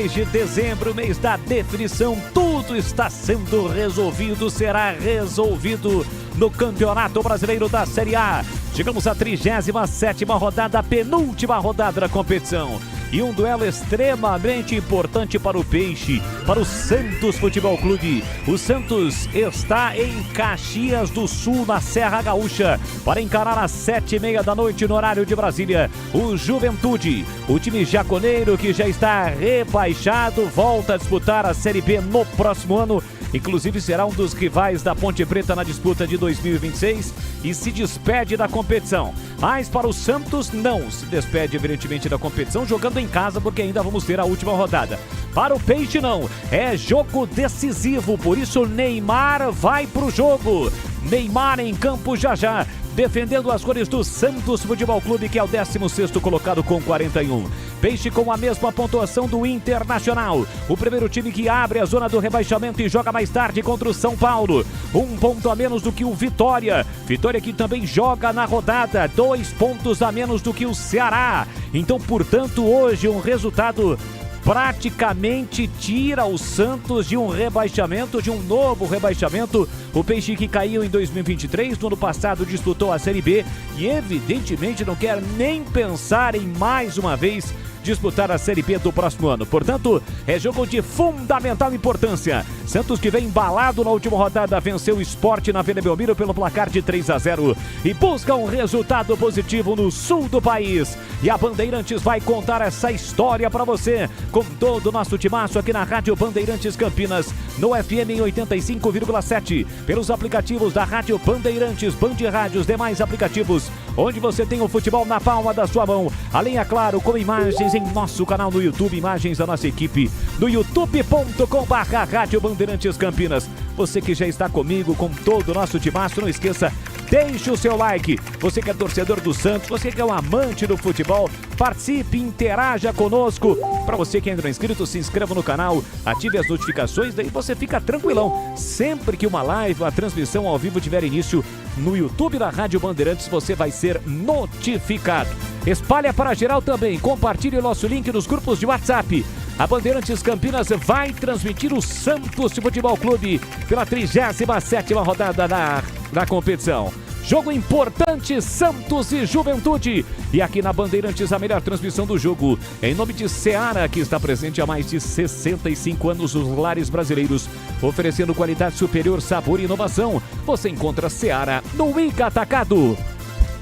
mês de dezembro, mês da definição, tudo está sendo resolvido, será resolvido no Campeonato Brasileiro da Série A. Chegamos à 37ª rodada, a penúltima rodada da competição. E um duelo extremamente importante para o Peixe, para o Santos Futebol Clube. O Santos está em Caxias do Sul, na Serra Gaúcha, para encarar às 7h30 da noite no horário de Brasília o Juventude. O time jaconeiro, que já está rebaixado, volta a disputar a Série B no próximo ano. Inclusive será um dos rivais da Ponte Preta na disputa de 2026 e se despede da competição. Mas para o Santos não se despede evidentemente da competição, jogando em casa, porque ainda vamos ter a última rodada. Para o Peixe não, é jogo decisivo, por isso Neymar vai pro jogo. Neymar em campo já, defendendo as cores do Santos Futebol Clube, que é o 16º colocado com 41. Peixe com a mesma pontuação do Internacional, o primeiro time que abre a zona do rebaixamento e joga mais tarde contra o São Paulo. 1 ponto a menos do que o Vitória. Vitória que também joga na rodada, 2 pontos a menos do que o Ceará. Então, portanto, hoje um resultado praticamente tira o Santos de um rebaixamento, de um novo rebaixamento. O Peixe, que caiu em 2023, no ano passado disputou a Série B e evidentemente não quer nem pensar em mais uma vez disputar a Série B do próximo ano. Portanto, é jogo de fundamental importância. Santos, que vem embalado na última rodada, venceu o Sport na Vila Belmiro pelo placar de 3-0 e busca um resultado positivo no sul do país. E a Bandeirantes vai contar essa história para você com todo o nosso timaço aqui na Rádio Bandeirantes Campinas, no FM em 85,7, pelos aplicativos da Rádio Bandeirantes, Band Rádios, demais aplicativos, onde você tem o futebol na palma da sua mão. Além, é claro, com imagens em nosso canal no YouTube, imagens da nossa equipe no youtube.com/Rádio Bandeirantes Campinas. Você que já está comigo, com todo o nosso timaço, não esqueça, deixe o seu like. Você que é torcedor do Santos, você que é um amante do futebol, participe, interaja conosco. Para você que ainda não é inscrito, se inscreva no canal, ative as notificações, daí você fica tranquilão. Sempre que uma live, uma transmissão ao vivo tiver início no YouTube da Rádio Bandeirantes, você vai ser notificado. Espalha para geral também, compartilhe o nosso link nos grupos de WhatsApp. A Bandeirantes Campinas vai transmitir o Santos Futebol Clube pela 37ª rodada da competição. Jogo importante, Santos e Juventude. E aqui na Bandeirantes, a melhor transmissão do jogo, em nome de Seara, que está presente há mais de 65 anos nos lares brasileiros, oferecendo qualidade superior, sabor e inovação. Você encontra Seara no Ica Atacado.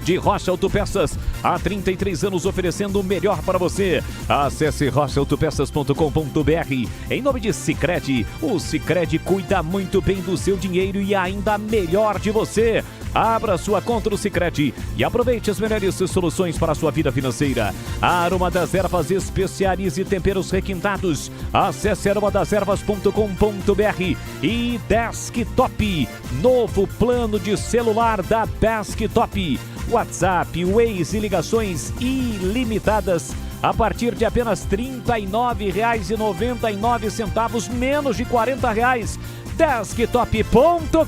De Rocha Autopeças, há 33 anos oferecendo o melhor para você. Acesse rochaautopeças.com.br. Em nome de Sicredi, o Sicredi cuida muito bem do seu dinheiro e ainda melhor de você. Abra sua conta no Sicredi e aproveite as melhores soluções para a sua vida financeira. Aroma das Ervas, especiarias e temperos requintados. Acesse aromadeservas.com.br. E Desktop, novo plano de celular da Desktop. WhatsApp, Waze e ligações ilimitadas a partir de apenas R$ 39,99, menos de R$ 40. Desktop.com.br.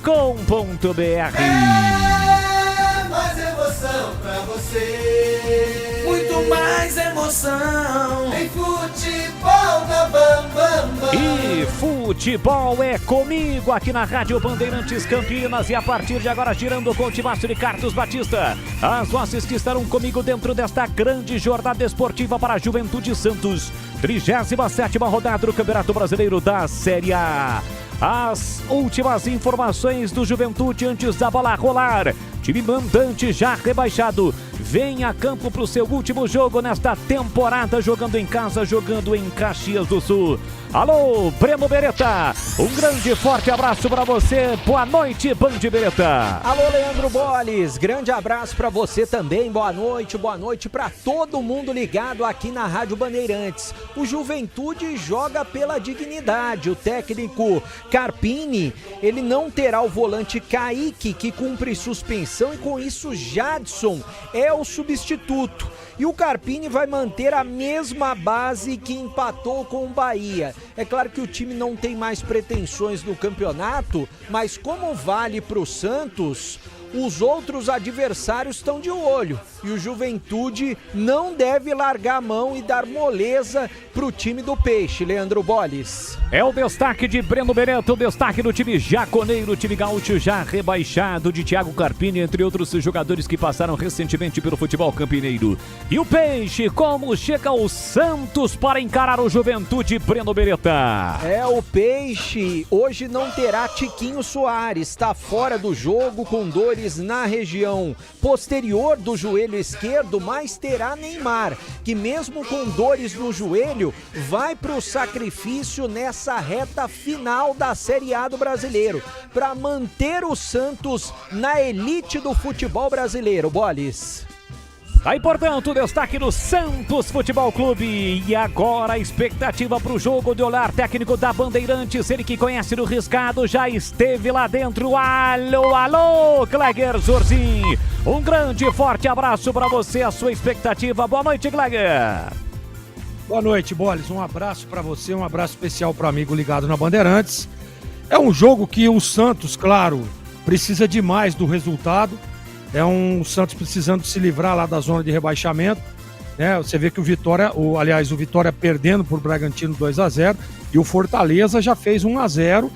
Mais emoção pra você. Muito mais emoção. Em futebol na Bam Bam Bam. E futebol é comigo aqui na Rádio Bandeirantes Campinas. E a partir de agora, girando com o timaço de Carlos Batista, as vozes que estarão comigo dentro desta grande jornada esportiva para a Juventude Santos. 37ª rodada do Campeonato Brasileiro da Série A. As últimas informações do Juventude antes da bola rolar. Time mandante já rebaixado. Vem a campo para o seu último jogo nesta temporada, jogando em casa, jogando em Caxias do Sul. Alô, Breno Beretta, um grande e forte abraço para você. Boa noite, Band Beretta. Alô, Leandro Bolles, grande abraço para você também. Boa noite para todo mundo ligado aqui na Rádio Bandeirantes. O Juventude joga pela dignidade. O técnico Carpini, ele não terá o volante Kaique, que cumpre suspensão, e com isso Jadson é o substituto. E o Carpini vai manter a mesma base que empatou com o Bahia. É claro que o time não tem mais pretensões no campeonato, mas como vale para o Santos, os outros adversários estão de olho e o Juventude não deve largar a mão e dar moleza pro time do Peixe, Leandro Bolles. É o destaque de Breno Bereto, o destaque do time jaconeiro, time gaúcho já rebaixado, de Thiago Carpini, entre outros jogadores que passaram recentemente pelo futebol campineiro. E o Peixe, como chega o Santos para encarar o Juventude, Breno Bereta? O Peixe hoje não terá Tiquinho Soares, está fora do jogo com dores na região posterior do joelho esquerdo, mas terá Neymar, que mesmo com dores no joelho, vai para o sacrifício nessa reta final da Série A do Brasileiro, para manter o Santos na elite do futebol brasileiro, Bolis. Aí, portanto, o destaque do Santos Futebol Clube. E agora a expectativa para o jogo de olhar técnico da Bandeirantes. Ele que conhece do riscado, já esteve lá dentro. Alô, Cleger Zorzin. Um grande e forte abraço para você, a sua expectativa. Boa noite, Cleger. Boa noite, Bolis. Um abraço para você, um abraço especial para o amigo ligado na Bandeirantes. É um jogo que o Santos, claro, precisa demais do resultado. É um Santos precisando se livrar lá da zona de rebaixamento, né? Você vê que o Vitória perdendo por Bragantino 2-0 e o Fortaleza já fez 1-0,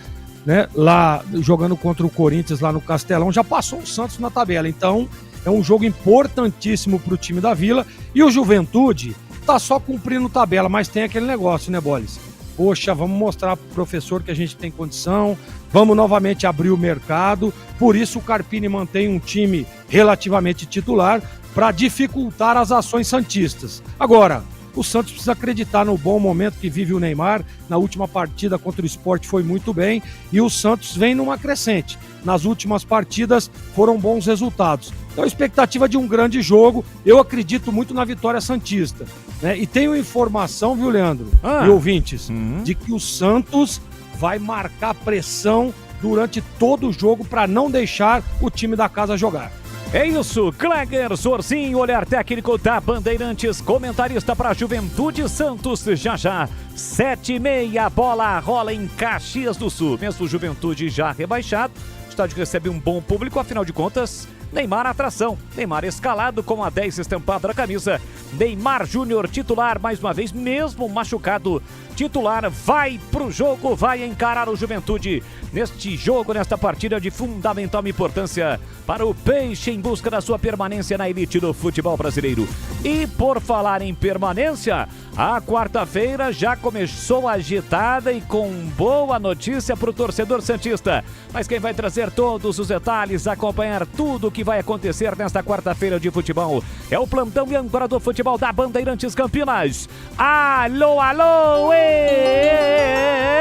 né? Lá jogando contra o Corinthians lá no Castelão, já passou o Santos na tabela. Então é um jogo importantíssimo para o time da Vila e o Juventude tá só cumprindo tabela, mas tem aquele negócio, né, Bolis? Poxa, vamos mostrar pro professor que a gente tem condição, vamos novamente abrir o mercado, por isso o Carpini mantém um time relativamente titular para dificultar as ações santistas. Agora, o Santos precisa acreditar no bom momento que vive o Neymar, na última partida contra o Sport foi muito bem, e o Santos vem numa crescente. Nas últimas partidas foram bons resultados. Então a expectativa de um grande jogo, eu acredito muito na vitória santista, né? E tenho informação, viu, Leandro, e ouvintes, de que o Santos vai marcar pressão durante todo o jogo para não deixar o time da casa jogar. É isso, Cleger Zorzin, olhar técnico da Bandeirantes, comentarista para Juventude Santos, já 7h30, a bola rola em Caxias do Sul, mesmo Juventude já rebaixado, o estádio recebe um bom público, afinal de contas, Neymar atração, Neymar escalado com a 10 estampada na camisa, Neymar Júnior titular mais uma vez, mesmo machucado, titular, vai pro jogo, vai encarar o Juventude neste jogo, nesta partida de fundamental importância para o Peixe em busca da sua permanência na elite do futebol brasileiro. E por falar em permanência, a quarta-feira já começou agitada e com boa notícia para o torcedor santista. Mas quem vai trazer todos os detalhes, acompanhar tudo o que vai acontecer nesta quarta-feira de futebol é o plantão e âncora do futebol da Bandeirantes Campinas. Alô,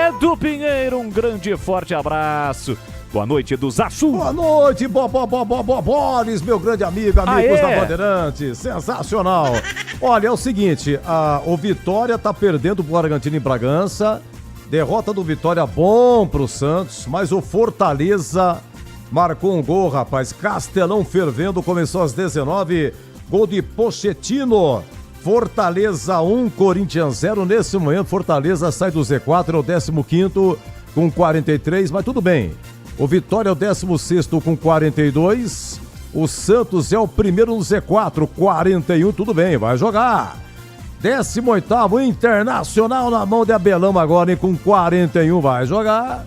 Edu Pinheiro, um grande e forte abraço. Boa noite, Edu Zassu. Boa noite, Boris, meu grande amigos da Bandeirantes. Sensacional. Olha, é o seguinte, o Vitória tá perdendo pro Bragantino em Bragança. Derrota do Vitória bom pro Santos, mas o Fortaleza marcou um gol, rapaz. Castelão fervendo, começou às 19. Gol de Pochettino. Fortaleza 1, Corinthians 0. Nesse momento, Fortaleza sai do Z4, é o 15º com 43, mas tudo bem. O Vitória é o 16º com 42. O Santos é o primeiro no Z4, 41, tudo bem, vai jogar. 18º Internacional na mão de Abelão agora, hein, com 41, vai jogar.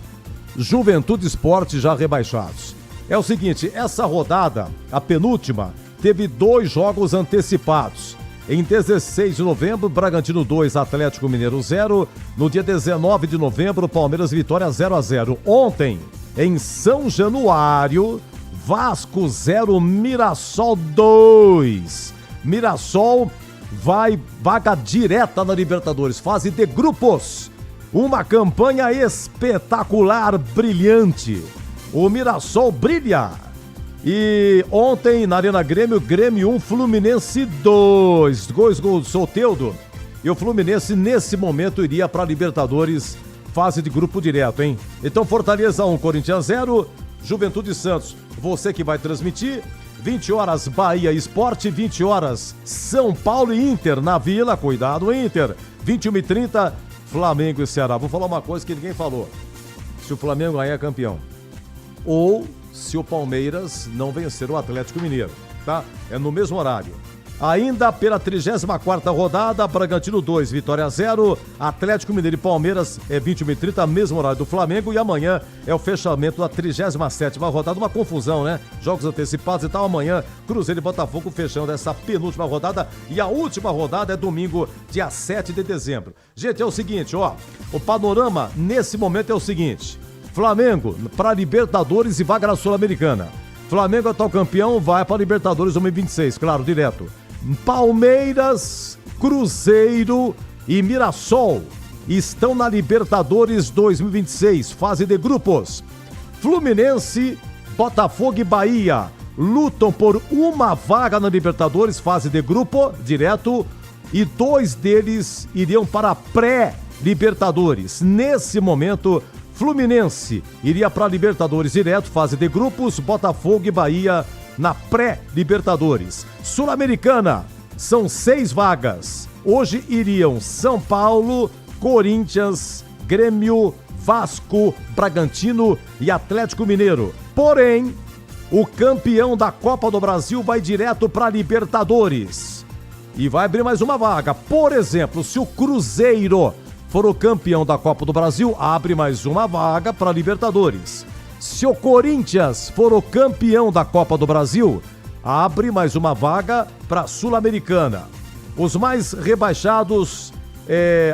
Juventude Sport já rebaixados. É o seguinte, essa rodada, a penúltima, teve 2 jogos antecipados. Em 16 de novembro, Bragantino 2, Atlético Mineiro 0. No dia 19 de novembro, Palmeiras e Vitória 0-0. Ontem, em São Januário, Vasco 0, Mirassol 2. Mirassol vai vaga direta na Libertadores, fase de grupos. Uma campanha espetacular, brilhante. O Mirassol brilha. E ontem, na Arena Grêmio 1, Fluminense 2. Gols do Soteldo. E o Fluminense, nesse momento, iria para a Libertadores, fase de grupo direto, hein? Então, Fortaleza 1, Corinthians 0, Juventude e Santos. Você que vai transmitir, 20 horas Bahia Esporte, 20 horas São Paulo e Inter na Vila. Cuidado, Inter. 21h30, Flamengo e Ceará. Vou falar uma coisa que ninguém falou. Se o Flamengo ganhar, é campeão. Ou se o Palmeiras não vencer o Atlético Mineiro, tá? É no mesmo horário. Ainda pela 34ª rodada, Bragantino 2, Vitória 0, Atlético Mineiro e Palmeiras é 21h30, mesmo horário do Flamengo, e amanhã é o fechamento da 37ª rodada, uma confusão, né? Jogos antecipados e tal, amanhã Cruzeiro e Botafogo fechando essa penúltima rodada, e a última rodada é domingo, dia 7 de dezembro. Gente, é o seguinte, ó, o panorama nesse momento é o seguinte: Flamengo para Libertadores e vaga na Sul-Americana. Flamengo, atual campeão, vai para Libertadores 2026, claro, direto. Palmeiras, Cruzeiro e Mirassol estão na Libertadores 2026, fase de grupos. Fluminense, Botafogo e Bahia lutam por uma vaga na Libertadores, fase de grupo, direto, e 2 deles iriam para a pré-Libertadores. Nesse momento, Fluminense iria para a Libertadores direto, fase de grupos, Botafogo e Bahia na pré-Libertadores. Sul-Americana, são 6 vagas. Hoje iriam São Paulo, Corinthians, Grêmio, Vasco, Bragantino e Atlético Mineiro. Porém, o campeão da Copa do Brasil vai direto para a Libertadores. E vai abrir mais uma vaga. Por exemplo, se o Cruzeiro for o campeão da Copa do Brasil, abre mais uma vaga para a Libertadores. Se o Corinthians for o campeão da Copa do Brasil, abre mais uma vaga para a Sul-Americana. Os mais rebaixados,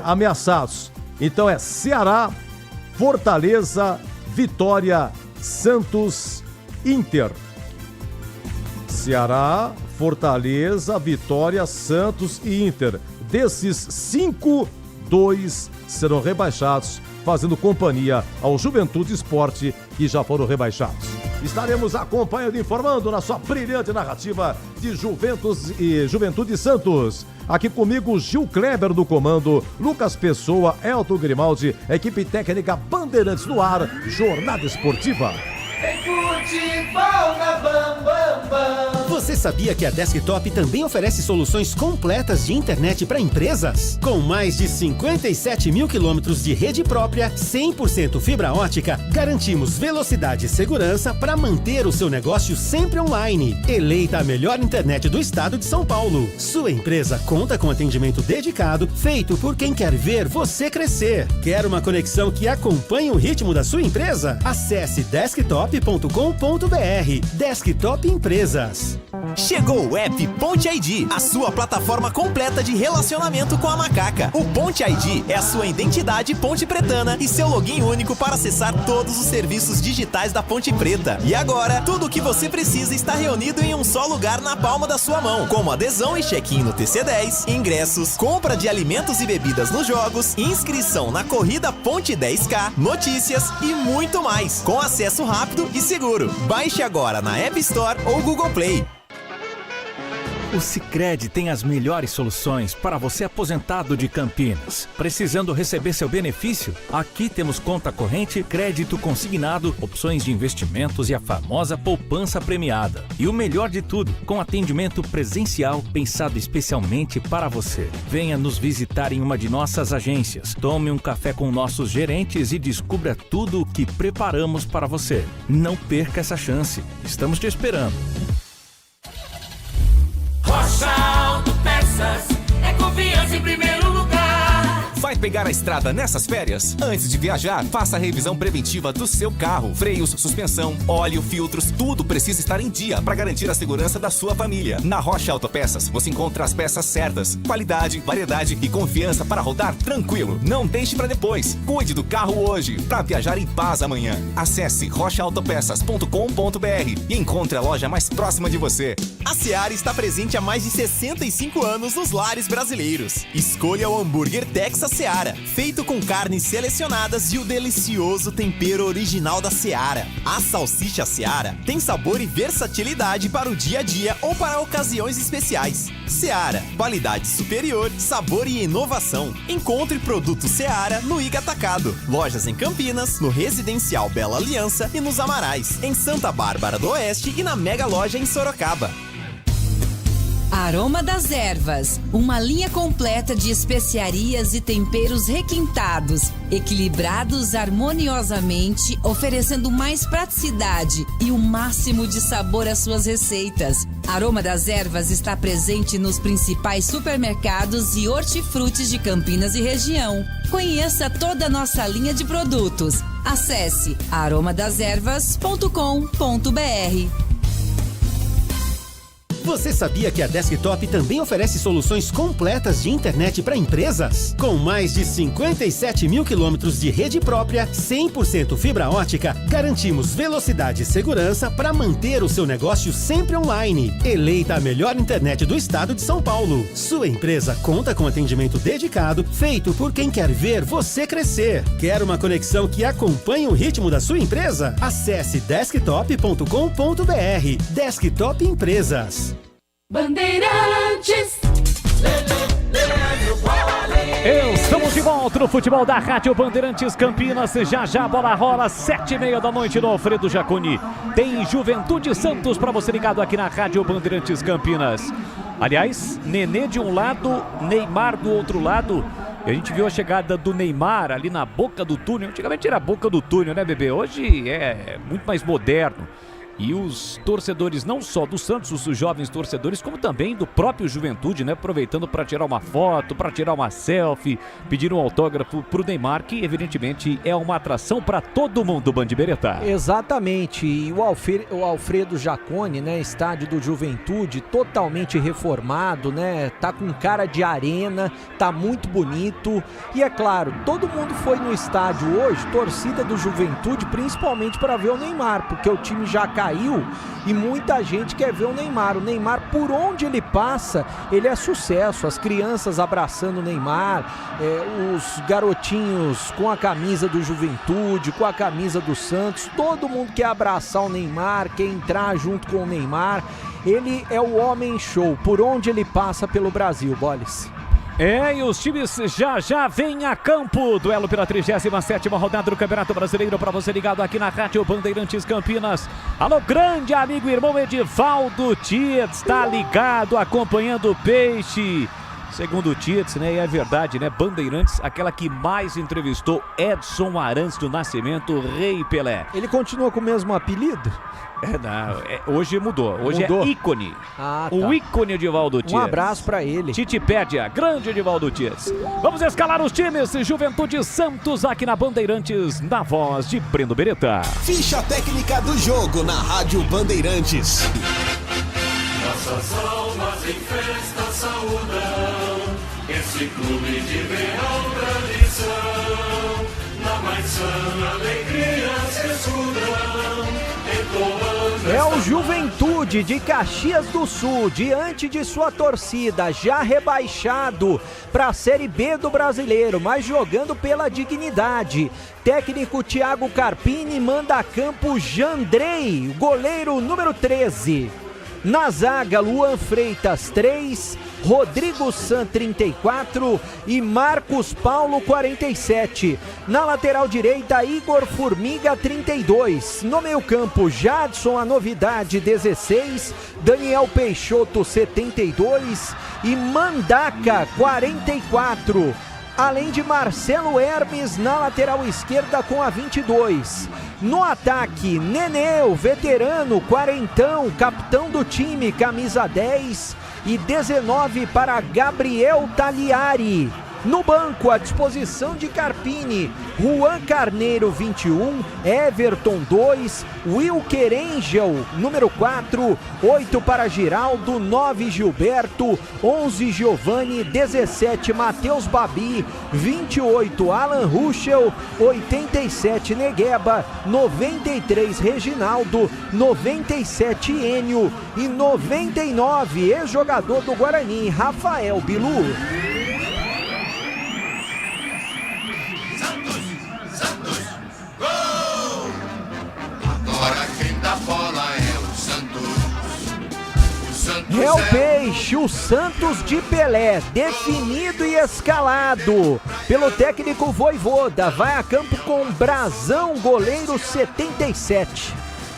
ameaçados. Então é Ceará, Fortaleza, Vitória, Santos, Inter. Ceará, Fortaleza, Vitória, Santos e Inter. Desses 5, 2 serão rebaixados, fazendo companhia ao Juventude Esporte, que já foram rebaixados. Estaremos acompanhando e informando na sua brilhante narrativa de Juventude Santos. Aqui comigo, Gil Kleber no comando, Lucas Pessoa, Elton Grimaldi, equipe técnica Bandeirantes no ar, Jornada Esportiva. Tem futebol na Bam Bam Bam. Você sabia que a Desktop também oferece soluções completas de internet para empresas? Com mais de 57 mil quilômetros de rede própria, 100% fibra ótica, garantimos velocidade e segurança para manter o seu negócio sempre online. Eleita a melhor internet do estado de São Paulo. Sua empresa conta com atendimento dedicado, feito por quem quer ver você crescer. Quer uma conexão que acompanhe o ritmo da sua empresa? Acesse desktop.com.br. Desktop Empresas. Chegou o app Ponte ID, a sua plataforma completa de relacionamento com a Macaca. O Ponte ID é a sua identidade ponte pretana e seu login único para acessar todos os serviços digitais da Ponte Preta. E agora, tudo o que você precisa está reunido em um só lugar na palma da sua mão, como adesão e check-in no TC10, ingressos, compra de alimentos e bebidas nos jogos, inscrição na corrida Ponte 10K, notícias e muito mais, com acesso rápido e seguro. Baixe agora na App Store ou Google Play. O Sicredi tem as melhores soluções para você aposentado de Campinas. Precisando receber seu benefício? Aqui temos conta corrente, crédito consignado, opções de investimentos e a famosa poupança premiada. E o melhor de tudo, com atendimento presencial pensado especialmente para você. Venha nos visitar em uma de nossas agências. Tome um café com nossos gerentes e descubra tudo o que preparamos para você. Não perca essa chance. Estamos te esperando. Rocha Autopeças é confiança em primeiro lugar. Vai pegar a estrada nessas férias? Antes de viajar, faça a revisão preventiva do seu carro. Freios, suspensão, óleo, filtros, tudo precisa estar em dia para garantir a segurança da sua família. Na Rocha Autopeças, você encontra as peças certas, qualidade, variedade e confiança para rodar tranquilo. Não deixe para depois. Cuide do carro hoje para viajar em paz amanhã. Acesse rochaautopeças.com.br e encontre a loja mais próxima de você. A Seara está presente há mais de 65 anos nos lares brasileiros. Escolha o hambúrguer Texas Seara, feito com carnes selecionadas e o delicioso tempero original da Seara. A salsicha Seara tem sabor e versatilidade para o dia a dia ou para ocasiões especiais. Seara, qualidade superior, sabor e inovação. Encontre produtos Seara no Iga Atacado. Lojas em Campinas, no Residencial Bela Aliança e nos Amarais, em Santa Bárbara do Oeste e na Mega Loja em Sorocaba. A Aroma das Ervas, uma linha completa de especiarias e temperos requintados, equilibrados harmoniosamente, oferecendo mais praticidade e o máximo de sabor às suas receitas. Aroma das Ervas está presente nos principais supermercados e hortifrutis de Campinas e região. Conheça toda a nossa linha de produtos. Acesse aromadeservas.com.br. Você sabia que a Desktop também oferece soluções completas de internet para empresas? Com mais de 57 mil quilômetros de rede própria, 100% fibra ótica, garantimos velocidade e segurança para manter o seu negócio sempre online. Eleita a melhor internet do estado de São Paulo. Sua empresa conta com atendimento dedicado, feito por quem quer ver você crescer. Quer uma conexão que acompanhe o ritmo da sua empresa? Acesse desktop.com.br. Desktop Empresas. Bandeirantes. Estamos de volta no futebol da Rádio Bandeirantes Campinas. Já a bola rola, 7h30 da noite no Alfredo Jaconi. Tem Juventude Santos para você ligado aqui na Rádio Bandeirantes Campinas. Aliás, Nenê de um lado, Neymar do outro lado. E a gente viu a chegada do Neymar ali na boca do túnel. Antigamente era a boca do túnel, né, bebê? Hoje é muito mais moderno. E os torcedores, não só do Santos, os jovens torcedores, como também do próprio Juventude, né? Aproveitando para tirar uma foto, para tirar uma selfie, pediram um autógrafo pro Neymar, que evidentemente é uma atração para todo mundo, Band Beretta. Exatamente, e o Alfredo Jaconi, né? Estádio do Juventude, totalmente reformado, né? Tá com cara de arena, tá muito bonito. E é claro, todo mundo foi no estádio hoje, torcida do Juventude, principalmente para ver o Neymar, porque o time já caiu e muita gente quer ver o Neymar. O Neymar, por onde ele passa, ele é sucesso. As crianças abraçando o Neymar, os garotinhos com a camisa do Juventude, com a camisa do Santos, todo mundo quer abraçar o Neymar, quer entrar junto com o Neymar. Ele é o homem show, por onde ele passa pelo Brasil, Boles. E os times já vêm a campo. Duelo pela 37ª rodada do Campeonato Brasileiro para você ligado aqui na Rádio Bandeirantes Campinas. Alô, grande amigo e irmão Edivaldo Tietz, está ligado, acompanhando o Peixe. Segundo o Tietz, né, e é verdade, né, Bandeirantes, aquela que mais entrevistou Edson Arantes do Nascimento, Rei Pelé. Ele continua com o mesmo apelido? Hoje mudou, hoje mudou. É ícone. Tá. O ícone Edivaldo Tietz. Um abraço pra ele. Titipédia, grande Edivaldo Tietz. Vamos escalar os times. Juventude Santos aqui na Bandeirantes, na voz de Breno Beretta. Ficha técnica do jogo na Rádio Bandeirantes. Nossas almas em festa saudam esse clube de real tradição. Na mais sã alegria se escudam, entoando. É o Juventude de Caxias do Sul, diante de sua torcida, já rebaixado para a Série B do Brasileiro, mas jogando pela dignidade. Técnico Thiago Carpini manda a campo Jandrei, goleiro número 13. Na zaga, Luan Freitas, 3, Rodrigo San, 34 e Marcos Paulo, 47. Na lateral direita, Igor Formiga, 32. No meio campo, Jadson, a novidade, 16. Daniel Peixoto, 72 e Mandaca, 44. Além de Marcelo Hermes na lateral esquerda com a 22. No ataque, Nenê, o veterano, quarentão, capitão do time, camisa 10 e 19 para Gabriel Tagliari. No banco, à disposição de Carpini, Juan Carneiro, 21, Everton, 2, Wilker Angel, número 4, 8 para Giraldo, 9 Gilberto, 11 Giovani, 17 Matheus Babi, 28 Alan Ruschel, 87 Negueba, 93 Reginaldo, 97 Enio e 99 ex-jogador do Guarani, Rafael Bilu. É o Peixe, o Santos de Pelé, definido e escalado pelo técnico Vojvoda, vai a campo com Brazão, goleiro 77.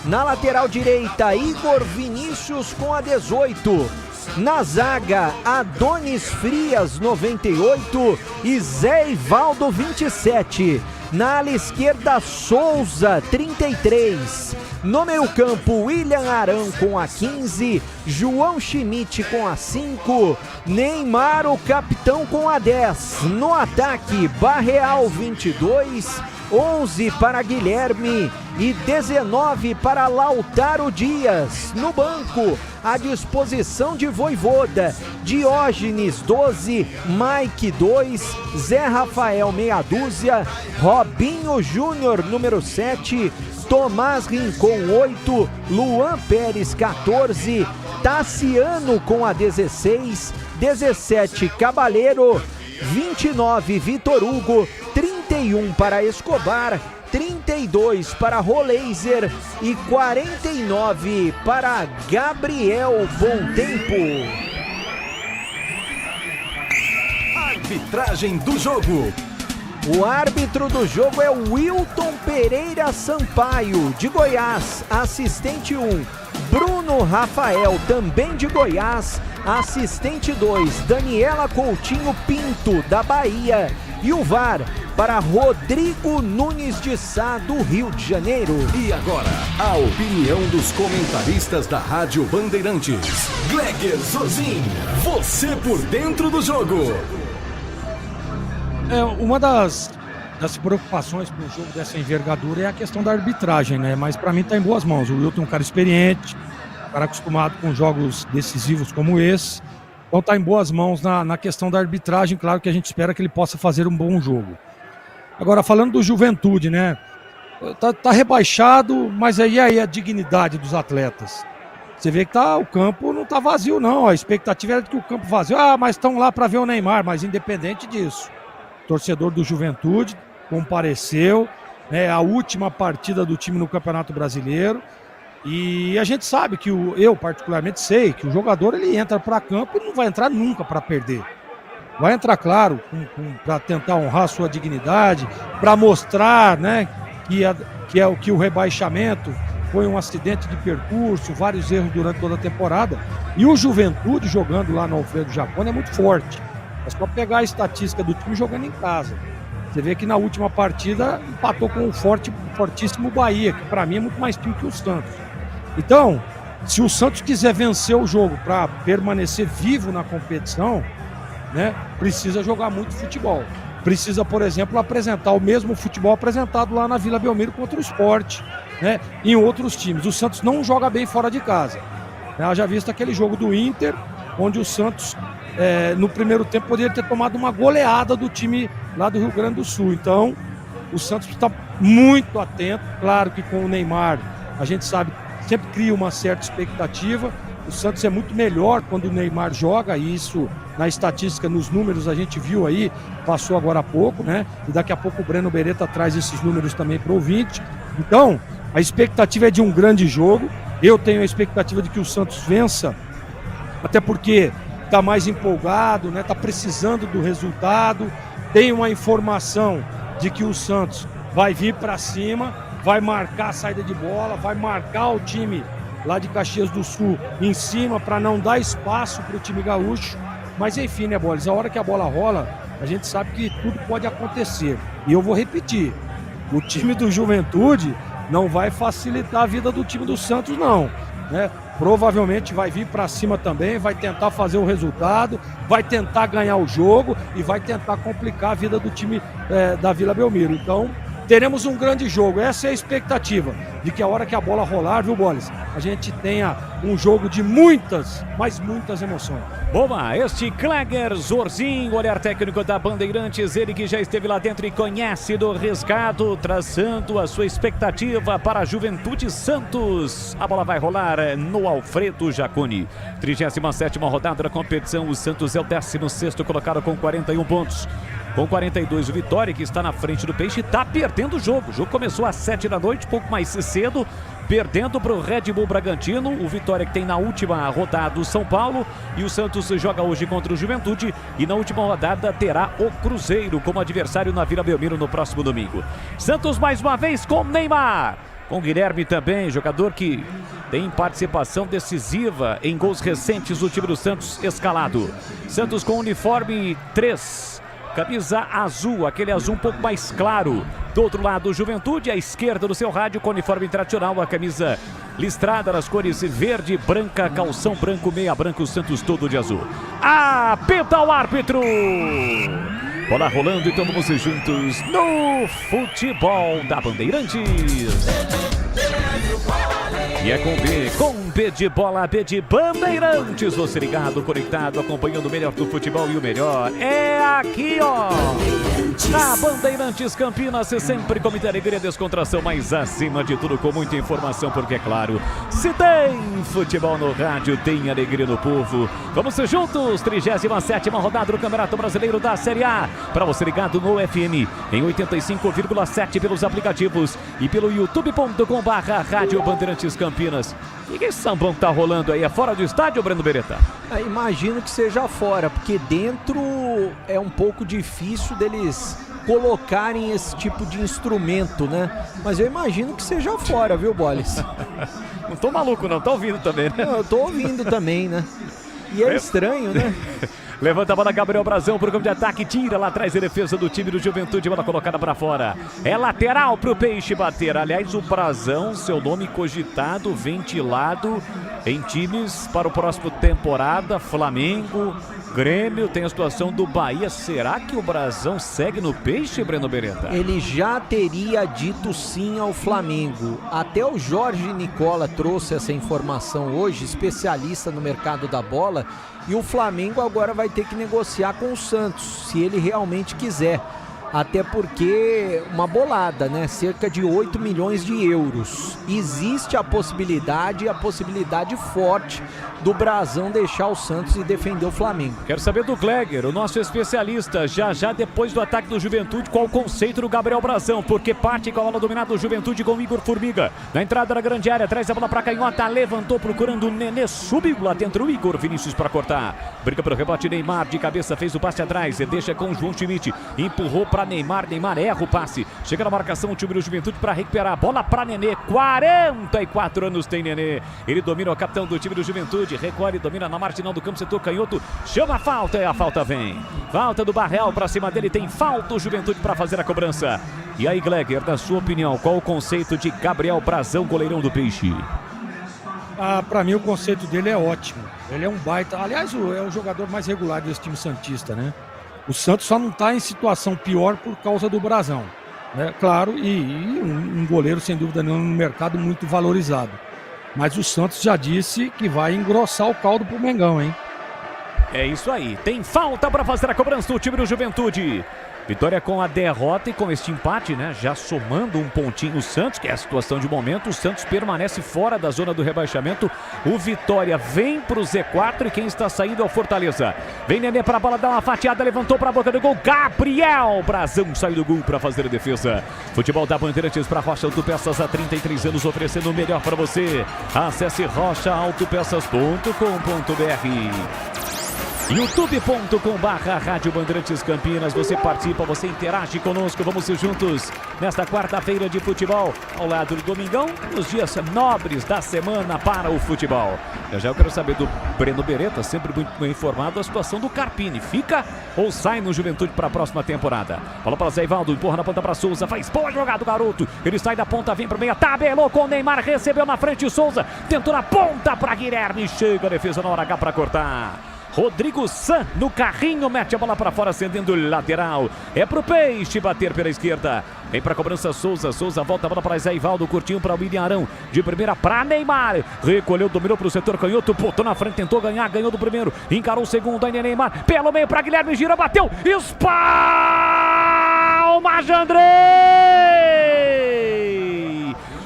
Na lateral direita, Igor Vinícius com a 18. Na zaga, Adonis Frias, 98 e Zé Ivaldo, 27. Na ala esquerda, Souza, 33. No meio-campo, William Arão com a 15, João Schmidt com a 5, Neymar, o capitão, com a 10. No ataque, Barreal, 22, 11 para Guilherme e 19 para Lautaro Dias. No banco, à disposição de Vojvoda, Diógenes, 12, Mike, 2, Zé Rafael, meia dúzia, Robinho Júnior, número 7, Tomás Rincon, 8, Luan Pérez, 14, Tassiano com a 16, 17 Cabaleiro, 29 Vitor Hugo, 31 para Escobar, 32 para Roleiser e 49 para Gabriel Bontempo. Arbitragem do jogo. O árbitro do jogo é o Wilton Pereira Sampaio, de Goiás, assistente 1. Bruno Rafael, também de Goiás, assistente 2. Daniela Coutinho Pinto, da Bahia. E o VAR para Rodrigo Nunes de Sá, do Rio de Janeiro. E agora, a opinião dos comentaristas da Rádio Bandeirantes. Gleger Zorzin, você por dentro do jogo. Uma das preocupações para um jogo dessa envergadura é a questão da arbitragem, né? Mas para mim tá em boas mãos. O Wilton é um cara experiente, um cara acostumado com jogos decisivos como esse. Então tá em boas mãos na questão da arbitragem. Claro que a gente espera que ele possa fazer um bom jogo. Agora, falando do Juventude, né? Tá rebaixado, mas aí a dignidade dos atletas. Você vê que o campo não tá vazio, não. A expectativa era de que o campo vazio. Mas estão lá para ver o Neymar. Mas independente disso, torcedor do Juventude compareceu, né, a última partida do time no Campeonato Brasileiro, e a gente sabe que eu particularmente sei que o jogador ele entra para campo e não vai entrar nunca para perder. Vai entrar, claro, para tentar honrar a sua dignidade, para mostrar, né, que o rebaixamento foi um acidente de percurso, vários erros durante toda a temporada, e o Juventude jogando lá no Alfredo Jaconi é muito forte. É só pegar a estatística do time jogando em casa. Você vê que na última partida empatou com o fortíssimo Bahia, que para mim é muito mais time que o Santos. Então, se o Santos quiser vencer o jogo para permanecer vivo na competição, né, precisa jogar muito futebol. Precisa, por exemplo, apresentar o mesmo futebol apresentado lá na Vila Belmiro contra o Sport, né, em outros times. O Santos não joga bem fora de casa. Já visto aquele jogo do Inter, onde o Santos no primeiro tempo poderia ter tomado uma goleada do time lá do Rio Grande do Sul. Então o Santos está muito atento. Claro que com o Neymar a gente sabe, sempre cria uma certa expectativa. O Santos é muito melhor quando o Neymar joga, e isso na estatística, nos números a gente viu aí, passou agora há pouco, né? E daqui a pouco o Breno Beretta traz esses números também para o ouvinte. Então a expectativa é de um grande jogo. Eu tenho a expectativa de que o Santos vença, até porque está mais empolgado, né? Está precisando do resultado. Tem uma informação de que o Santos vai vir para cima, vai marcar a saída de bola, vai marcar o time lá de Caxias do Sul em cima para não dar espaço para o time gaúcho. Mas enfim, né, Boles? A hora que a bola rola, a gente sabe que tudo pode acontecer. E eu vou repetir, o time do Juventude não vai facilitar a vida do time do Santos, não, né? Provavelmente vai vir para cima também, vai tentar fazer o resultado, vai tentar ganhar o jogo e vai tentar complicar a vida do time da Vila Belmiro. Então, teremos um grande jogo. Essa é a expectativa, de que a hora que a bola rolar, viu, Boles, a gente tenha um jogo de muitas, mas muitas emoções. Boa, este Gleger Zorzin, olhar técnico da Bandeirantes, ele que já esteve lá dentro e conhece do rescaldo, traçando a sua expectativa para a Juventude Santos. A bola vai rolar no Alfredo Jaconi. 37ª rodada da competição, o Santos é o 16º colocado com 41 pontos. Com 42, o Vitória, que está na frente do Peixe, está perdendo o jogo. O jogo começou às 7 da noite, pouco mais cedo, perdendo para o Red Bull Bragantino. O Vitória que tem na última rodada o São Paulo, e o Santos joga hoje contra o Juventude, e na última rodada terá o Cruzeiro como adversário na Vila Belmiro no próximo domingo. Santos mais uma vez com Neymar, com Guilherme também, jogador que tem participação decisiva em gols recentes do time do Santos escalado. Santos com uniforme 3, camisa azul, aquele azul um pouco mais claro. Do outro lado, Juventude, à esquerda do seu rádio, com uniforme tradicional, a camisa listrada nas cores verde, branca, calção branco, meia branco, Santos todo de azul. Apita o árbitro! Bola rolando e todos vocês juntos no futebol da Bandeirantes. E é com B de bola, B de Bandeirantes. Você ligado, conectado, acompanhando o melhor do futebol e o melhor é aqui, ó. Na Bandeirantes Campinas, sempre com muita alegria e descontração, mas acima de tudo com muita informação, porque é claro, se tem futebol no rádio, tem alegria no povo. Vamos ser juntos, 37ª rodada do Campeonato Brasileiro da Série A. Para você ligado no FM, em 85,7 pelos aplicativos e pelo youtube.com/Rádio Bandeirantes Campinas. E que sambão tá rolando aí? É fora do estádio, Breno Beretta? Imagino que seja fora, porque dentro é um pouco difícil deles colocarem esse tipo de instrumento, né? Mas eu imagino que seja fora, viu, Boles? Não tô maluco não, tá ouvindo também, né? Não, eu tô ouvindo também, né? E é estranho, né? Levanta a bola, Gabriel Brazão pro campo de ataque, tira lá atrás a defesa do time do Juventude, bola colocada pra fora. É lateral pro Peixe bater. Aliás, o Brazão, seu nome cogitado, ventilado em times para o próximo temporada, Flamengo, Grêmio, tem a situação do Bahia. Será que o Brazão segue no Peixe, Breno Beretta? Ele já teria dito sim ao Flamengo. Até o Jorge Nicola trouxe essa informação hoje, especialista no mercado da bola. E o Flamengo agora vai ter que negociar com o Santos, se ele realmente quiser. Até porque uma bolada, né? Cerca de 8 milhões de euros. Existe a possibilidade forte do Brazão deixar o Santos e defender o Flamengo. Quero saber do Gleger, o nosso especialista, já depois do ataque do Juventude, qual o conceito do Gabriel Brazão, porque parte com a bola dominada do Juventude com o Igor Formiga. Na entrada da grande área, traz a bola pra canhota, levantou procurando o Nenê, subiu lá dentro o Igor Vinícius pra cortar. Briga pelo rebote, Neymar de cabeça, fez o passe atrás, deixa com o João Schmidt, empurrou pra Neymar erra o passe, chega na marcação o time do Juventude para recuperar, bola para Nenê, 44 anos tem Nenê, ele domina o capitão do time do Juventude, recolhe, domina na marginal do campo, setor canhoto, chama a falta e a falta vem, falta do Barreal para cima dele, tem falta o Juventude para fazer a cobrança. E aí, Gleger, na sua opinião, qual o conceito de Gabriel Brazão, goleirão do Peixe? Para mim o conceito dele é ótimo, ele é um baita, aliás é o jogador mais regular desse time santista, né? O Santos só não está em situação pior por causa do Brazão, né? Claro, e um goleiro sem dúvida nenhuma no mercado muito valorizado. Mas o Santos já disse que vai engrossar o caldo pro Mengão, hein? É isso aí, tem falta para fazer a cobrança do time do Juventude. Vitória com a derrota e com este empate, né? Já somando um pontinho o Santos, que é a situação de momento. O Santos permanece fora da zona do rebaixamento. O Vitória vem pro Z4 e quem está saindo é o Fortaleza. Vem Nenê para a bola, dá uma fatiada, levantou para a boca do gol. Gabriel Brazão saiu do gol para fazer a defesa. Futebol da Bandeirantes para Rocha Autopeças há 33 anos, oferecendo o melhor para você. Acesse rochaautopeças.com.br. youtube.com/Rádio Bandeirantes Campinas. Você participa, você interage conosco. Vamos juntos nesta quarta-feira de futebol, ao lado do Domingão, nos dias nobres da semana para o futebol. Já eu quero saber do Breno Beretta, sempre muito bem informado, a situação do Carpini. Fica ou sai no Juventude para a próxima temporada? Bola para Zé Ivaldo, empurra na ponta para Souza, faz boa jogada o garoto. Ele sai da ponta, vem para o meio, tabelou com o Neymar, recebeu na frente Souza, tentou na ponta para Guilherme, chega a defesa na hora H para cortar. Rodrigo San no carrinho, mete a bola para fora, acendendo o lateral. É pro Peixe bater pela esquerda. Vem pra cobrança Souza. Souza volta a bola para Zé Ivaldo, curtinho para William Arão. De primeira para Neymar. Recolheu, dominou pro setor canhoto, botou na frente, tentou ganhar, ganhou do primeiro. Encarou o segundo, ainda Neymar. Pelo meio para Guilherme, gira, bateu. Espalma Jandrei!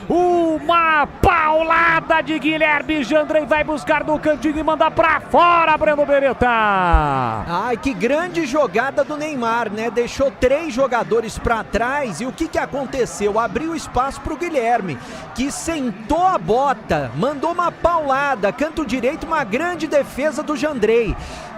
Uma paulada de Guilherme Jandrei, vai buscar no cantinho e manda pra fora, Breno Beretta. Ai, que grande jogada do Neymar, né? Deixou 3 jogadores pra trás e o que aconteceu? Abriu espaço pro Guilherme, que sentou a bota, mandou uma paulada, canto direito, uma grande defesa do Jandrei.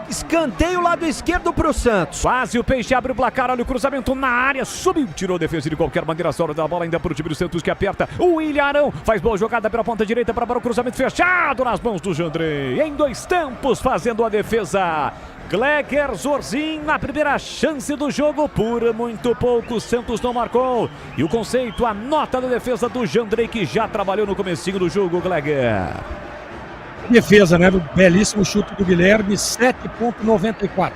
Escanteio lado esquerdo pro Santos. Quase o Peixe abre o placar, olha o cruzamento na área, subiu, tirou a defesa de qualquer maneira, sobra da bola ainda pro time do Santos que aperta. O William Arão faz boa jogada pela ponta direita para o cruzamento fechado nas mãos do Jandrei. Em 2 tempos fazendo a defesa. Gleger Zorzin na primeira chance do jogo, por muito pouco o Santos não marcou. E o conceito, a nota da defesa do Jandrei que já trabalhou no comecinho do jogo, Gleger. Defesa, né? Belíssimo chute do Guilherme, 7,94.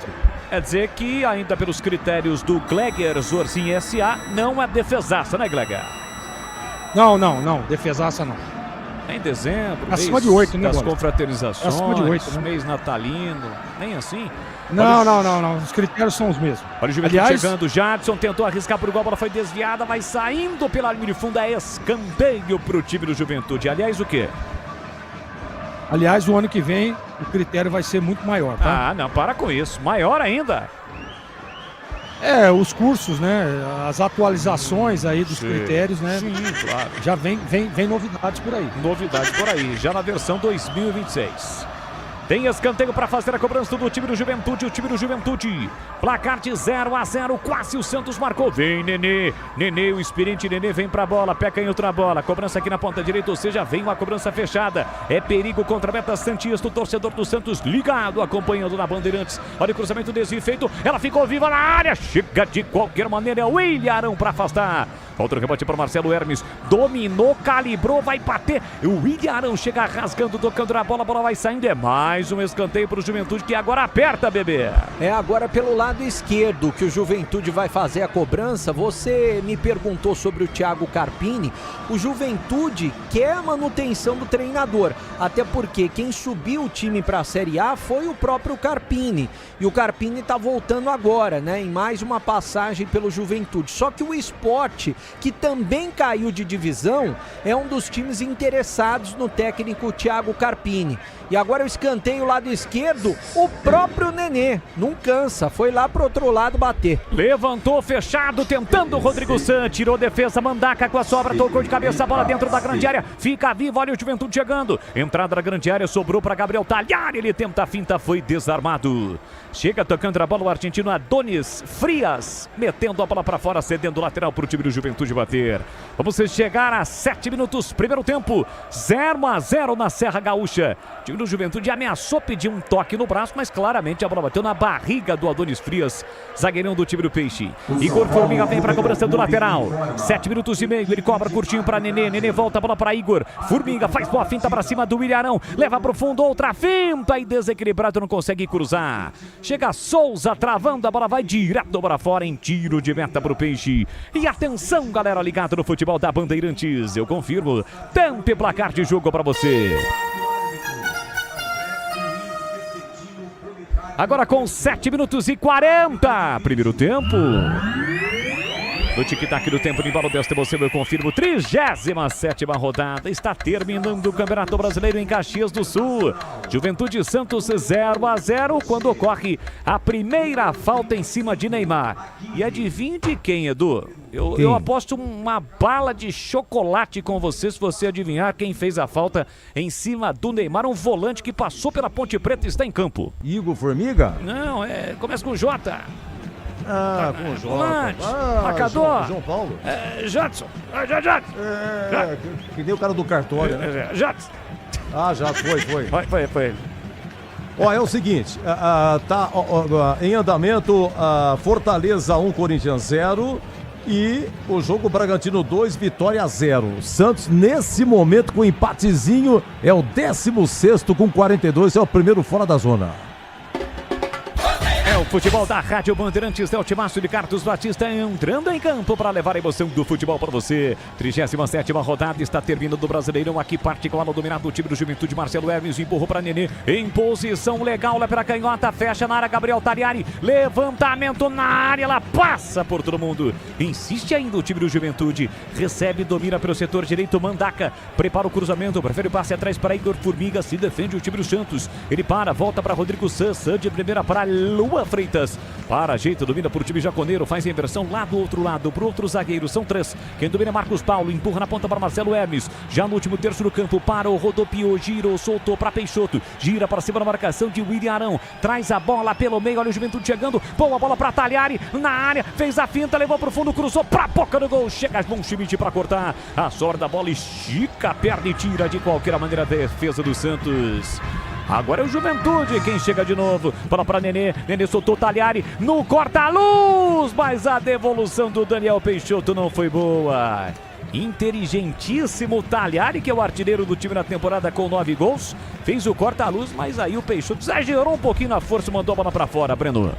Quer dizer que ainda pelos critérios do Gleger Zorzin SA, não é defesaça, né, Gleger? Não, defesaça não. Em dezembro, acima de 8, né, das Bola? confraternizações, acima de 8, né? Mês natalino, nem assim? Não, os critérios são os mesmos. Olha o Juventude chegando, Jadson tentou arriscar pro gol, a bola foi desviada, vai saindo pela linha de fundo, é escanteio pro time do Juventude. Aliás, o quê? Aliás, o ano que vem o critério vai ser muito maior, tá? Ah, não, para com isso. Maior ainda. Os cursos, né? As atualizações aí dos critérios, né? Sim, claro. Já vem novidades por aí. Novidades por aí, já na versão 2026. Tem escanteio para fazer a cobrança do time do Juventude. O time do Juventude. Placar de 0-0. Quase o Santos marcou. Vem Nenê. Nenê, o experiente Nenê vem para a bola. Pé canhoto na bola. Cobrança aqui na ponta direita. Ou seja, vem uma cobrança fechada. É perigo contra a meta santista. O torcedor do Santos ligado, acompanhando na Bandeirantes. Olha o cruzamento desvio feito. Ela ficou viva na área. Chega de qualquer maneira. É o William Arão para afastar. Outro rebote para Marcelo Hermes. Dominou, calibrou, vai bater. O William Arão chega rasgando, tocando na bola. A bola vai saindo. É mais um escanteio para o Juventude que agora aperta, bebê. É agora pelo lado esquerdo que o Juventude vai fazer a cobrança. Você me perguntou sobre o Thiago Carpini. O Juventude quer a manutenção do treinador. Até porque quem subiu o time para a Série A foi o próprio Carpini. E o Carpini está voltando agora, né? Em mais uma passagem pelo Juventude. Só que o Sport, que também caiu de divisão, é um dos times interessados no técnico Thiago Carpini. E agora o escanteio lado esquerdo, o próprio Nenê não cansa, foi lá pro outro lado bater. Levantou fechado, tentando o Rodrigo San, tirou defesa, Mandaca com a sobra, tocou de cabeça, a bola dentro da grande área, fica vivo, olha o Juventude chegando, entrada da grande área, sobrou para Gabriel Talhar, ele tenta a finta, foi desarmado. Chega tocando a bola o argentino Adonis Frias, metendo a bola para fora, cedendo o lateral para o time do Juventude bater. Vamos chegar a 7 minutos, primeiro tempo, 0-0 na Serra Gaúcha. O time do Juventude ameaçou pedir um toque no braço, mas claramente a bola bateu na barriga do Adonis Frias, zagueirão do time do Peixe. Igor Formiga vem para a cobrança do lateral. 7 minutos e meio, ele cobra curtinho para Nenê. Nenê volta a bola para Igor. Formiga faz boa finta para cima do William Arão. Leva para o fundo, outra finta e desequilibrado, não consegue cruzar. Chega Souza travando, a bola vai direto para fora em tiro de meta para o Peixe. E atenção, galera ligada no futebol da Bandeirantes. Eu confirmo, tempo e placar de jogo para você. Agora com 7 minutos e 40. Primeiro tempo. No tic-tac do tempo de embalo desta você, eu confirmo, 37ª rodada, está terminando o Campeonato Brasileiro em Caxias do Sul. Juventude Santos 0-0, quando ocorre a primeira falta em cima de Neymar. E adivinha de quem, Edu? Eu aposto uma bala de chocolate com você, se você adivinhar quem fez a falta em cima do Neymar, um volante que passou pela Ponte Preta e está em campo. Igor Formiga? Não, começa com J. Ah, com o volante, marcador. João Paulo. Jadson. Que nem o cara do cartório, né? Jadson. Ah, já foi. Foi. Ó, é o seguinte, tá em andamento Fortaleza 1, Corinthians 0 e o jogo Bragantino 2, Vitória 0. Santos, nesse momento, com empatezinho, é o 16º com 42, é o primeiro fora da zona. É o futebol da Rádio Bandeirantes, é o timaço de Carlos Batista entrando em campo para levar a emoção do futebol para você. 37ª rodada está terminando o Brasileirão, aqui particular no dominado do time do Juventude. Marcelo Hermes empurrou para Nenê, em posição legal, lá pela canhota, fecha na área, Gabriel Talhari, levantamento na área, ela passa por todo mundo, insiste ainda o time do Juventude, recebe, domina pelo setor direito, Mandaca, prepara o cruzamento, prefere o passe atrás para Igor Formiga, se defende o time do Santos, ele para, volta para Rodrigo San de primeira para Lua Freire. Freitas. Para, ajeita, domina por time jaconeiro, faz a inversão lá do outro lado, pro outro zagueiro, são 3. Quem domina é Marcos Paulo, empurra na ponta para Marcelo Hermes. Já no último terço do campo, parou, rodopiou, girou, soltou para Peixoto. Gira para cima da marcação de William Arão. Traz a bola pelo meio, olha o Juventude chegando. Boa bola para Talhari, na área, fez a finta, levou pro fundo, cruzou pra boca do gol. Chega Von Schmidt para cortar. A sorte da bola, estica a perna e tira de qualquer maneira a defesa do Santos. Agora é o Juventude quem chega de novo. Bola para Nenê. Nenê soltou o Talhari no corta-luz. Mas a devolução do Daniel Peixoto não foi boa. Inteligentíssimo Talhari, que é o artilheiro do time na temporada com 9 gols. Fez o corta-luz, mas aí o Peixoto exagerou um pouquinho na força e mandou a bola pra fora, Breno.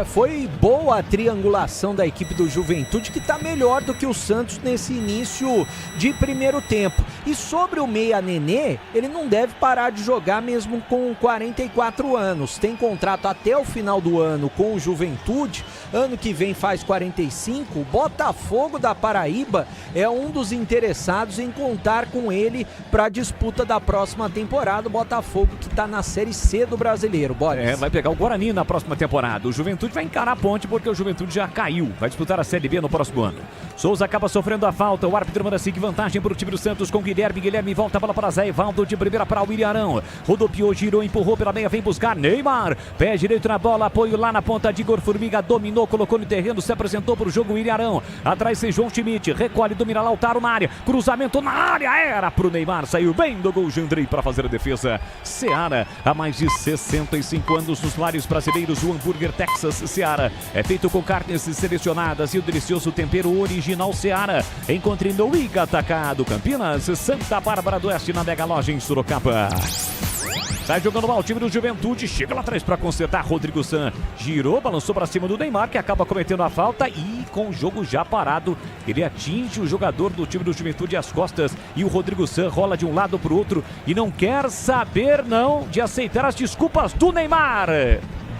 Foi boa a triangulação da equipe do Juventude, que tá melhor do que o Santos nesse início de primeiro tempo. E sobre o meia Nenê, ele não deve parar de jogar mesmo com 44 anos. Tem contrato até o final do ano com o Juventude. Ano que vem faz 45. O Botafogo da Paraíba é um dos interessados em contar com ele para a disputa da próxima temporada. O Botafogo que está na Série C do Brasileiro. Boris. Vai pegar o Guarani na próxima temporada. O Juventude vai encarar a Ponte porque o Juventude já caiu. Vai disputar a Série B no próximo ano. Souza acaba sofrendo a falta. O árbitro manda seguir vantagem para o time do Santos com Guilherme. Guilherme volta a bola para Zé Evaldo de primeira para o William Arão. Rodopiou, girou, empurrou pela meia, vem buscar Neymar. Pé direito na bola, apoio lá na ponta de Igor Formiga. Dominou, colocou no terreno, se apresentou para o jogo William Arão. Atrás tem João Schmidt, recolhe, domina Lautaro na área. Cruzamento na área, era pro Neymar. Saiu bem do gol Jandrei para fazer a defesa. Seara, há mais de 65 anos nos lares brasileiros. O hambúrguer Texas Seara é feito com carnes selecionadas e o delicioso tempero original Seara. Encontre no Iga Atacado, Campinas, Santa Bárbara do Oeste, na Mega Loja em Sorocaba. Sai jogando mal o time do Juventude, chega lá atrás para consertar Rodrigo San. Girou, balançou para cima do Neymar, que acaba cometendo a falta e com o jogo já parado, ele atinge o jogador do time do Juventude às costas e o Rodrigo San rola de um lado para o outro e não quer saber não de aceitar as desculpas do Neymar.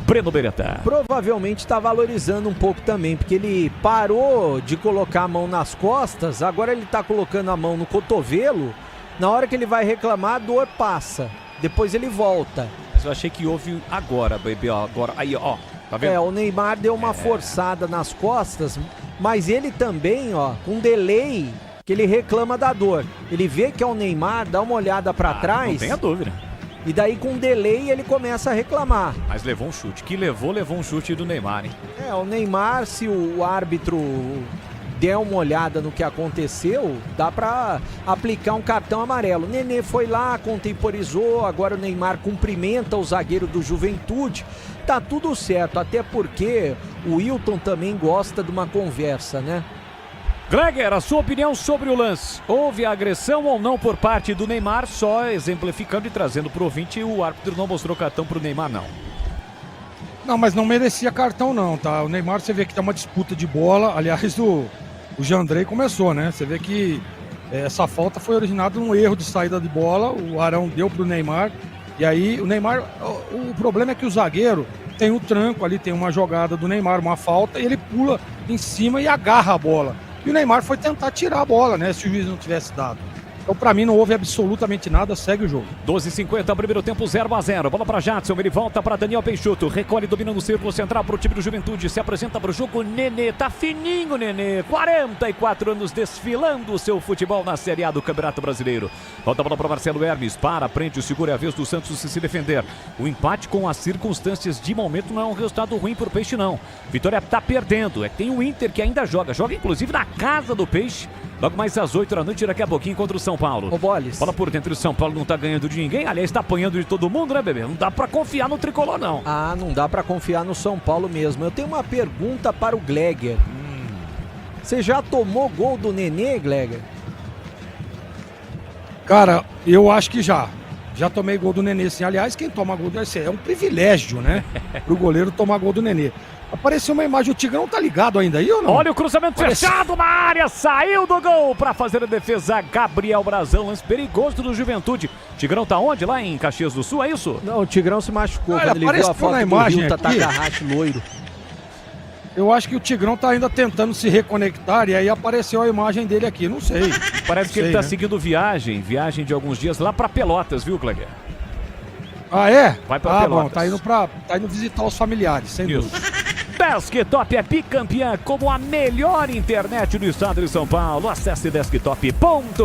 Breno Beretta. Provavelmente está valorizando um pouco também, porque ele parou de colocar a mão nas costas, agora ele está colocando a mão no cotovelo. Na hora que ele vai reclamar, a dor passa. Depois ele volta. Mas eu achei que houve agora, bebê, ó. Agora, aí, ó. Tá vendo? O Neymar deu uma forçada nas costas, mas ele também, ó, com delay, que ele reclama da dor. Ele vê que é o Neymar, dá uma olhada pra trás. Não tenha dúvida. E daí com delay ele começa a reclamar. Mas levou um chute. Que levou um chute do Neymar, hein? O Neymar, se o árbitro der uma olhada no que aconteceu, dá pra aplicar um cartão amarelo. Nenê foi lá, contemporizou, agora o Neymar cumprimenta o zagueiro do Juventude. Tá tudo certo, até porque o Wilton também gosta de uma conversa, né? Gleger, a sua opinião sobre o lance. Houve agressão ou não por parte do Neymar? Só exemplificando e trazendo pro ouvinte, o árbitro não mostrou cartão pro Neymar, não. Não, mas não merecia cartão não, tá? O Neymar, você vê que tá uma disputa de bola. Aliás, o Jandrei começou, né? Você vê que essa falta foi originada num erro de saída de bola. O Arão deu pro Neymar. E aí o Neymar... O problema é que o zagueiro tem um tranco ali, tem uma jogada do Neymar, uma falta, e ele pula em cima e agarra a bola. E o Neymar foi tentar tirar a bola, né? Se o juiz não tivesse dado. Então, pra mim, não houve absolutamente nada, segue o jogo. 12h50, primeiro tempo 0-0. Bola pra Jadson, ele volta pra Daniel Peixoto. Recolhe, domina no círculo central pro time do Juventude. Se apresenta pro jogo Nenê. Tá fininho, Nenê. 44 anos desfilando o seu futebol na Série A do Campeonato Brasileiro. Volta a bola pra Marcelo Hermes. Prende, segura a vez do Santos se defender. O empate com as circunstâncias de momento não é um resultado ruim pro Peixe, não. Vitória tá perdendo. Tem o Inter que ainda joga. Joga, inclusive, na casa do Peixe. Logo mais às 8 da noite, daqui a pouquinho contra o São Paulo. Ô, Bolis. Bola por dentro do São Paulo, não tá ganhando de ninguém. Aliás, tá apanhando de todo mundo, né, bebê? Não dá pra confiar no tricolor, não. Não dá pra confiar no São Paulo mesmo. Eu tenho uma pergunta para o Gleger. Você já tomou gol do Nenê, Gleger? Cara, eu acho que já. Já tomei gol do Nenê, sim. Aliás, quem toma gol do Nenê é um privilégio, né? Pro goleiro tomar gol do Nenê. Apareceu uma imagem, o Tigrão tá ligado ainda aí ou não? Olha o cruzamento fechado na área, saiu do gol para fazer a defesa Gabriel Brazão, lance perigoso do Juventude. Tigrão tá onde? Lá em Caxias do Sul, é isso? Não, o Tigrão se machucou quando ele viu a foto na imagem do Takahashi loiro. Eu acho que o Tigrão tá ainda tentando se reconectar e aí apareceu a imagem dele aqui, não sei. Parece que ele tá seguindo viagem de alguns dias lá para Pelotas, viu, Cleguer? Ah, é? Vai pra Pelotas. Bom, tá indo visitar os familiares, sem dúvida. Desktop é bicampeã como a melhor internet do estado de São Paulo. Acesse desktop.com.br.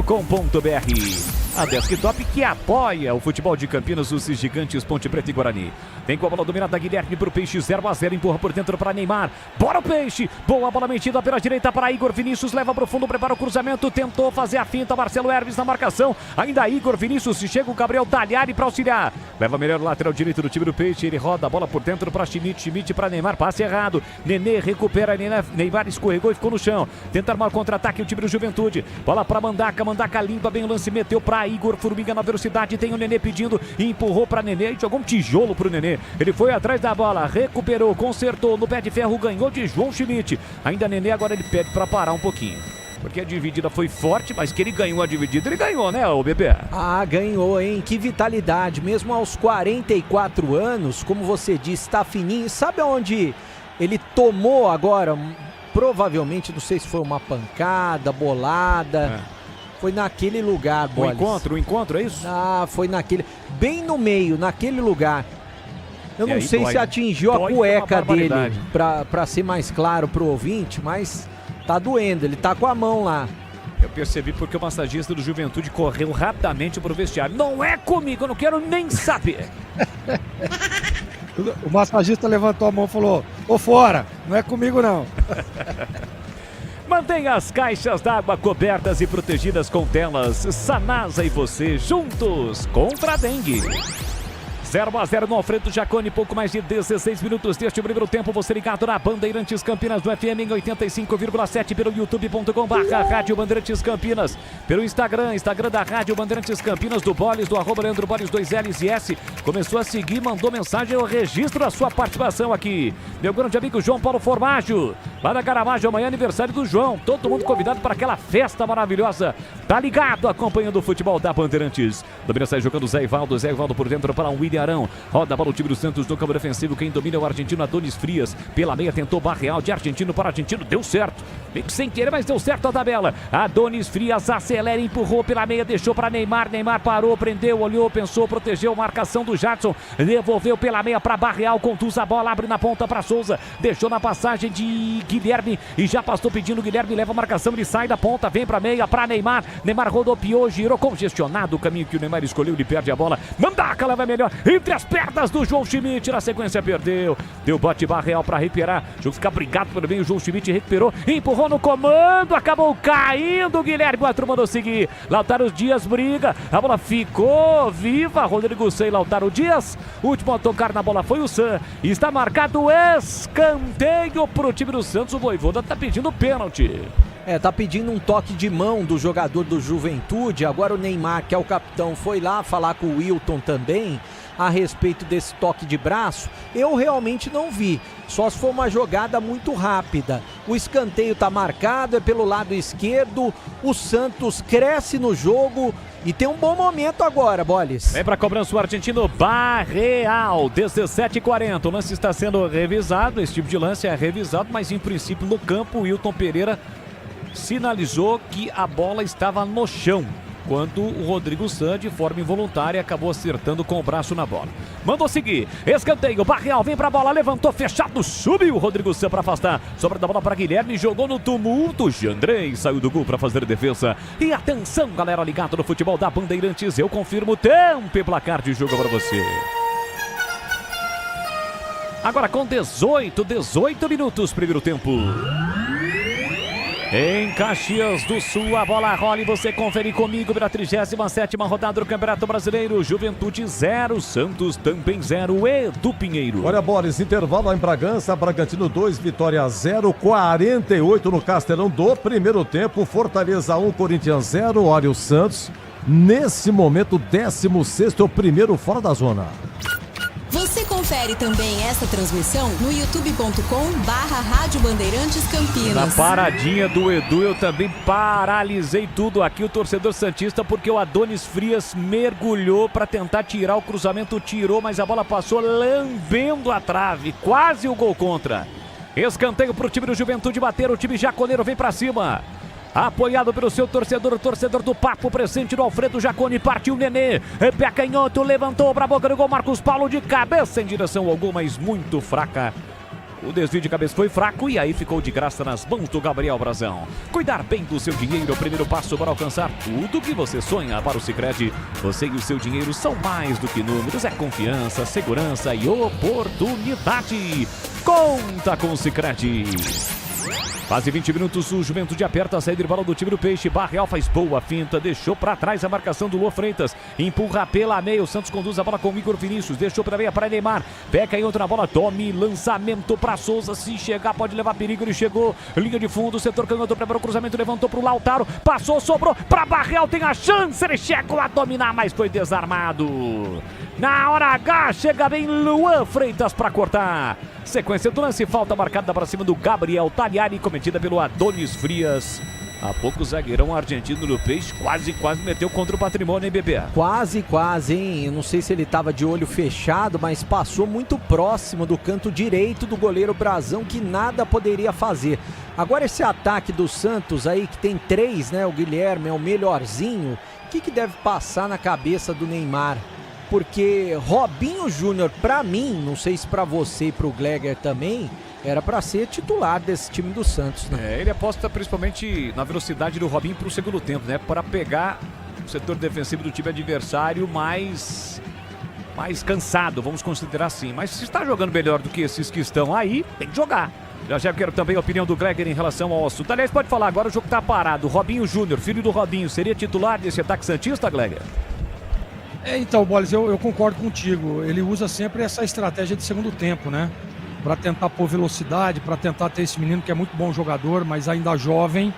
A Desktop que apoia o futebol de Campinas, os gigantes Ponte Preta e Guarani. Vem com a bola dominada, Guilherme pro Peixe, 0-0, empurra por dentro para Neymar. Bora o Peixe, boa bola metida pela direita para Igor Vinícius, leva pro fundo, prepara o cruzamento, tentou fazer a finta, Marcelo Hermes na marcação. Ainda Igor Vinícius, se chega o Gabriel Talhari para auxiliar. Leva melhor o lateral direito do time do Peixe, ele roda a bola por dentro para Schmidt para Neymar, passe errado. Nenê recupera, Neymar escorregou e ficou no chão. Tenta armar contra-ataque o time do Juventude. Bola para Mandaca limpa bem o lance, meteu para Igor, Formiga na velocidade, tem o Nenê pedindo e empurrou para Nenê e jogou um tijolo pro Nenê. Ele foi atrás da bola, recuperou, consertou no pé de ferro, ganhou de João Schmidt. Ainda Nenê, agora ele pede para parar um pouquinho. Porque a dividida foi forte, mas que ele ganhou a dividida, ele ganhou, né, ô Bebê? Ah, ganhou, hein? Que vitalidade. Mesmo aos 44 anos, como você disse, tá fininho. Sabe onde ele tomou agora? Provavelmente, não sei se foi uma pancada, bolada. Foi naquele lugar, Bolis. O encontro, é isso? Ah, foi naquele... Bem no meio, naquele lugar. Eu não sei se atingiu a Dói cueca dele, pra ser mais claro pro ouvinte, mas tá doendo, ele tá com a mão lá. Eu percebi porque o massagista do Juventude correu rapidamente pro vestiário. Não é comigo, eu não quero nem saber. O massagista levantou a mão e falou: ô fora, não é comigo não. Mantenha as caixas d'água cobertas e protegidas com telas. Sanasa e você juntos contra a dengue. 0-0 no Alfredo Jaconi, pouco mais de 16 minutos deste primeiro tempo. Você ligado na Bandeirantes Campinas do FM em 85,7 pelo youtube.com/Rádio Bandeirantes Campinas. Pelo Instagram da Rádio Bandeirantes Campinas, do Bolis, do @Leandro Bolis 2Ls e S. Começou a seguir, mandou mensagem, eu registro a sua participação aqui. Meu grande amigo João Paulo Formaggio, lá na Caravaggio, amanhã aniversário do João. Todo mundo convidado para aquela festa maravilhosa. Tá ligado, acompanhando o futebol da Bandeirantes. Domina, sai jogando Zé Ivaldo por dentro para o William Arão. Roda a bola o time do Santos no campo defensivo. Quem domina é o argentino Adonis Frias. Pela meia tentou Barreal, de argentino para argentino. Deu certo. Meio que sem querer, mas deu certo a tabela. Adonis Frias acelera, empurrou pela meia, deixou para Neymar. Neymar parou, prendeu, olhou, pensou, protegeu. Marcação do Jadson. Devolveu pela meia para Barreal. Conduz a bola, abre na ponta para Souza. Deixou na passagem de Guilherme. E já passou pedindo Guilherme. Leva a marcação, ele sai da ponta. Vem para meia para Neymar. Neymar rodopiou, girou congestionado o caminho que o Neymar escolheu. Ele perde a bola. Mandaca leva melhor. Entre as pernas do João Schmidt, na sequência perdeu. Deu bote Barreal para recuperar. O jogo fica brigado pelo meio. O João Schmidt recuperou, empurrou no comando, acabou caindo. Guilherme, a turma não seguir. Lautaro Dias briga. A bola ficou viva. Rodrigo San e Lautaro Dias. O último a tocar na bola foi o San. E está marcado escanteio pro time do Santos. O Vojvoda tá pedindo pênalti. Tá pedindo um toque de mão do jogador do Juventude. Agora o Neymar, que é o capitão, foi lá falar com o Wilton também a respeito desse toque de braço. Eu realmente não vi, só se for uma jogada muito rápida. O escanteio tá marcado, é pelo lado esquerdo. O Santos cresce no jogo e tem um bom momento agora, Bolis. Vem pra cobrança o argentino Barreal, 17h40. O lance está sendo revisado, esse tipo de lance é revisado, mas em princípio no campo o Wilton Pereira sinalizou que a bola estava no chão, quando o Rodrigo San, de forma involuntária, acabou acertando com o braço na bola. Mandou seguir, escanteio, Barreal vem pra bola, levantou, fechado, subiu o Rodrigo San para afastar. Sobra da bola para Guilherme, jogou no tumulto, Jandrei saiu do gol para fazer defesa. E atenção, galera ligada no futebol da Bandeirantes, eu confirmo tempo e placar de jogo para você. Agora com 18 minutos, primeiro tempo. Em Caxias do Sul, a bola rola e você confere comigo pela 37ª rodada do Campeonato Brasileiro. Juventude 0, Santos também 0, Edu Pinheiro. Olha, Boris, intervalo lá em Bragança, Bragantino 2, Vitória 0, 48 no Castelão do primeiro tempo, Fortaleza 1, Corinthians 0, olha o Santos, nesse momento 16º, é o primeiro fora da zona. Você confere também essa transmissão no youtube.com/Rádio Bandeirantes Campinas. Na paradinha do Edu, eu também paralisei tudo aqui, o torcedor santista, porque o Adonis Frias mergulhou para tentar tirar o cruzamento, tirou, mas a bola passou lambendo a trave, quase o gol contra. Escanteio para o time do Juventude bater, o time jaconeiro vem para cima. Apoiado pelo seu torcedor, o torcedor do Papo, presente do Alfredo Jaconi, partiu Nenê, pé canhoto, levantou para a boca do gol, Marcos Paulo de cabeça em direção ao gol, mas muito fraca. O desvio de cabeça foi fraco e aí ficou de graça nas mãos do Gabriel Brazão. Cuidar bem do seu dinheiro é o primeiro passo para alcançar tudo que você sonha. Para o Sicredi, você e o seu dinheiro são mais do que números, é confiança, segurança e oportunidade. Conta com o Sicredi. Quase 20 minutos, o Juventude aperta a saída de bola do time do Peixe. Barreal faz boa finta, deixou para trás a marcação do Lua Freitas. Empurra pela meia, o Santos conduz a bola com o Igor Vinícius. Deixou para meia para Neymar. Peca em outra bola, tome lançamento para Souza. Se chegar pode levar perigo, ele chegou. Linha de fundo, setor canhoto, preparou o cruzamento, levantou para o Lautaro. Passou, sobrou para Barreal, tem a chance. Ele chegou a dominar, mas foi desarmado. Na hora H, chega bem Luan Freitas para cortar. Sequência do lance, falta marcada para cima do Gabriel Tagliari, cometida pelo Adonis Frias. Há pouco o zagueirão argentino do Peixe quase meteu contra o Patrimônio, hein, Bebê? Quase, hein? Eu não sei se ele estava de olho fechado, mas passou muito próximo do canto direito do goleiro Brazão, que nada poderia fazer. Agora esse ataque do Santos aí, que tem 3, né? O Guilherme é o melhorzinho. O que deve passar na cabeça do Neymar? Porque Robinho Júnior, pra mim, não sei se pra você e pro Gleger também, era pra ser titular desse time do Santos, né? Ele aposta principalmente na velocidade do Robinho pro segundo tempo, né? Para pegar o setor defensivo do time adversário mais cansado, vamos considerar assim. Mas se está jogando melhor do que esses que estão aí, tem que jogar. Já quero também a opinião do Gleger em relação ao assunto. Aliás, pode falar, agora o jogo tá parado. Robinho Júnior, filho do Robinho, seria titular desse ataque santista, Gleger? Então, Boles, eu concordo contigo. Ele usa sempre essa estratégia de segundo tempo, né? Para tentar pôr velocidade, para tentar ter esse menino que é muito bom jogador, mas ainda jovem.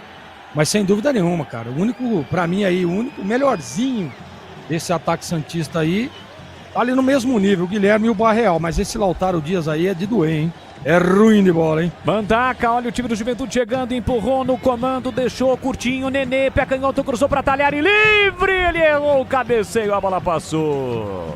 Mas sem dúvida nenhuma, cara. O único, para mim aí, o único melhorzinho desse ataque santista aí, tá ali no mesmo nível, o Guilherme e o Barreal. Mas esse Lautaro Dias aí é de doer, hein? É ruim de bola, hein? Mandaca, olha o time do Juventude chegando, empurrou no comando, deixou curtinho, Nenê, pé canhoto, cruzou pra Tagliari, livre, ele errou o cabeceio, a bola passou.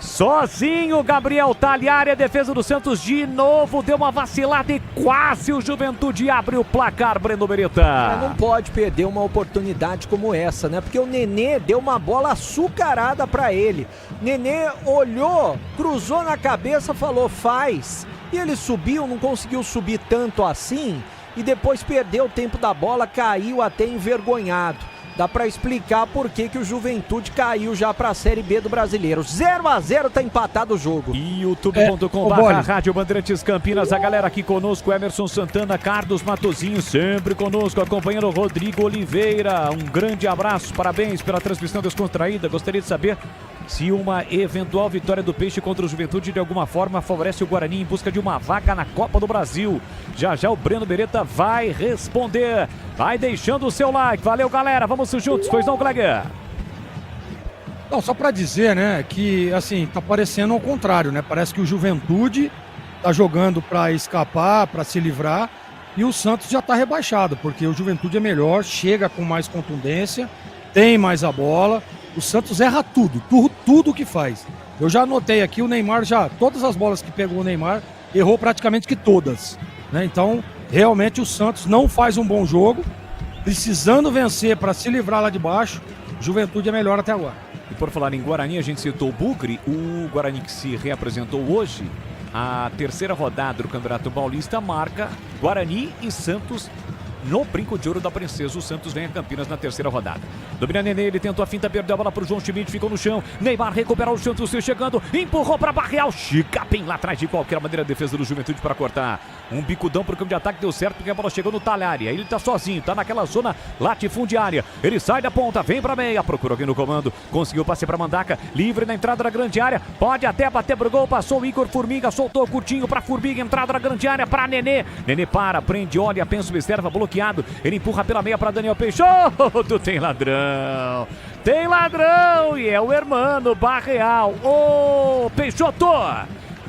Sozinho, Gabriel Tagliari, a defesa do Santos de novo deu uma vacilada e quase o Juventude abre o placar, Breno Beretta. Mas não pode perder uma oportunidade como essa, né? Porque o Nenê deu uma bola açucarada pra ele. Nenê olhou, cruzou na cabeça, falou, faz. E ele subiu, não conseguiu subir tanto assim e depois perdeu o tempo da bola, caiu até envergonhado. Dá pra explicar por que o Juventude caiu já pra Série B do Brasileiro. 0-0, tá empatado o jogo. youtube.com/Rádio Bandeirantes Campinas. A galera aqui conosco, Emerson Santana, Carlos Matozinho, sempre conosco, acompanhando o Rodrigo Oliveira. Um grande abraço, parabéns pela transmissão descontraída. Gostaria de saber se uma eventual vitória do Peixe contra o Juventude de alguma forma favorece o Guarani em busca de uma vaga na Copa do Brasil. Já o Breno Beretta vai responder. Vai deixando o seu like. Valeu, galera. Vamos juntos. Pois não, Gleger? Não, só pra dizer, né, que assim, tá parecendo ao contrário, né? Parece que o Juventude tá jogando pra escapar, pra se livrar, e o Santos já tá rebaixado, porque o Juventude é melhor, chega com mais contundência, tem mais a bola. O Santos erra tudo que faz. Eu já anotei aqui, o Neymar todas as bolas que pegou o Neymar, errou praticamente que todas, né? Então, realmente o Santos não faz um bom jogo, precisando vencer para se livrar lá de baixo. Juventude é melhor até agora. E por falar em Guarani, a gente citou o Bugre, o Guarani que se reapresentou hoje. A terceira rodada do Campeonato Paulista marca Guarani e Santos no Brinco de Ouro da Princesa. O Santos vem a Campinas na terceira rodada. Domina Nenê, ele tentou a finta, perdeu a bola pro João Schmidt, ficou no chão. Neymar recuperou o Santos chegando, empurrou pra Barreal, chica bem lá atrás de qualquer maneira a defesa do Juventude para cortar. Um bicudão pro campo de ataque, deu certo porque a bola chegou no Tagliari. Aí ele tá sozinho, tá naquela zona latifundiária. Ele sai da ponta, vem pra meia, procura alguém no comando, conseguiu o passe pra Mandaca, livre na entrada da grande área, pode até bater pro gol, passou o Igor Formiga, soltou curtinho pra Formiga, entrada da grande área pra Nenê. Nenê para, prende, olha, pensa, observa, bloqueado. Ele empurra pela meia para Daniel Peixoto. Tem ladrão. Tem ladrão. E é o hermano Barreal. Ô, Peixoto.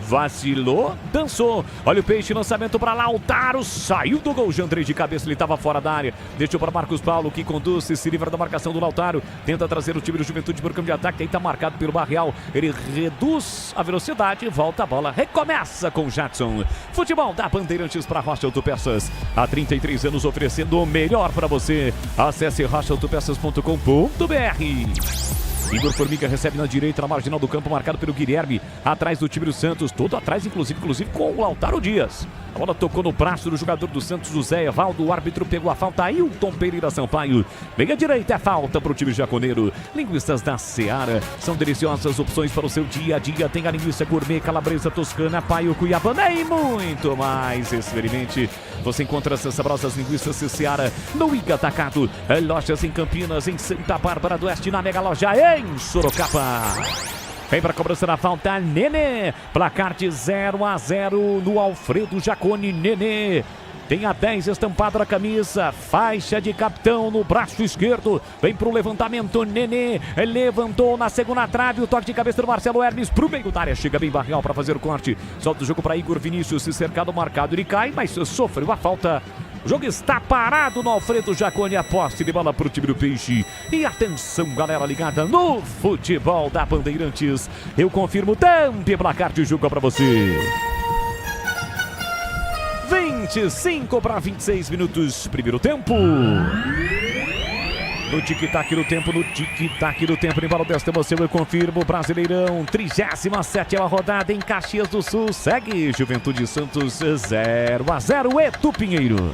Vacilou, dançou. Olha o Peixe, lançamento para Lautaro. Saiu do gol, Jandrei de cabeça, ele estava fora da área. Deixou para Marcos Paulo, que conduz, se livra da marcação do Lautaro. Tenta trazer o time do Juventude para o campo de ataque. Aí está marcado pelo Barreal. Ele reduz a velocidade, volta a bola, recomeça com o Jackson. Futebol da Bandeirantes para Rocha Autopeças. Há 33 anos oferecendo o melhor para você. Acesse rochaautopeças.com.br. Igor Formiga recebe na direita, na marginal do campo, marcado pelo Guilherme, atrás do time do Santos, todo atrás, inclusive com o Lautaro Dias. A bola tocou no braço do jogador do Santos, o Zé Evaldo. O árbitro pegou a falta. Ailton Pereira Sampaio. Meia direita é falta para o time jaconeiro. Linguiças da Seara. São deliciosas opções para o seu dia a dia. Tem a linguiça gourmet, calabresa toscana, paio, cuiabana e muito mais. Experimente. Você encontra essas saborosas linguiças Seara no Iga Atacado. Lojas em Campinas, em Santa Bárbara do Oeste, na Mega Loja em Sorocaba. Vem para a cobrança da falta, Nenê. Placar de 0-0 no Alfredo Jaconi. Nenê tem a 10 estampado na camisa, faixa de capitão no braço esquerdo. Vem para o levantamento, Nenê levantou na segunda trave. O toque de cabeça do Marcelo Hermes para o meio da área. Chega bem Barreal para fazer o corte. Solta o jogo para Igor Vinícius, se cercado marcado. Ele cai, mas sofreu a falta. O jogo está parado no Alfredo Jaconi, a posse de bola para o time do Peixe. E atenção, galera ligada no futebol da Bandeirantes. Eu confirmo tempo e placar de jogo para você. 25 para 26 minutos, primeiro tempo. No tic-tac do tempo, no tic-tac do tempo, embalo desta emoção, eu confirmo, Brasileirão, 37ª rodada em Caxias do Sul, segue Juventude Santos 0-0, Edu Pinheiro.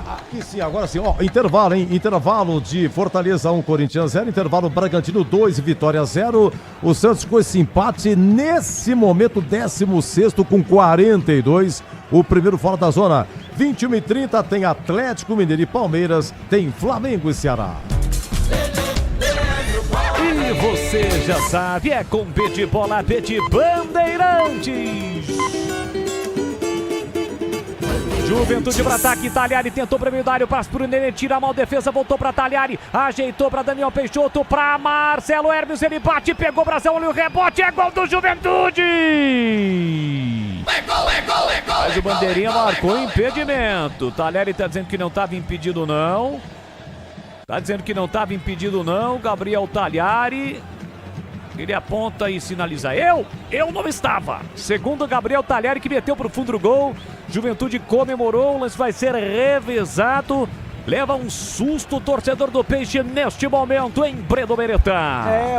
Aqui sim, agora sim, ó, intervalo, hein? Intervalo de Fortaleza 1, Corinthians 0, intervalo Bragantino 2, Vitória 0. O Santos com esse empate, nesse momento, 16º com 42, o primeiro fora da zona. 21h30 tem Atlético Mineiro e Palmeiras, tem Flamengo e Ceará. E você já sabe, é com Pet Bola, Pet Bandeirantes. Juventude para ataque, Talhari tentou para o meio da área, passe para o Nenê, tira a mão, defesa, voltou para Talhari, ajeitou para Daniel Peixoto, para Marcelo Hermes, ele bate, pegou o Brasil, olha o rebote, é gol do Juventude! Mas o bandeirinha marcou impedimento. Talhari está dizendo que não estava impedido não. Está dizendo que não estava impedido não, Gabriel Talhari. Ele aponta e sinaliza. Eu não estava. Segundo Gabriel Talhari, que meteu para o fundo do gol. Juventude comemorou, o lance vai ser revezado. Leva um susto o torcedor do Peixe neste momento em Bredo Beretta.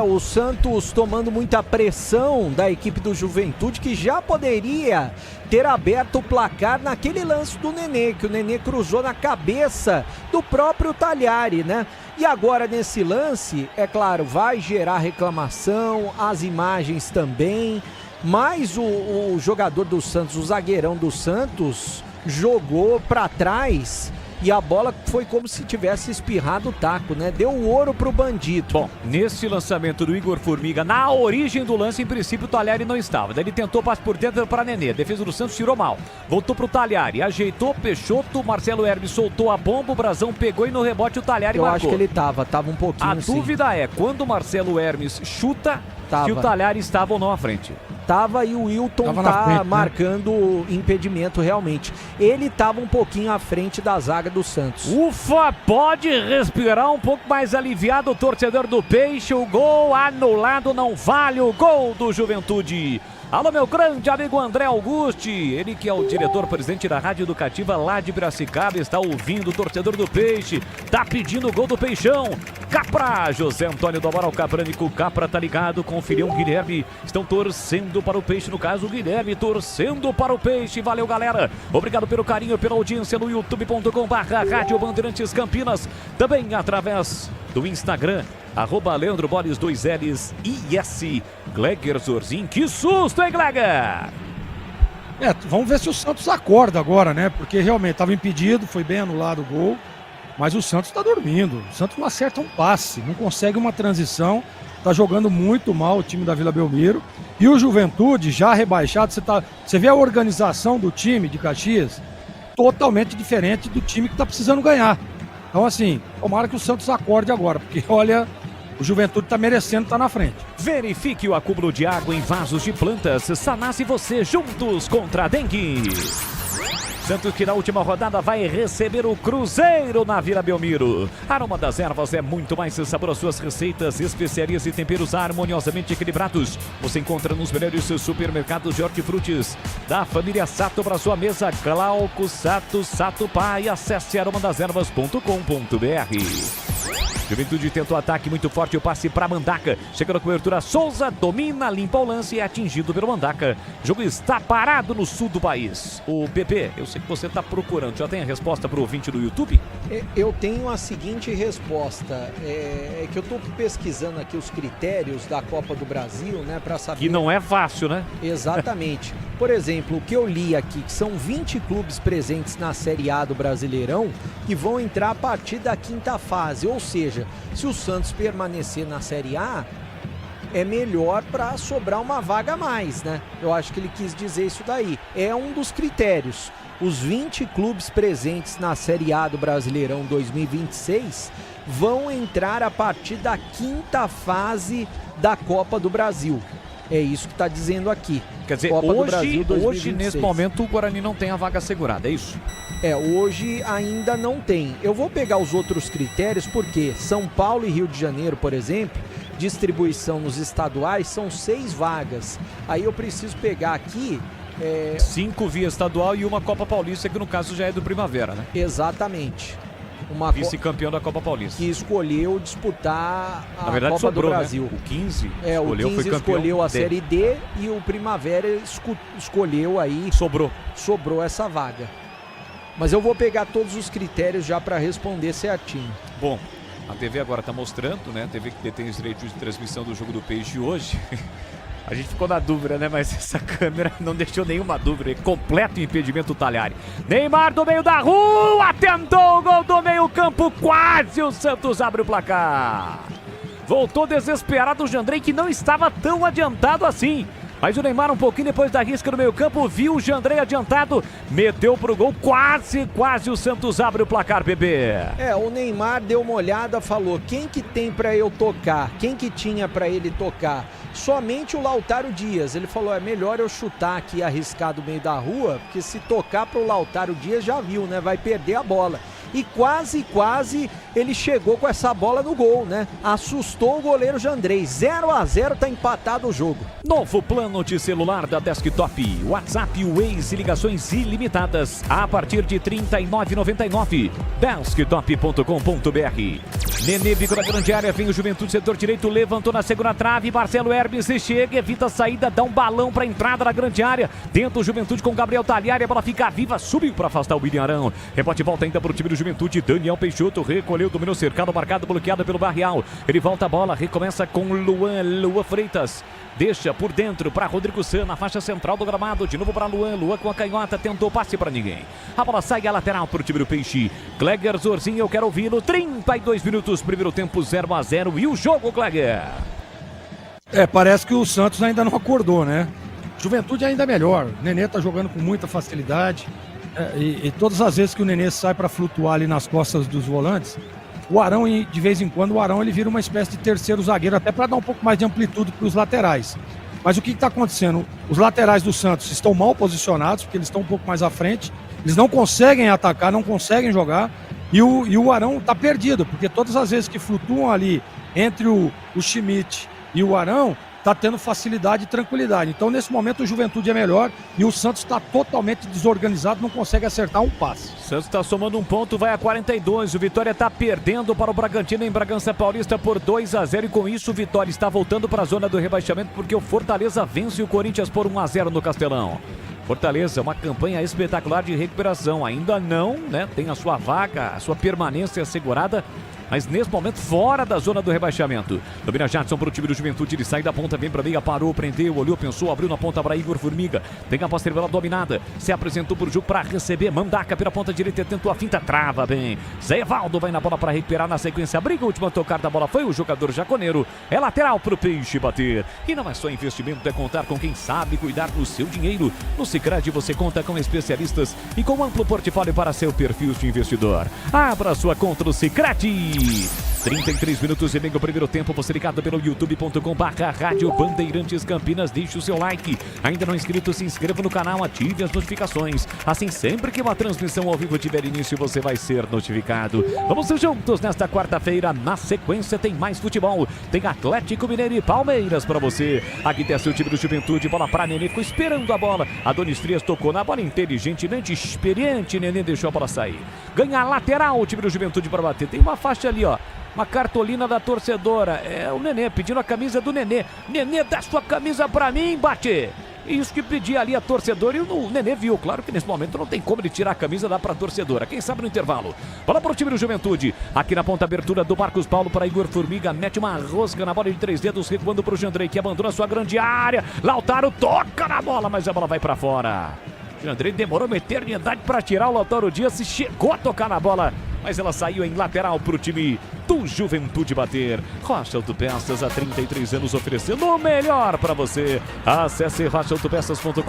O Santos tomando muita pressão da equipe do Juventude, que já poderia ter aberto o placar naquele lance do Nenê, que o Nenê cruzou na cabeça do próprio Talhari, né? E agora nesse lance, é claro, vai gerar reclamação, as imagens também, mas o jogador do Santos, o zagueirão do Santos, jogou para trás e a bola foi como se tivesse espirrado o taco, né? Deu o ouro pro bandido. Bom, nesse lançamento do Igor Formiga, na origem do lance, em princípio o Talhari não estava. Daí ele tentou passe por dentro para Nenê. A defesa do Santos tirou mal. Voltou pro Talhari, ajeitou, Peixoto, Marcelo Hermes soltou a bomba, o Brasão pegou e no rebote o Talhari marcou. Eu acho que ele tava um pouquinho. A dúvida é, quando o Marcelo Hermes chuta, se o Talhari estava ou não à frente. Tava e o Wilton marcando impedimento realmente. Ele tava um pouquinho à frente da zaga do Santos. Ufa, pode respirar um pouco mais aliviado o torcedor do Peixe. O gol anulado não vale o gol do Juventude. Alô, meu grande amigo André Augusti, ele que é o diretor-presidente da Rádio Educativa lá de Piracicaba, está ouvindo o torcedor do Peixe, tá pedindo o gol do Peixão. Capra, José Antônio do Amaral Cabrânico, Capra tá ligado com o filhão Guilherme, estão torcendo para o Peixe, no caso o Guilherme torcendo para o Peixe. Valeu, galera, obrigado pelo carinho, pela audiência no youtube.com/Rádio Bandeirantes Campinas, também através do Instagram, @Leandro Boles 2Ls IS Gleger Zorzin. Que susto, hein, Gleger? Vamos ver se o Santos acorda agora, né? Porque realmente estava impedido, foi bem anulado o gol, mas o Santos está dormindo. O Santos não acerta um passe, não consegue uma transição, está jogando muito mal o time da Vila Belmiro. E o Juventude, já rebaixado, você vê a organização do time de Caxias totalmente diferente do time que está precisando ganhar. Então, assim, tomara que o Santos acorde agora, porque, olha, o Juventude está merecendo estar na frente. Verifique o acúmulo de água em vasos de plantas. Sanas e você juntos contra a dengue. Santos que na última rodada vai receber o Cruzeiro na Vila Belmiro. Aroma das Ervas é muito mais sabor às suas receitas, especiarias e temperos harmoniosamente equilibrados. Você encontra nos melhores supermercados de hortifrutis da família Sato para sua mesa. Glauco Sato, Sato Pai. Acesse aromadeservas.com.br. Juventude tenta o ataque muito forte, o passe para Mandaca. Chega na cobertura, Souza domina, limpa o lance e é atingido pelo Mandaca. O jogo está parado no sul do país. O PP, eu sei que você está procurando. Já tem a resposta para o ouvinte do YouTube? Eu tenho a seguinte resposta. É que eu estou pesquisando aqui os critérios da Copa do Brasil, né? Para saber... Que não é fácil, né? Exatamente. Por exemplo, o que eu li aqui, que são 20 clubes presentes na Série A do Brasileirão que vão entrar a partir da 5ª fase. Ou seja, se o Santos permanecer na Série A, é melhor para sobrar uma vaga a mais, né? Eu acho que ele quis dizer isso daí. É um dos critérios. Os 20 clubes presentes na Série A do Brasileirão 2026 vão entrar a partir da 5ª fase da Copa do Brasil. É isso que está dizendo aqui. Quer dizer, Copa do Brasil 2026. Hoje, nesse momento, o Guarani não tem a vaga assegurada, é isso? Hoje ainda não tem. Eu vou pegar os outros critérios porque São Paulo e Rio de Janeiro, por exemplo, distribuição nos estaduais são 6 vagas. Aí eu preciso pegar aqui... 5 via estadual e uma Copa Paulista, que no caso já é do Primavera, né? Exatamente. Vice-campeão da Copa Paulista. Que escolheu disputar a Na verdade, Copa sobrou, do Brasil. Né? O 15 escolheu, foi campeão. Escolheu a Série D e o Primavera escolheu aí... Sobrou essa vaga. Mas eu vou pegar todos os critérios já para responder certinho. Bom, a TV agora está mostrando, né? A TV que detém os direitos de transmissão do jogo do Peixe hoje. A gente ficou na dúvida, né? Mas essa câmera não deixou nenhuma dúvida. Completo impedimento do Talhari. Neymar do meio da rua, tentou o gol do meio campo, quase o Santos abre o placar. Voltou desesperado o Jandrei, que não estava tão adiantado assim. Mas o Neymar, um pouquinho depois da risca no meio campo, viu o Jandrei adiantado, meteu pro gol, quase o Santos abre o placar, bebê. O Neymar deu uma olhada, falou, quem que tem pra eu tocar? Quem que tinha pra ele tocar? Somente o Lautaro Dias. Ele falou, é melhor eu chutar aqui, arriscar do meio da rua, porque se tocar pro Lautaro Dias, já viu, né? Vai perder a bola. E quase ele chegou com essa bola no gol, né? Assustou o goleiro Jandrei. 0-0, tá empatado o jogo. Novo plano de celular da Desktop. WhatsApp, Waze e ligações ilimitadas a partir de R$ 39,99. Desktop.com.br. Nenê bico da grande área, vem o Juventude, setor direito, levantou na segunda trave, Marcelo Hermes chega, evita a saída, dá um balão para a entrada da grande área. Tenta o Juventude com Gabriel Talhari, a bola fica viva, subiu para afastar o William Arão. Rebote volta ainda para o time do Juventude, Daniel Peixoto recolheu, dominou cercado, marcado, bloqueado pelo Barrial. Ele volta a bola, recomeça com Luan Freitas. Deixa por dentro para Rodrigo San, na faixa central do gramado, de novo para Luan com a canhota, tentou passe para ninguém. A bola sai a lateral para o time do Peixe. Gleger Zorzinho, eu quero ouvi-lo, 32 minutos, primeiro tempo 0-0 e o jogo, Gleger. Parece que o Santos ainda não acordou, né? Juventude ainda é melhor, o Nenê tá jogando com muita facilidade, e todas as vezes que o Nenê sai para flutuar ali nas costas dos volantes, o Arão, de vez em quando, ele vira uma espécie de terceiro zagueiro, até para dar um pouco mais de amplitude para os laterais. Mas o que está acontecendo? Os laterais do Santos estão mal posicionados, porque eles estão um pouco mais à frente, eles não conseguem atacar, não conseguem jogar, e o Arão está perdido, porque todas as vezes que flutuam ali entre o Schmidt e o Arão, está tendo facilidade e tranquilidade. Então, nesse momento, o Juventude é melhor e o Santos está totalmente desorganizado, não consegue acertar um passe. O Santos está somando um ponto, vai a 42. O Vitória está perdendo para o Bragantino em Bragança Paulista por 2-0 e com isso o Vitória está voltando para a zona do rebaixamento porque o Fortaleza vence o Corinthians por 1-0 no Castelão. Fortaleza, uma campanha espetacular de recuperação. Ainda não, né? Tem a sua vaga, a sua permanência assegurada, mas nesse momento fora da zona do rebaixamento. Domina Jadson para o time do Juventude, ele sai da ponta, vem para a meia, parou, prendeu, olhou, pensou, abriu na ponta para Igor Formiga. Tem a posse bola dominada, se apresentou para o jogo para receber, Mandaca pela ponta direita, tentou a finta, trava bem. Zé Evaldo vai na bola para recuperar na sequência, briga, a última tocar da bola foi o jogador jaconeiro. É lateral para o Peixe bater. E não é só investimento, é contar com quem sabe cuidar do seu dinheiro. No Sicredi você conta com especialistas e com amplo portfólio para seu perfil de investidor. Abra sua conta no Sicredi. 33 minutos e meio do primeiro tempo, você ligado pelo youtube.com/Rádio Bandeirantes Campinas, deixe o seu like. Ainda não inscrito, se inscreva no canal, ative as notificações. Assim, sempre que uma transmissão ao vivo tiver início, você vai ser notificado. Vamos juntos nesta quarta-feira. Na sequência tem mais futebol. Tem Atlético Mineiro e Palmeiras para você. Aqui desce o time do Juventude, bola para Nenê, ficou esperando a bola. Adonis Frias tocou na bola, inteligentemente, experiente, Nenê deixou a bola sair. Ganha a lateral o time do Juventude para bater. Tem uma faixa ali, ó. uma cartolina da torcedora. É o Nenê pedindo a camisa do Nenê. Nenê, dá sua camisa pra mim, Bate. Isso que pedia ali a torcedora e o Nenê viu. Claro que nesse momento não tem como ele tirar a camisa lá pra torcedora. Quem sabe no intervalo. Bola pro time do Juventude. Aqui na ponta abertura do Marcos Paulo para Igor Formiga. Mete uma rosca na bola de 3 dedos, recuando pro Jandrei, que abandona sua grande área. Lautaro toca na bola, mas a bola vai pra fora. Jandrei demorou uma eternidade para tirar o Lautaro Dias. Se chegou a tocar na bola, mas ela saiu em lateral pro time do Juventude bater. Rocha Autopeças, há 33 anos oferecendo o melhor para você. Acesse rochaautopeças.com.br.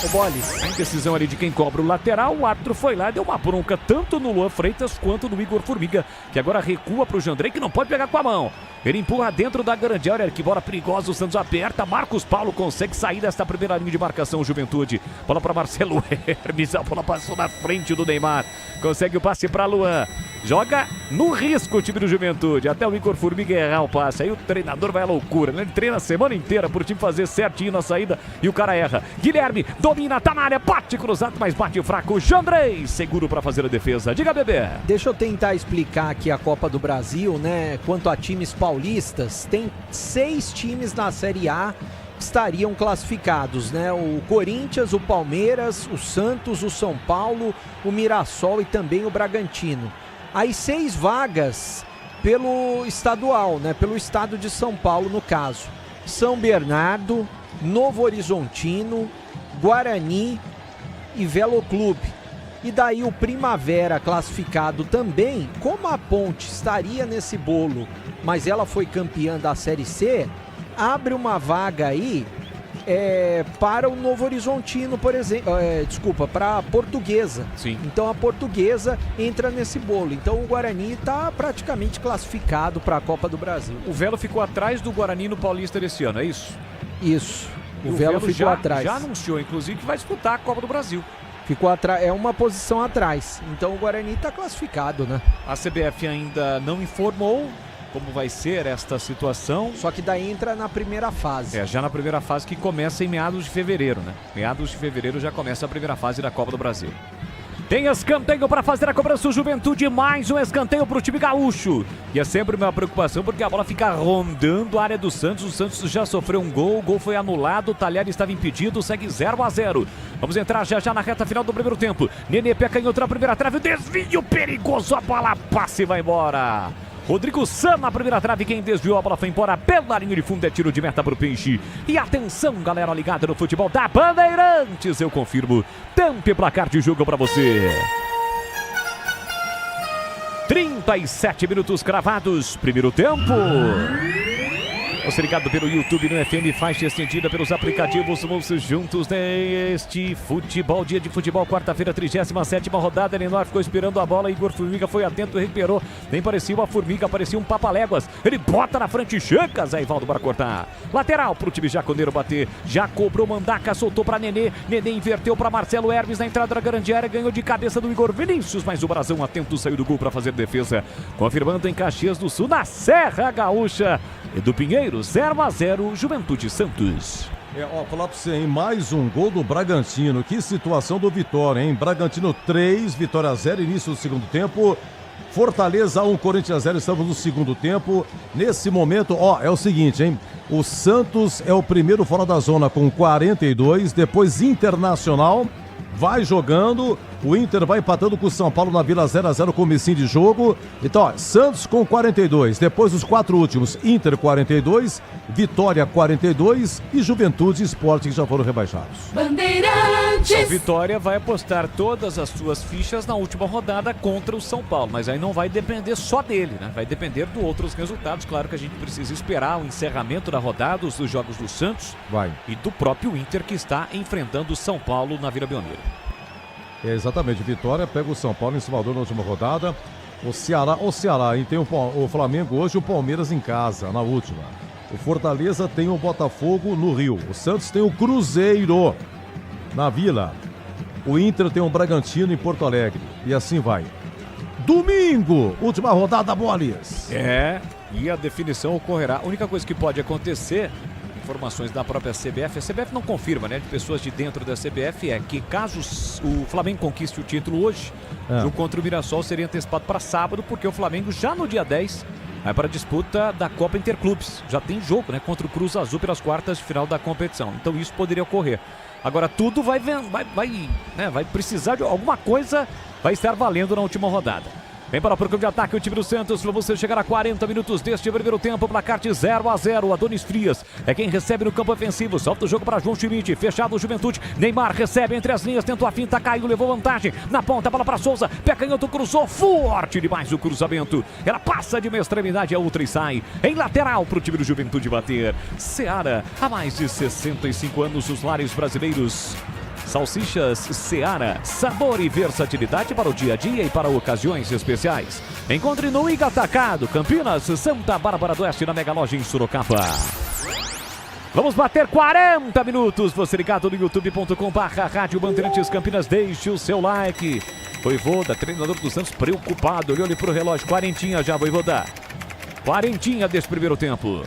Ô Boles, a indecisão ali de quem cobra o lateral, o árbitro foi lá e deu uma bronca tanto no Luan Freitas quanto no Igor Formiga, que agora recua pro Jandrei, que não pode pegar com a mão. Ele empurra dentro da grande área, que bola perigosa, o Santos aperta, Marcos Paulo consegue sair desta primeira linha de marcação, Juventude. Bola para Marcelo Hermes, a bola passou na frente do Neymar, consegue o passe para Luan. Joga no risco o time do Juventude, até o Igor Formiga errar o passe. Aí o treinador vai à loucura, né? Ele treina a semana inteira pro time fazer certinho na saída e o cara erra. Guilherme domina, tá na área, bate cruzado, mas bate fraco. Jandrei, seguro pra fazer a defesa. Diga, bebê. Deixa eu tentar explicar aqui a Copa do Brasil, né? Quanto a times paulistas, tem 6 times na Série A que estariam classificados, né? O Corinthians, o Palmeiras, o Santos, o São Paulo, o Mirassol e também o Bragantino. Aí 6 vagas pelo estadual, né? Pelo estado de São Paulo, no caso. São Bernardo, Novo Horizontino, Guarani e Velo Clube. E daí o Primavera classificado também. Como a Ponte estaria nesse bolo, mas ela foi campeã da Série C, abre uma vaga aí para o Novo Horizontino, por exemplo, para a Portuguesa. Sim. Então a Portuguesa entra nesse bolo. Então o Guarani está praticamente classificado para a Copa do Brasil. O Velo ficou atrás do Guarani no Paulista desse ano, é isso? Isso. O Velo ficou atrás. Já anunciou, inclusive, que vai disputar a Copa do Brasil. Ficou atrás, é uma posição atrás. Então o Guarani está classificado, né? A CBF ainda não informou como vai ser esta situação. Só que daí entra na primeira fase. Já na primeira fase, que começa em meados de fevereiro, né? Meados de fevereiro já começa a primeira fase da Copa do Brasil. Tem escanteio para fazer a cobrança, o Juventude, mais um escanteio para o time gaúcho. E é sempre uma preocupação porque a bola fica rondando a área do Santos. O Santos já sofreu um gol, o gol foi anulado, o Talher estava impedido, segue 0-0. Vamos entrar já na reta final do primeiro tempo. Nenê pé canhoto na primeira trave, o desvio perigoso, a bola passa e vai embora. Rodrigo San na primeira trave, quem desviou a bola foi embora pela linha de fundo, é tiro de meta pro Peixe. E atenção, galera ligada no futebol da Bandeirantes, eu confirmo, tempo e placar de jogo pra você. 37 minutos cravados, primeiro tempo. Você ligado pelo YouTube, no FM, faixa estendida pelos aplicativos, vamos juntos neste futebol, dia de futebol, quarta-feira, 37ª rodada. Elenor ficou esperando a bola, Igor Formiga foi atento, recuperou, nem parecia uma formiga, parecia um papaléguas. Ele bota na frente, chega, Zé Ivaldo para cortar. Lateral pro time jaconeiro bater, já cobrou Mandaca, soltou para Nenê, Nenê inverteu para Marcelo Hermes na entrada da grande área, ganhou de cabeça do Igor Vinícius, mas o Brasão atento, saiu do gol para fazer defesa. Confirmando em Caxias do Sul, na Serra Gaúcha, Edu Pinheiro, 0-0, Juventude Santos. Falar pra você, hein? Mais um gol do Bragantino. Que situação do Vitória, hein? Bragantino 3, Vitória 0, início do segundo tempo. Fortaleza 1, Corinthians 0, estamos no segundo tempo. Nesse momento, é o seguinte, hein? O Santos é o primeiro fora da zona com 42, depois Internacional vai jogando, o Inter vai empatando com o São Paulo na Vila 0-0, comecinho de jogo. Então, Santos com 42, depois os 4 últimos, Inter 42, Vitória 42 e Juventude e Sport, que já foram rebaixados. Bandeirantes! A Vitória vai apostar todas as suas fichas na última rodada contra o São Paulo, mas aí não vai depender só dele, né? Vai depender de outros resultados. Claro que a gente precisa esperar o encerramento da rodada, dos jogos do Santos e do próprio Inter, que está enfrentando o São Paulo na Vila Belmiro. Exatamente, Vitória pega o São Paulo em Salvador na última rodada. O Ceará, e tem o Flamengo hoje e o Palmeiras em casa, na última. O Fortaleza tem o Botafogo no Rio. O Santos tem o Cruzeiro na Vila. O Inter tem o Bragantino em Porto Alegre. E assim vai. Domingo, última rodada, Bolis. E a definição ocorrerá. A única coisa que pode acontecer informações da própria CBF, a CBF não confirma, né, de pessoas de dentro da CBF, é que caso o Flamengo conquiste o título hoje, o jogo contra o Mirassol seria antecipado para sábado, porque o Flamengo já no dia 10 vai para a disputa da Copa Interclubes. Já tem jogo, né, contra o Cruz Azul pelas quartas de final da competição. Então isso poderia ocorrer. Agora tudo vai precisar de alguma coisa, vai estar valendo na última rodada. Vem para o campo de ataque o time do Santos. Para você chegar a 40 minutos deste primeiro tempo. Placar de 0-0. Adonis Frias é quem recebe no campo ofensivo. Solta o jogo para João Schmidt. Fechado o Juventude. Neymar recebe entre as linhas. Tentou a finta. Caiu. Levou vantagem. Na ponta. Bola para Souza. Pé canhoto. Cruzou. Forte demais o cruzamento. Ela passa de uma extremidade a outra e sai. Em lateral para o time do Juventude bater. Seara. Há mais de 65 anos os lares brasileiros. Salsichas Seara, sabor e versatilidade para o dia a dia e para ocasiões especiais. Encontre no Iga Atacado, Campinas, Santa Bárbara do Oeste, na Mega Loja em Sorocaba. Vamos bater 40 minutos. Você ligado no youtube.com/Rádio Bandeirantes Campinas. Deixe o seu like. Voivoda, treinador do Santos, preocupado. Olhou ali pro relógio. Quarentinha já, Voivoda. Quarentinha desse primeiro tempo.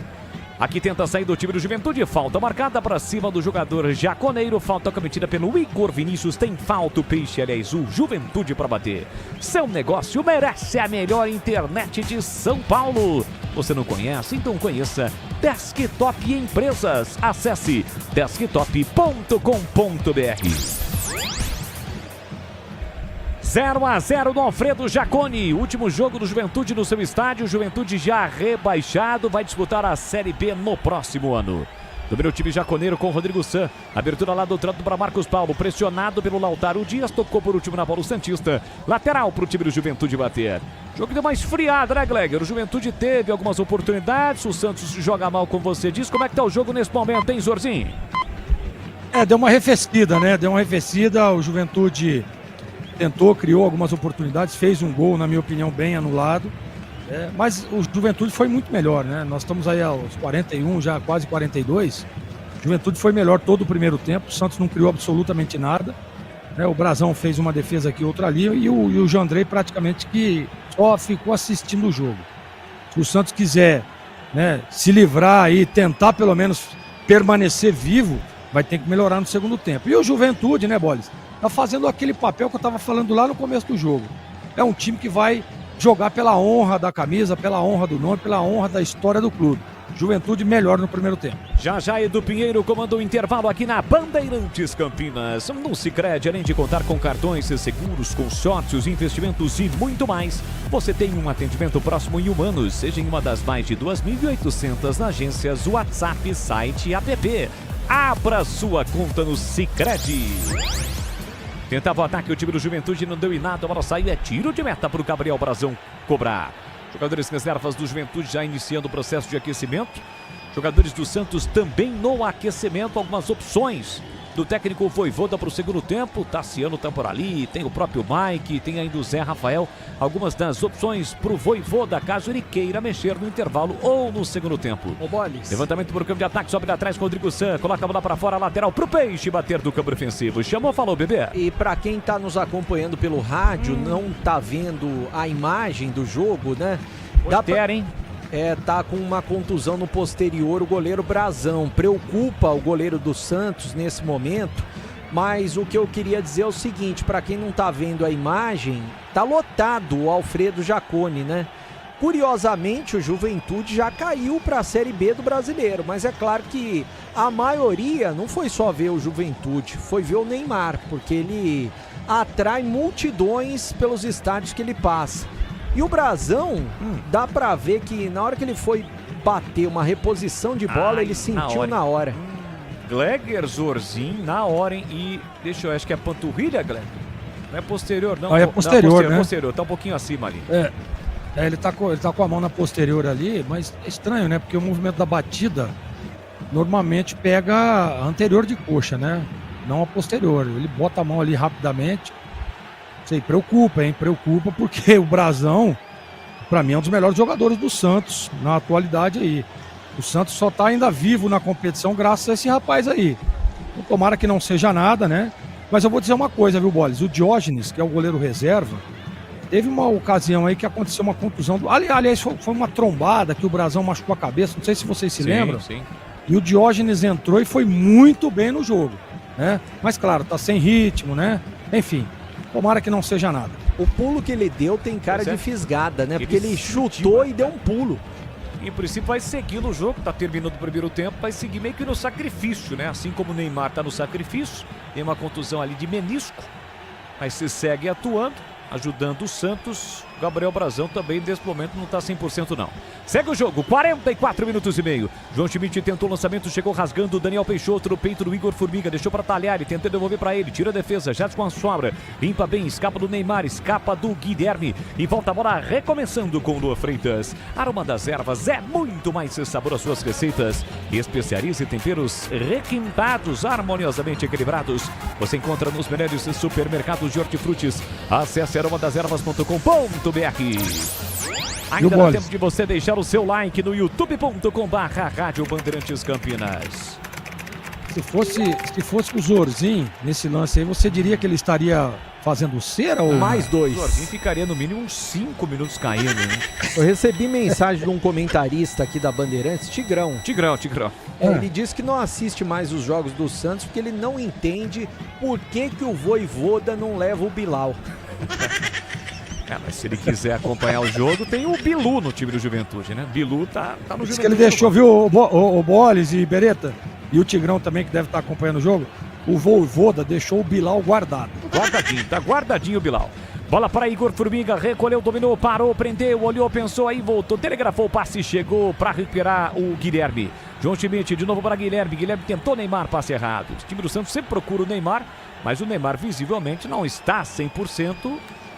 Aqui tenta sair do time do Juventude. Falta marcada para cima do jogador jaconeiro. Falta cometida pelo Igor Vinícius. Tem falta o Peixe, aliás, o Juventude para bater. Seu negócio merece a melhor internet de São Paulo. Você não conhece? Então conheça Desktop Empresas. Acesse desktop.com.br. 0-0 no Alfredo Jaconi. Último jogo do Juventude no seu estádio. Juventude já rebaixado. Vai disputar a Série B no próximo ano. Domina o time jaconeiro com Rodrigo San. Abertura lá do outro lado para Marcos Paulo. Pressionado pelo Lautaro Dias. Tocou por último na bola o Santista. Lateral para o time do Juventude bater. O jogo deu uma esfriada, né, Gleger? O Juventude teve algumas oportunidades. O Santos joga mal, como você disse. Como é que tá o jogo nesse momento, hein, Zorzinho? Deu uma arrefecida, né? Deu uma arrefecida. O Juventude tentou, criou algumas oportunidades, fez um gol, na minha opinião, bem anulado. Mas o Juventude foi muito melhor, né? Nós estamos aí aos 41, já quase 42. O Juventude foi melhor todo o primeiro tempo. O Santos não criou absolutamente nada. O Brazão fez uma defesa aqui, outra ali. E o Jandrei praticamente que só ficou assistindo o jogo. Se o Santos quiser, né, se livrar e tentar pelo menos permanecer vivo, vai ter que melhorar no segundo tempo. E o Juventude, né, Bolis? Tá fazendo aquele papel que eu tava falando lá no começo do jogo. É um time que vai jogar pela honra da camisa, pela honra do nome, pela honra da história do clube. Juventude melhor no primeiro tempo. Já Edu Pinheiro comanda o intervalo aqui na Bandeirantes Campinas. No Sicredi, além de contar com cartões, seguros, consórcios, investimentos e muito mais, você tem um atendimento próximo e humano, seja em uma das mais de 2.800 agências, WhatsApp, site e app. Abra sua conta no Sicredi. Tentava o ataque, o time do Juventude não deu em nada, a bola saiu, é tiro de meta para o Gabriel Brazão cobrar. Jogadores reservas do Juventude já iniciando o processo de aquecimento. Jogadores do Santos também no aquecimento, algumas opções do técnico Voivoda para o segundo tempo. Tassiano tá por ali, tem o próprio Mike, tem ainda o Zé Rafael. Algumas das opções para o Voivoda, caso ele queira mexer no intervalo ou no segundo tempo. Levantamento por campo de ataque, sobe atrás com o Rodrigo San, coloca a bola para fora, lateral para o Peixe bater do campo defensivo. Chamou, falou, bebê. E para quem tá nos acompanhando pelo rádio, não tá vendo a imagem do jogo, né? Hein? Tá com uma contusão no posterior o goleiro Brazão. Preocupa o goleiro do Santos nesse momento, mas o que eu queria dizer é o seguinte, para quem não tá vendo a imagem, tá lotado o Alfredo Jaconi, né? Curiosamente, o Juventude já caiu para a Série B do Brasileiro, mas é claro que a maioria não foi só ver o Juventude, foi ver o Neymar, porque ele atrai multidões pelos estádios que ele passa. E o Brazão, dá pra ver que na hora que ele foi bater uma reposição de bola, ele sentiu na hora. Gleger, Zorzinho, na hora, hein? E deixa eu, acho que é panturrilha, Gleger? Não é posterior, não. É posterior, né? Posterior, tá um pouquinho acima ali. Ele tá com a mão na posterior ali, mas é estranho, né? Porque o movimento da batida normalmente pega a anterior de coxa, né? Não a posterior. Ele bota a mão ali rapidamente. Sei, preocupa, hein? Preocupa porque o Brazão, pra mim, é um dos melhores jogadores do Santos na atualidade aí. O Santos só tá ainda vivo na competição graças a esse rapaz aí. Então, tomara que não seja nada, né? Mas eu vou dizer uma coisa, viu, Bolis? O Diógenes, que é o goleiro reserva, teve uma ocasião aí que aconteceu uma contusão. Aliás, foi uma trombada que o Brazão machucou a cabeça. Não sei se vocês se lembram. Sim. E o Diógenes entrou e foi muito bem no jogo, né? Mas claro, tá sem ritmo, né? Enfim, tomara que não seja nada. O pulo que ele deu tem cara de fisgada, né? Porque ele chutou e deu um pulo. Em princípio vai seguir no jogo, tá terminando o primeiro tempo, vai seguir meio que no sacrifício, né? Assim como o Neymar tá no sacrifício, tem uma contusão ali de menisco, mas se segue atuando, ajudando o Santos. Gabriel Brazão também nesse momento não tá 100% não. Segue o jogo, 44 minutos e meio. João Schmidt tentou o lançamento, chegou rasgando o Daniel Peixoto no peito do Igor Formiga, deixou para Talhari, tenta devolver para ele, tira a defesa, já com a sobra, limpa bem, escapa do Neymar, escapa do Guilherme e volta a bola recomeçando com o Lua Freitas. Aroma das Ervas é muito mais sabor às suas receitas. Especiarias e temperos requintados, harmoniosamente equilibrados. Você encontra nos melhores supermercados de hortifrutis. Acesse aromadeservas.com.br. Ainda dá tempo de você deixar o seu like no youtube.com/Rádio Bandeirantes Campinas. Se fosse o Zorzinho nesse lance aí, você diria que ele estaria fazendo cera ou mais 2? O Zorzinho ficaria no mínimo uns 5 minutos caindo, né? Eu recebi mensagem de um comentarista aqui da Bandeirantes, Tigrão. Ele disse que não assiste mais os jogos do Santos porque ele não entende por que o Vojvoda não leva o Bilal. Mas se ele quiser acompanhar o jogo, tem o Bilu no time do Juventude, né? Bilu tá no Juventude. Diz que ele deixou, viu, o Boles e Beretta, e o Tigrão também, que deve estar acompanhando o jogo, o Vojvoda deixou o Bilal guardado. Tá guardadinho o Bilal. Bola para Igor Formiga, recolheu, dominou, parou, prendeu, olhou, pensou, aí voltou, telegrafou o passe, chegou para recuperar o Guilherme. João Schmidt de novo para Guilherme, Guilherme tentou Neymar, passe errado. O time do Santos sempre procura o Neymar, mas o Neymar visivelmente não está 100%.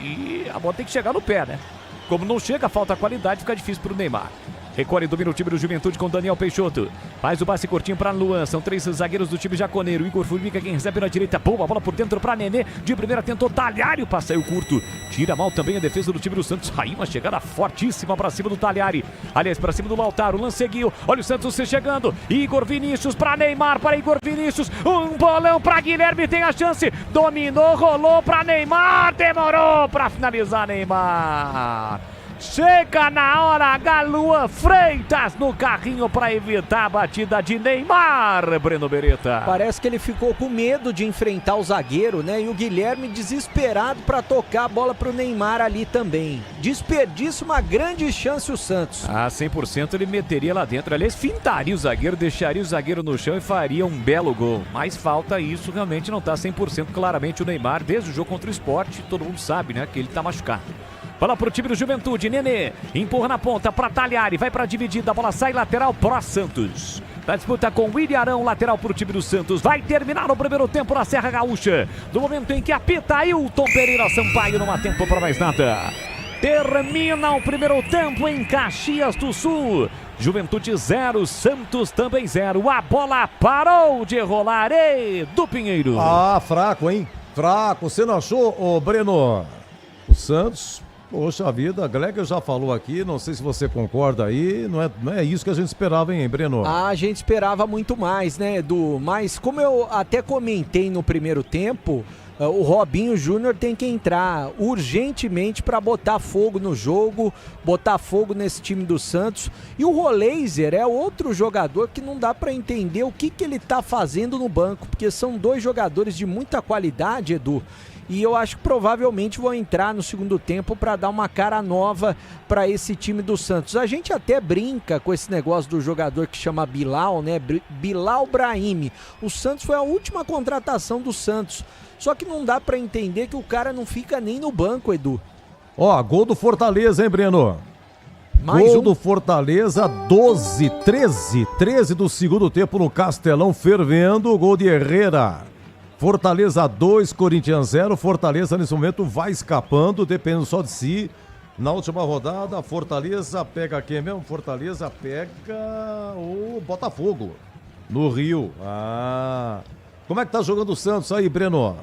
E a bola tem que chegar no pé, né? Como não chega, falta qualidade, fica difícil pro Neymar. Recolhe e domina o time do Juventude com Daniel Peixoto. Faz o passe curtinho para Luan. São 3 zagueiros do time jaconeiro. Igor Formiga quem recebe na direita. Boa bola por dentro para Nenê. De primeira tentou Talhari. O passe saiu curto. Tira mal também a defesa do time do Santos. Aí uma chegada fortíssima para cima do Talhari. Aliás, para cima do Lautaro. O lance seguiu. Olha o Santos se chegando. Igor Vinícius para Neymar. Para Igor Vinícius. Um bolão para Guilherme. Tem a chance. Dominou, rolou para Neymar. Demorou para finalizar Neymar. Chega na hora, Galua Freitas no carrinho para evitar a batida de Neymar, Breno Beretta. Parece que ele ficou com medo de enfrentar o zagueiro, né? E o Guilherme desesperado para tocar a bola pro Neymar ali também. Desperdiça uma grande chance o Santos. 100% ele meteria lá dentro. Aliás, fintaria o zagueiro, deixaria o zagueiro no chão e faria um belo gol. Mas falta isso, realmente não tá 100% claramente o Neymar. Desde o jogo contra o Sport, todo mundo sabe, né? Que ele tá machucado. Bola pro time do Juventude, Nenê, empurra na ponta pra Talhari, vai pra dividida, a bola sai lateral pro Santos. Na disputa com o Ilharão, lateral pro time do Santos, vai terminar o primeiro tempo na Serra Gaúcha. No momento em que apita Ailton Pereira Sampaio, não há tempo para mais nada. Termina o primeiro tempo em Caxias do Sul. Juventude 0, Santos também 0. A bola parou de rolar, do Pinheiro. Fraco, hein? Fraco, você não achou, ô Breno? O Santos... Poxa vida, Gleger já falou aqui, não sei se você concorda aí, não é isso que a gente esperava, hein, Breno? A gente esperava muito mais, né, Edu? Mas como eu até comentei no primeiro tempo, o Robinho Júnior tem que entrar urgentemente para botar fogo no jogo, botar fogo nesse time do Santos. E o Roleiser é outro jogador que não dá para entender o que ele tá fazendo no banco, porque são 2 jogadores de muita qualidade, Edu. E eu acho que provavelmente vão entrar no segundo tempo para dar uma cara nova para esse time do Santos. A gente até brinca com esse negócio do jogador que chama Bilal, né? Bilal Brahimi. O Santos foi a última contratação do Santos. Só que não dá para entender que o cara não fica nem no banco, Edu. Gol do Fortaleza, hein, Breno? Gol do Fortaleza, 13 do segundo tempo no Castelão, fervendo. Gol de Herrera. Fortaleza 2, Corinthians 0. Fortaleza nesse momento vai escapando, dependendo só de si. Na última rodada, Fortaleza pega quem mesmo? Fortaleza pega o Botafogo no Rio. Como é que tá jogando o Santos aí, Breno?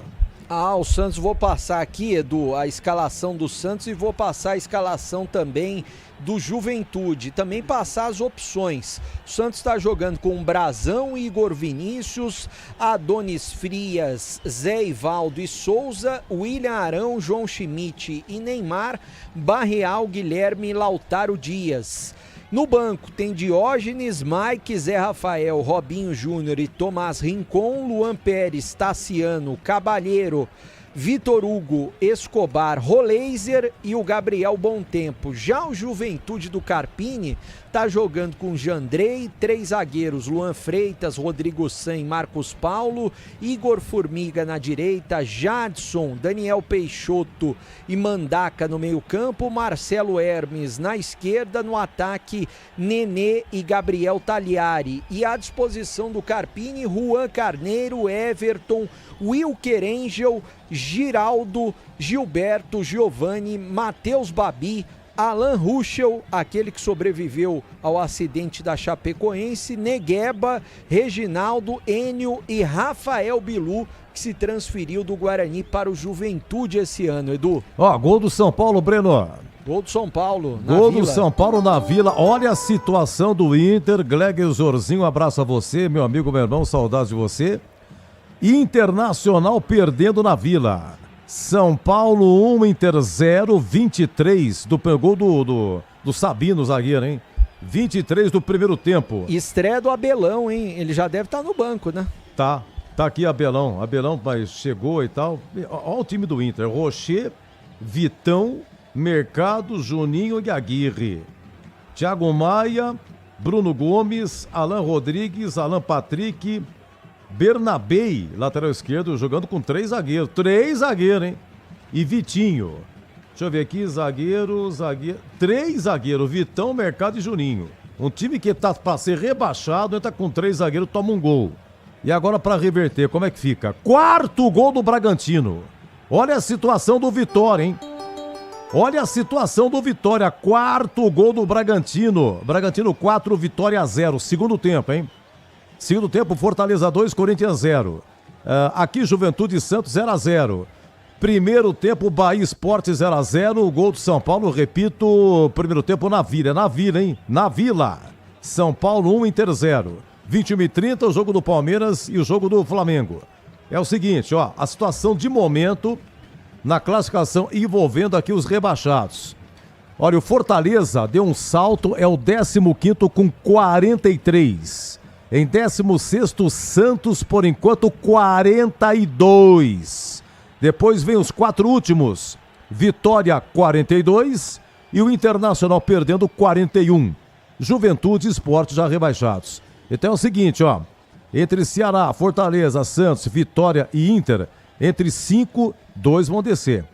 O Santos, vou passar aqui, Edu, a escalação do Santos e vou passar a escalação também do Juventude, também passar as opções. O Santos está jogando com Brazão, Igor Vinícius, Adonis Frias, Zé Ivaldo e Souza, William Arão, João Schmidt e Neymar, Barreal, Guilherme e Lautaro Dias. No banco tem Diógenes, Mike, Zé Rafael, Robinho Júnior e Tomás Rincon, Luan Pérez, Tassiano, Cabalheiro, Vitor Hugo, Escobar, Roleiser e o Gabriel Bontempo. Já o Juventude do Carpini tá jogando com Jandrei, 3 zagueiros, Luan Freitas, Rodrigo San, Marcos Paulo, Igor Formiga na direita, Jadson, Daniel Peixoto e Mandaca no meio campo, Marcelo Hermes na esquerda, no ataque Nenê e Gabriel Tagliari. E à disposição do Carpini, Juan Carneiro, Everton, Wilker Angel, Giraldo, Gilberto, Giovanni, Matheus Babi, Alan Ruschel, aquele que sobreviveu ao acidente da Chapecoense, Negueba, Reginaldo, Enio e Rafael Bilu, que se transferiu do Guarani para o Juventude esse ano, Edu. Gol do São Paulo, Breno. Gol do São Paulo na Gol Vila. do São Paulo na Vila. Olha a situação do Inter. Gleger Zorzinho, um abraço a você, meu amigo, meu irmão, saudades de você. Internacional perdendo na Vila. São Paulo 1, Inter 0, 23 do gol do Sabino, zagueiro, hein? 23 do primeiro tempo. Estreia do Abelão, hein? Ele já deve estar no banco, né? Tá aqui Abelão, mas chegou e tal. Olha o time do Inter, Rocher, Vitão, Mercado, Juninho e Aguirre. Thiago Maia, Bruno Gomes, Alan Rodrigues, Alan Patrick, Bernabei, lateral esquerdo, jogando com 3 zagueiros. 3 zagueiros, hein? E Vitinho. Deixa eu ver aqui, zagueiro. 3 zagueiros, Vitão, Mercado e Juninho. Um time que tá para ser rebaixado, entra com 3 zagueiros, toma um gol. E agora para reverter, como é que fica? 4º gol do Bragantino. Olha a situação do Vitória, hein? Olha a situação do Vitória. 4º gol do Bragantino. Bragantino 4, Vitória 0. Segundo tempo, hein? Segundo tempo, Fortaleza 2, Corinthians 0. Aqui, Juventude e Santos 0-0. Primeiro tempo, Bahia Sport 0-0. O gol do São Paulo, repito, primeiro tempo na Vila. É na Vila, hein? Na Vila. São Paulo 1, Inter 0. 21h30, o jogo do Palmeiras e o jogo do Flamengo. É o seguinte, ó, a situação de momento na classificação envolvendo aqui os rebaixados. Olha, o Fortaleza deu um salto, é o 15º com 43. Em 16º, Santos, por enquanto, 42. Depois vem os 4 últimos. Vitória, 42. E o Internacional perdendo 41. Juventude e Sport já rebaixados. Então é o seguinte, ó. Entre Ceará, Fortaleza, Santos, Vitória e Inter, entre 5, 2 vão descer.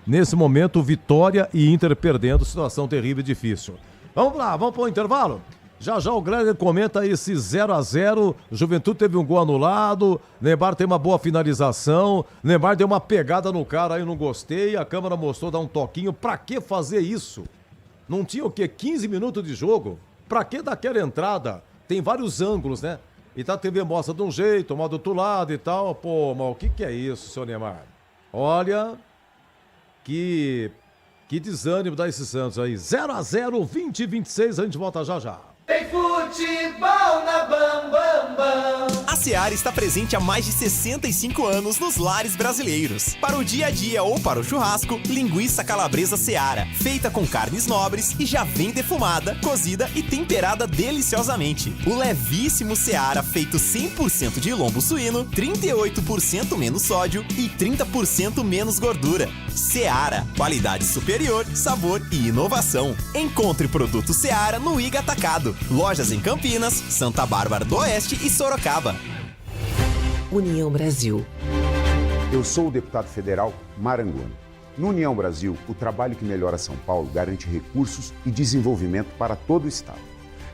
Nesse momento, Vitória e Inter perdendo, situação terrível e difícil. Vamos lá, vamos para o intervalo? Já o Gleger comenta esse 0-0, Juventude teve um gol anulado, Neymar tem uma boa finalização, Neymar deu uma pegada no cara aí, não gostei, a câmera mostrou dar um toquinho, pra que fazer isso? Não tinha o quê? 15 minutos de jogo? Pra que daquela entrada? Tem vários ângulos, né? E tá a TV mostra de um jeito, uma do outro lado e tal, pô, mas o que é isso, seu Neymar? Olha, que desânimo dá esse Santos aí, 0-0, 20-26, a gente volta já. Tem futebol na Bam Bam Bam. A Seara está presente há mais de 65 anos nos lares brasileiros. Para o dia a dia ou para o churrasco, linguiça calabresa Seara, feita com carnes nobres e já vem defumada, cozida e temperada deliciosamente. O levíssimo Seara, feito 100% de lombo suíno, 38% menos sódio e 30% menos gordura. Seara, qualidade superior, sabor e inovação. Encontre produto Seara no Iga Atacado. Lojas em Campinas, Santa Bárbara do Oeste e Sorocaba. União Brasil. Eu sou o deputado federal Maranguano. No União Brasil, o trabalho que melhora São Paulo garante recursos e desenvolvimento para todo o Estado.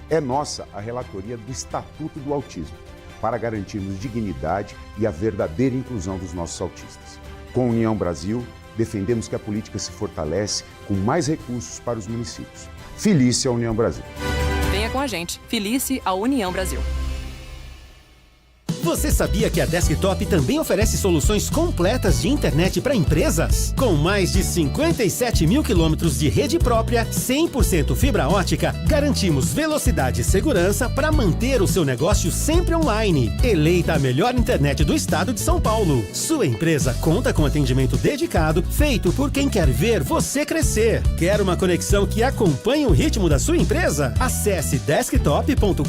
É nossa a relatoria do Estatuto do Autismo, para garantirmos dignidade e a verdadeira inclusão dos nossos autistas. Com a União Brasil, defendemos que a política se fortalece com mais recursos para os municípios. Felice a União Brasil. Venha com a gente. Felice a União Brasil. Você sabia que a Desktop também oferece soluções completas de internet para empresas? Com mais de 57 mil quilômetros de rede própria, 100% fibra ótica, garantimos velocidade e segurança para manter o seu negócio sempre online. Eleita a melhor internet do estado de São Paulo. Sua empresa conta com atendimento dedicado, feito por quem quer ver você crescer. Quer uma conexão que acompanhe o ritmo da sua empresa? Acesse desktop.com.br.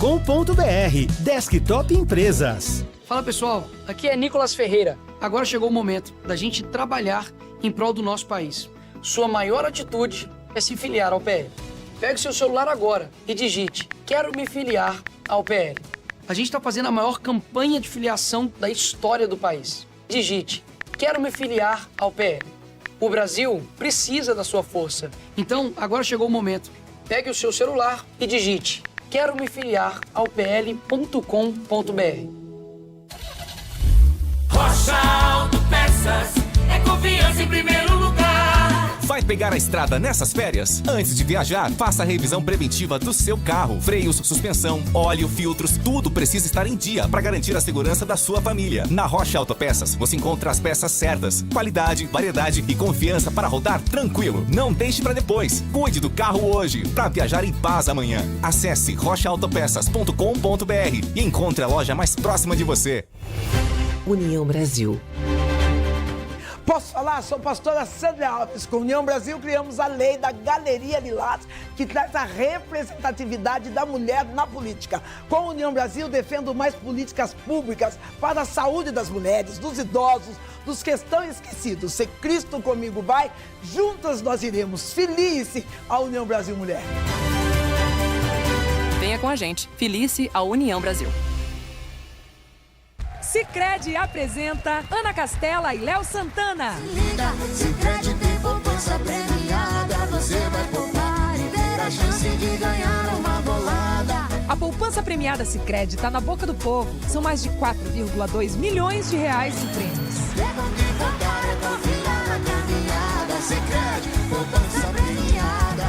Desktop Empresas. Fala pessoal, aqui é Nicolas Ferreira. Agora chegou o momento da gente trabalhar em prol do nosso país. Sua maior atitude é se filiar ao PL. Pegue seu celular agora e digite: quero me filiar ao PL. A gente está fazendo a maior campanha de filiação da história do país. Digite: quero me filiar ao PL. O Brasil precisa da sua força. Então, agora chegou o momento. Pegue o seu celular e digite: quero me filiar ao pl.com.br. Rocha Autopeças é confiança em primeiro lugar. Vai pegar a estrada nessas férias? Antes de viajar, faça a revisão preventiva do seu carro. Freios, suspensão, óleo, filtros, tudo precisa estar em dia para garantir a segurança da sua família. Na Rocha Autopeças, você encontra as peças certas, qualidade, variedade e confiança para rodar tranquilo. Não deixe para depois. Cuide do carro hoje para viajar em paz amanhã. Acesse rochaautopeças.com.br e encontre a loja mais próxima de você. União Brasil. Posso falar? Sou pastora Sandra Alves. Com União Brasil criamos a lei da Galeria Lilás, que traz a representatividade da mulher na política. Com a União Brasil defendo mais políticas públicas para a saúde das mulheres, dos idosos, dos que estão esquecidos. Se Cristo comigo vai, juntas nós iremos. Filie-se a União Brasil Mulher. Venha com a gente. Filie-se a União Brasil. Sicredi apresenta Ana Castela e Léo Santana. Sicredi tem poupança premiada, você vai poupar e ter a chance de ganhar uma bolada. A poupança premiada Sicredi está na boca do povo. São mais de 4,2 milhões de reais em prêmios. É bom de contar, é confiar na caminhada. Sicredi, poupança premiada.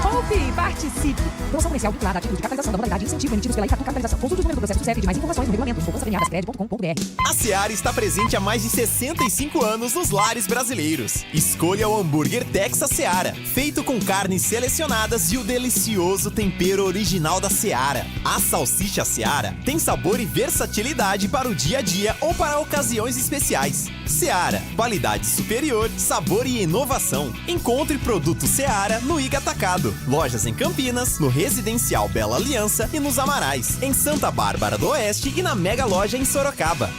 Poupe e participe. Promoção comercial vinculada a título de capitalização da modalidade incentivo emitidos pela Itatu Capitalização. Consulte os números do processo do CEP de mais informações no regulamento de poupança-premiada-sicredi.com.br. A Seara está presente há mais de 65 anos nos lares brasileiros. Escolha o hambúrguer Texas Seara, feito com carnes selecionadas e o delicioso tempero original da Seara. A salsicha Seara tem sabor e versatilidade para o dia a dia ou para ocasiões especiais. Seara, qualidade superior, sabor e inovação. Encontre produto Seara no Iga Atacado. Lojas em Campinas, no Residencial Bela Aliança e nos Amarais, em Santa Bárbara do Oeste e na Mega Loja em Sorocaba.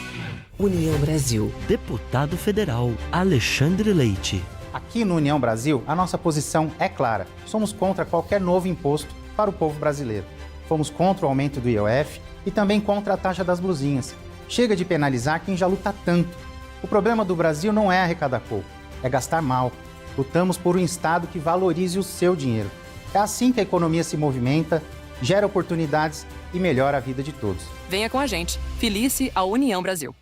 União Brasil. Deputado Federal Alexandre Leite. Aqui no União Brasil, a nossa posição é clara. Somos contra qualquer novo imposto para o povo brasileiro. Fomos contra o aumento do IOF e também contra a taxa das blusinhas. Chega de penalizar quem já luta tanto. O problema do Brasil não é arrecadar pouco, é gastar mal. Lutamos por um Estado que valorize o seu dinheiro. É assim que a economia se movimenta, gera oportunidades e melhora a vida de todos. Venha com a gente. Filie-se a União Brasil.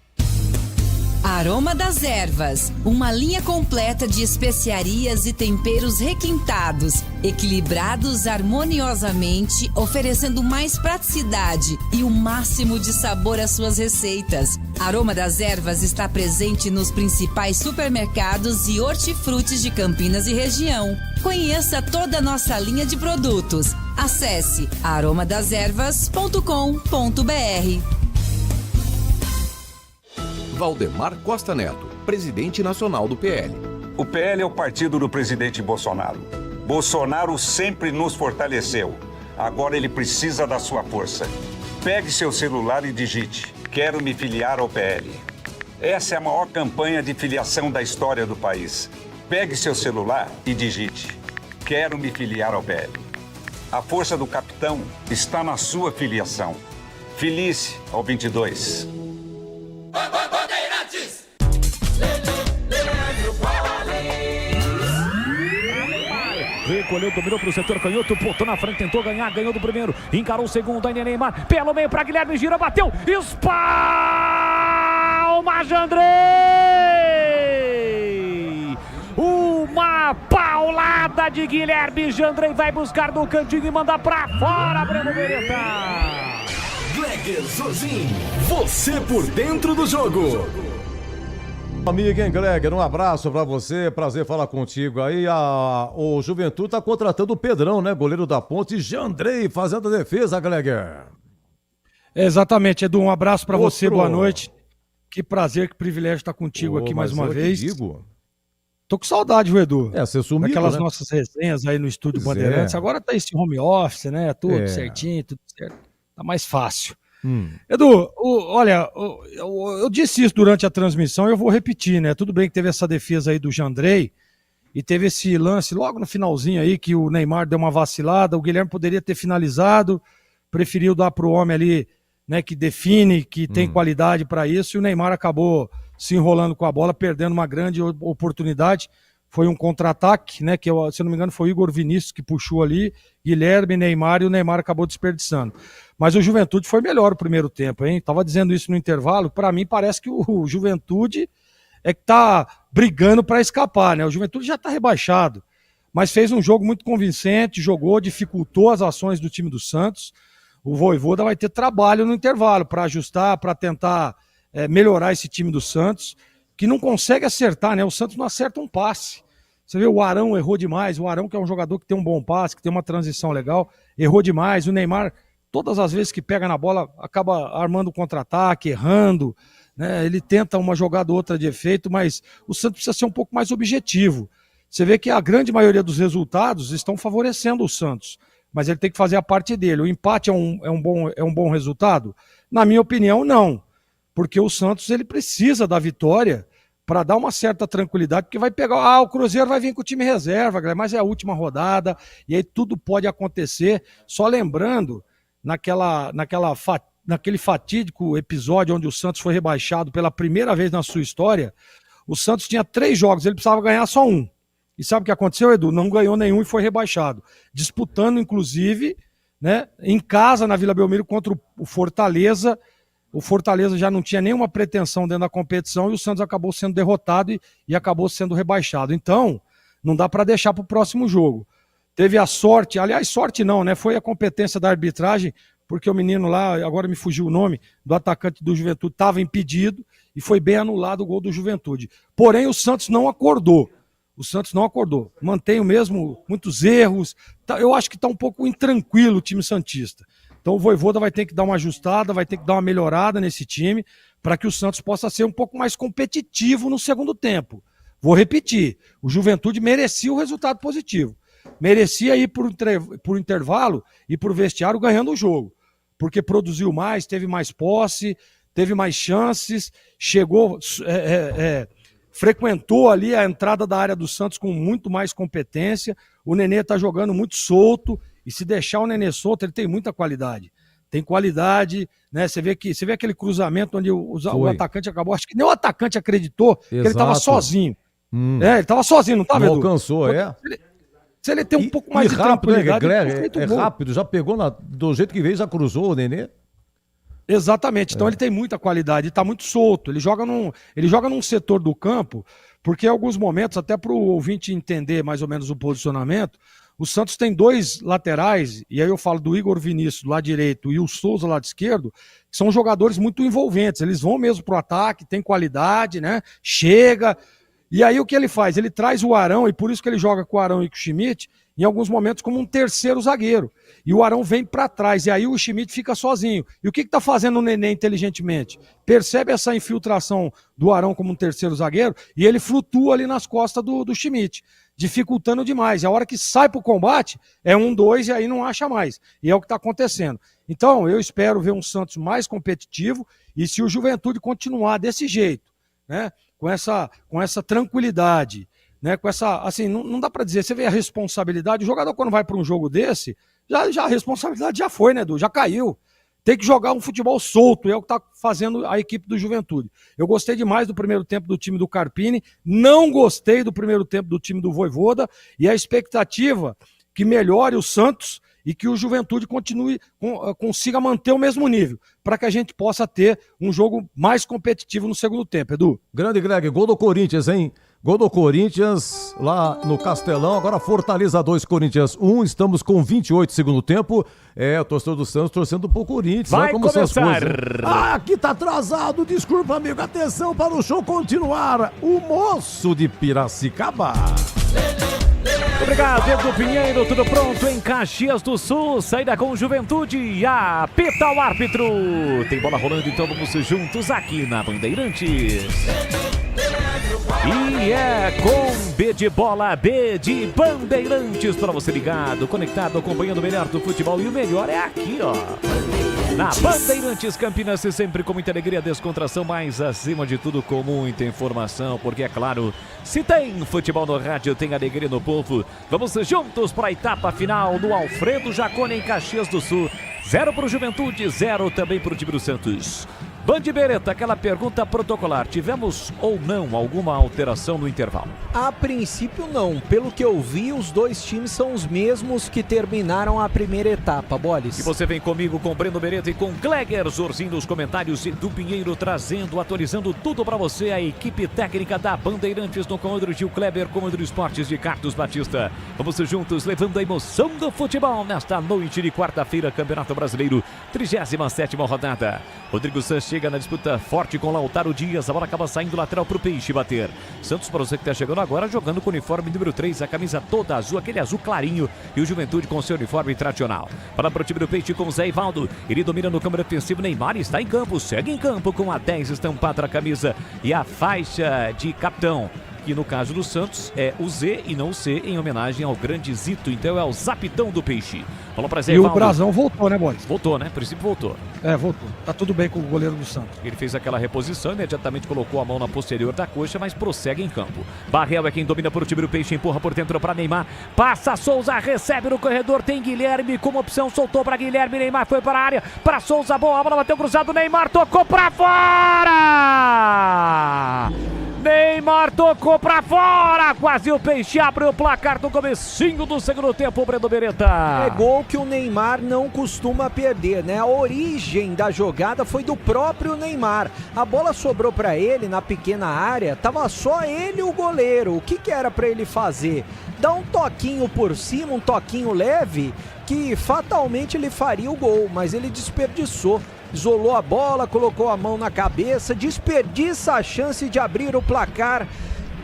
Aroma das Ervas, uma linha completa de especiarias e temperos requintados, equilibrados harmoniosamente, oferecendo mais praticidade e o máximo de sabor às suas receitas. Aroma das Ervas está presente nos principais supermercados e hortifrutis de Campinas e região. Conheça toda a nossa linha de produtos. Acesse aromadeservas.com.br. Valdemar Costa Neto, presidente nacional do PL. O PL é o partido do presidente Bolsonaro. Bolsonaro sempre nos fortaleceu. Agora ele precisa da sua força. Pegue seu celular e digite: quero me filiar ao PL. Essa é a maior campanha de filiação da história do país. Pegue seu celular e digite: quero me filiar ao PL. A força do capitão está na sua filiação. Filie-se ao 22. Recolheu, dominou para o setor canhoto, botou na frente, tentou ganhar, ganhou do primeiro, encarou o segundo, ainda Neymar, pelo meio para Guilherme, gira, bateu, espalma Jandrei! Uma paulada de Guilherme Jandrei, vai buscar no cantinho e manda para fora, Breno Beretta! Gleger Zozin, você por dentro do jogo. Amigo, hein, Gleger? Um abraço pra você, prazer falar contigo aí. O Juventude tá contratando o Pedrão, né? Goleiro da Ponte, Jandrei fazendo a defesa, Gleger. Exatamente, Edu, um abraço pra você, boa noite. Que prazer, que privilégio estar contigo aqui mais uma vez. Tô com saudade, viu, Edu? Você sumiu, daquelas né? nossas resenhas aí no Estúdio Bandeirantes. Agora tá esse home office, né? Tudo certinho, tudo certo. Tá mais fácil. Edu, olha, eu disse isso durante a transmissão e eu vou repetir, né? Tudo bem que teve essa defesa aí do Jandrei e teve esse lance logo no finalzinho aí que o Neymar deu uma vacilada, o Guilherme poderia ter finalizado, preferiu dar pro homem ali, né, que define, que tem qualidade para isso, e o Neymar acabou se enrolando com a bola, perdendo uma grande oportunidade. Foi um contra-ataque, né, que se eu não me engano foi o Igor Vinícius que puxou ali, Guilherme, Neymar, e o Neymar acabou desperdiçando. Mas o Juventude foi melhor o primeiro tempo, hein? Tava dizendo isso no intervalo, para mim parece que o Juventude é que tá brigando para escapar, né? O Juventude já tá rebaixado, mas fez um jogo muito convincente, jogou, dificultou as ações do time do Santos. O Vojvoda vai ter trabalho no intervalo para ajustar, para tentar melhorar esse time do Santos, que não consegue acertar, né? O Santos não acerta um passe. Você vê, o Arão errou demais, o Arão que é um jogador que tem um bom passe, que tem uma transição legal, errou demais. O Neymar, todas as vezes que pega na bola, acaba armando contra-ataque, errando, né? Ele tenta uma jogada ou outra de efeito, mas o Santos precisa ser um pouco mais objetivo. Você vê que a grande maioria dos resultados estão favorecendo o Santos, mas ele tem que fazer a parte dele. O empate é um bom resultado? Na minha opinião, não. Porque o Santos ele precisa da vitória para dar uma certa tranquilidade, porque vai pegar, o Cruzeiro vai vir com o time reserva, mas é a última rodada, e aí tudo pode acontecer. Só lembrando, naquele fatídico episódio onde o Santos foi rebaixado pela primeira vez na sua história, o Santos tinha 3 jogos, ele precisava ganhar só um. E sabe o que aconteceu, Edu? Não ganhou nenhum e foi rebaixado. Disputando, inclusive, né, em casa, na Vila Belmiro, contra o Fortaleza. O Fortaleza já não tinha nenhuma pretensão dentro da competição e o Santos acabou sendo derrotado e acabou sendo rebaixado. Então, não dá para deixar para o próximo jogo. Teve a sorte, aliás, sorte não, né? Foi a competência da arbitragem, porque o menino lá, agora me fugiu o nome, do atacante do Juventude, estava impedido e foi bem anulado o gol do Juventude. Porém, o Santos não acordou. O Santos não acordou. Mantém o mesmo, muitos erros. Eu acho que está um pouco intranquilo o time santista. Então o Vojvoda vai ter que dar uma ajustada, vai ter que dar uma melhorada nesse time para que o Santos possa ser um pouco mais competitivo no segundo tempo. Vou repetir, o Juventude merecia o resultado positivo. Merecia ir por intervalo e por vestiário ganhando o jogo. Porque produziu mais, teve mais posse, teve mais chances, chegou, frequentou ali a entrada da área do Santos com muito mais competência. O Nenê está jogando muito solto. E se deixar o Nenê solto, ele tem muita qualidade. Tem qualidade, né? Você vê aquele cruzamento onde o atacante acabou. Acho que nem o atacante acreditou que ele estava sozinho. Ele estava sozinho, não estava, Edu? Não alcançou, Se ele tem um pouco mais de rápido, tranquilidade... É rápido, já pegou do jeito que veio, já cruzou o Nenê. Exatamente, então ele tem muita qualidade, está muito solto, ele joga num setor do campo, porque em alguns momentos, até para o ouvinte entender mais ou menos o posicionamento, o Santos tem 2 laterais, e aí eu falo do Igor Vinícius do lado direito e o Souza do lado esquerdo, que são jogadores muito envolventes, eles vão mesmo pro ataque, tem qualidade, né? Chega, e aí o que ele faz? Ele traz o Arão, e por isso que ele joga com o Arão e com o Schmidt, em alguns momentos como um terceiro zagueiro, e o Arão vem para trás, e aí o Schmidt fica sozinho. E o que está fazendo o Nenê inteligentemente? Percebe essa infiltração do Arão como um terceiro zagueiro, e ele flutua ali nas costas do Schmidt, dificultando demais. E a hora que sai para o combate, é 1-2 e aí não acha mais. E é o que está acontecendo. Então, eu espero ver um Santos mais competitivo, e se o Juventude continuar desse jeito, né, com essa tranquilidade, né, com essa, assim, não dá para dizer, você vê a responsabilidade, o jogador quando vai para um jogo desse, já a responsabilidade já foi, né, Edu? Já caiu. Tem que jogar um futebol solto, é o que está fazendo a equipe do Juventude. Eu gostei demais do primeiro tempo do time do Carpini, não gostei do primeiro tempo do time do Vojvoda, e a expectativa que melhore o Santos e que o Juventude consiga manter o mesmo nível, para que a gente possa ter um jogo mais competitivo no segundo tempo, Edu. Grande Greg, gol do Corinthians, hein? Gol do Corinthians lá no Castelão, agora Fortaleza 2, Corinthians 1, estamos com 28 segundo tempo. O torcedor do Santos torcendo pro Corinthians. Vai como começar. Aqui tá atrasado, desculpa amigo, atenção para o show continuar. O moço de Piracicaba. Obrigado, Diego Pinheiro, tudo pronto em Caxias do Sul, saída com Juventude, apita o árbitro. Tem bola rolando, então vamos juntos aqui na Bandeirantes. E é com B de bola, B de Bandeirantes, para você ligado, conectado, acompanhando o melhor do futebol. E o melhor é aqui, ó. Na Bandeirantes Campinas, sempre com muita alegria, descontração, mas acima de tudo com muita informação, porque é claro, se tem futebol no rádio, tem alegria no povo. Vamos juntos para a etapa final do Alfredo Jaconi em Caxias do Sul. 0 para o Juventude, 0 também para o time do Santos. Band Beretta, aquela pergunta protocolar, tivemos ou não alguma alteração no intervalo? A princípio não, pelo que eu vi, os dois times são os mesmos que terminaram a primeira etapa, Bolis. E você vem comigo com Breno Beretta e com Gleger Zorzinho nos comentários, e do Pinheiro trazendo, atualizando tudo para você, a equipe técnica da Bandeirantes no comando Gil Kleber, comando de esportes de Carlos Batista. Vamos juntos levando a emoção do futebol nesta noite de quarta-feira, Campeonato Brasileiro, 37ª rodada. Rodrigo Sanches chega na disputa forte com Lautaro Dias, a bola acaba saindo lateral para o Peixe bater. Santos, para você que está chegando agora, jogando com o uniforme número 3, a camisa toda azul, aquele azul clarinho, e o Juventude com seu uniforme tradicional. Para o time do Peixe com Zé Ivaldo, ele domina no câmara ofensivo, Neymar está em campo, segue em campo com a 10 estampada na camisa e a faixa de capitão, que no caso do Santos é o Z e não o C, em homenagem ao grande Zito, então é o Zapitão do Peixe. Vamos pra Zé E Ivaldo. o Brasão voltou, né, Boris? Voltou, né? A princípio voltou. Voltou. Tá tudo bem com o goleiro do Santos. Ele fez aquela reposição, imediatamente colocou a mão na posterior da coxa, mas prossegue em campo. Barrel é quem domina por o time do Peixe, empurra por dentro para Neymar. Passa Souza, recebe no corredor, tem Guilherme como opção, soltou para Guilherme, Neymar foi para a área, para Souza, boa, a bola bateu cruzado, Neymar tocou para fora! Neymar tocou pra fora, quase o Peixe abre o placar no comecinho do segundo tempo, Breno Beretta. É gol que o Neymar não costuma perder, né? A origem da jogada foi do próprio Neymar. A bola sobrou pra ele na pequena área, tava só ele e o goleiro. O que era pra ele fazer? Dar um toquinho por cima, um toquinho leve, que fatalmente ele faria o gol, mas ele desperdiçou. Isolou a bola, colocou a mão na cabeça, desperdiça a chance de abrir o placar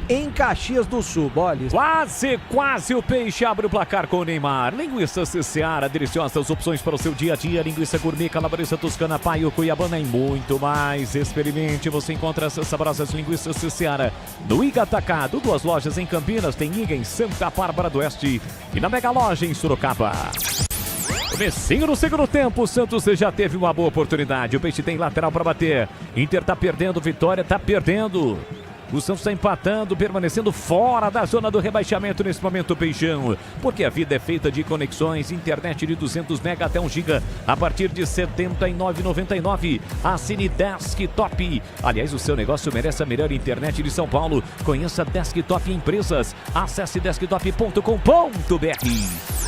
em Caxias do Sul, Bolis. Quase o Peixe abre o placar com o Neymar. Linguiça Seara, deliciosas opções para o seu dia a dia. Linguiça gourmet, calabresa toscana, paio, cuiabana e muito mais. Experimente, você encontra essas saborosas linguiças Seara no Iga Atacado. 2 lojas em Campinas, tem Iga em Santa Bárbara do Oeste e na Mega Loja em Sorocaba. Comecinho no segundo tempo, o Santos já teve uma boa oportunidade, o Peixe tem lateral para bater, Inter tá perdendo, Vitória tá perdendo, o Santos está empatando, permanecendo fora da zona do rebaixamento nesse momento, Peixão, porque a vida é feita de conexões, internet de 200 mega até 1 giga, a partir de R$ 79,99, assine Desktop, aliás, o seu negócio merece a melhor internet de São Paulo, conheça Desktop Empresas, acesse desktop.com.br.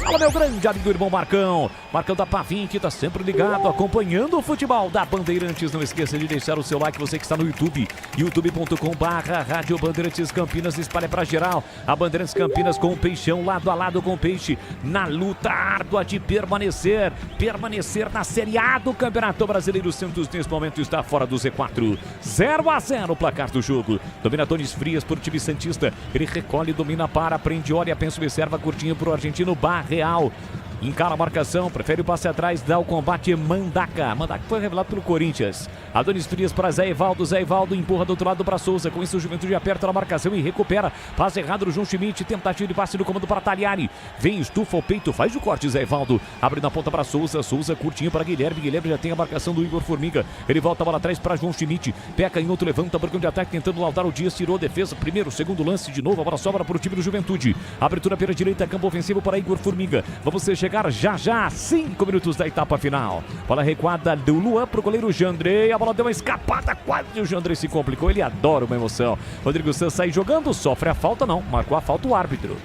Fala, meu grande amigo irmão Marcão da Pavim, que tá sempre ligado, acompanhando o futebol da Bandeirantes. Não esqueça de deixar o seu like, você que está no YouTube, youtube.com/Rádio Bandeirantes Campinas, espalha pra geral. A Bandeirantes Campinas com o Peixão, lado a lado com o Peixe, na luta árdua de permanecer na Série A do Campeonato Brasileiro. O Santos nesse momento está fora do Z4, 0-0 o placar do jogo. Domina Donis Frias por time santista, ele recolhe, domina para, prende, olha, pensa, observa, curtinho pro argentino Barreal. Encara a marcação, prefere o passe atrás, dá o combate Mandaca. Mandaca foi revelado pelo Corinthians. Adonis Frias para Zé Ivaldo empurra do outro lado para Souza. Com isso o Juventude aperta na marcação e recupera. Passe errado do João Schmidt, tentativa de passe no comando para Tagliari. Vem, estufa o peito, faz o corte Zé Ivaldo. Abre na ponta para Souza, Souza curtinho para Guilherme. Guilherme já tem a marcação do Igor Formiga. Ele volta a bola atrás para João Schmidt. Peca em outro, levanta para o de ataque tentando Lautaro Dias, tirou a defesa. Primeiro, segundo lance de novo, a bola sobra para o time do Juventude. Abertura pela direita, campo ofensivo para Igor Formiga. Vamos chegar já 5 minutos da etapa final. Bola recuada do Luan pro goleiro Jandrei. A bola deu uma escapada, quase o Jandrei se complicou. Ele adora uma emoção. Rodrigo Sanz sai jogando, sofre a falta, não. Marcou a falta o árbitro.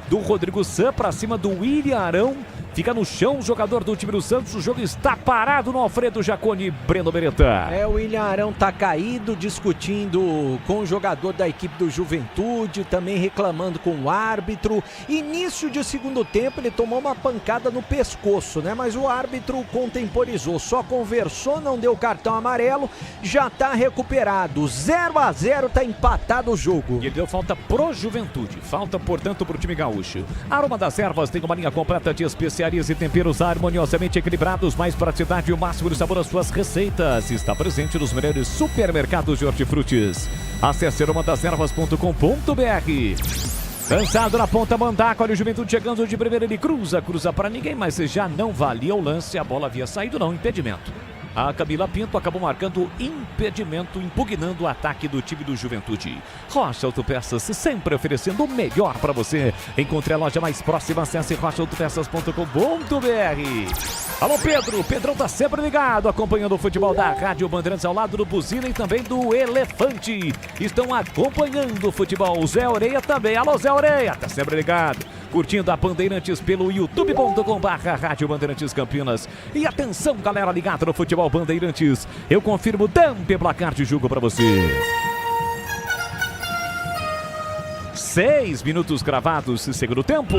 Do Rodrigo Sanz para cima do William Arão. Fica no chão o jogador do time do Santos. O jogo está parado no Alfredo Jaconi. Breno Beretta. O William Arão tá caído, discutindo com o jogador da equipe do Juventude, também reclamando com o árbitro. Início de segundo tempo, ele tomou uma pancada no pescoço, né? Mas o árbitro contemporizou, só conversou, não deu cartão amarelo, já tá recuperado. 0-0, tá empatado o jogo. E ele deu falta pro Juventude. Falta, portanto, pro time gaúcho. Aroma das Ervas tem uma linha completa de especiarias e temperos harmoniosamente equilibrados, mais praticidade e o máximo de sabor às suas receitas. Está presente nos melhores supermercados de hortifrutis. Acesse aromadeservas.com.br. Cansado na ponta, Mandaca, olha o Juventude chegando de primeira, ele cruza para ninguém, mas já não valia o lance, a bola havia saído, não, impedimento. A Camila Pinto acabou marcando impedimento, impugnando o ataque do time do Juventude. Rocha Autopeças, sempre oferecendo o melhor para você. Encontre a loja mais próxima, acesse rochaautopeças.com.br. Alô, Pedro. O Pedrão tá sempre ligado, acompanhando o futebol da Rádio Bandeirantes ao lado do Buzina e também do Elefante. Estão acompanhando o futebol. Zé Oreia também. Alô, Zé Oreia, tá sempre ligado. Curtindo a Bandeirantes pelo youtube.com/Rádio Bandeirantes Campinas. E atenção, galera ligada no futebol Bandeirantes. Eu confirmo Dampe placar de jogo para você. 6 minutos gravados, segundo tempo.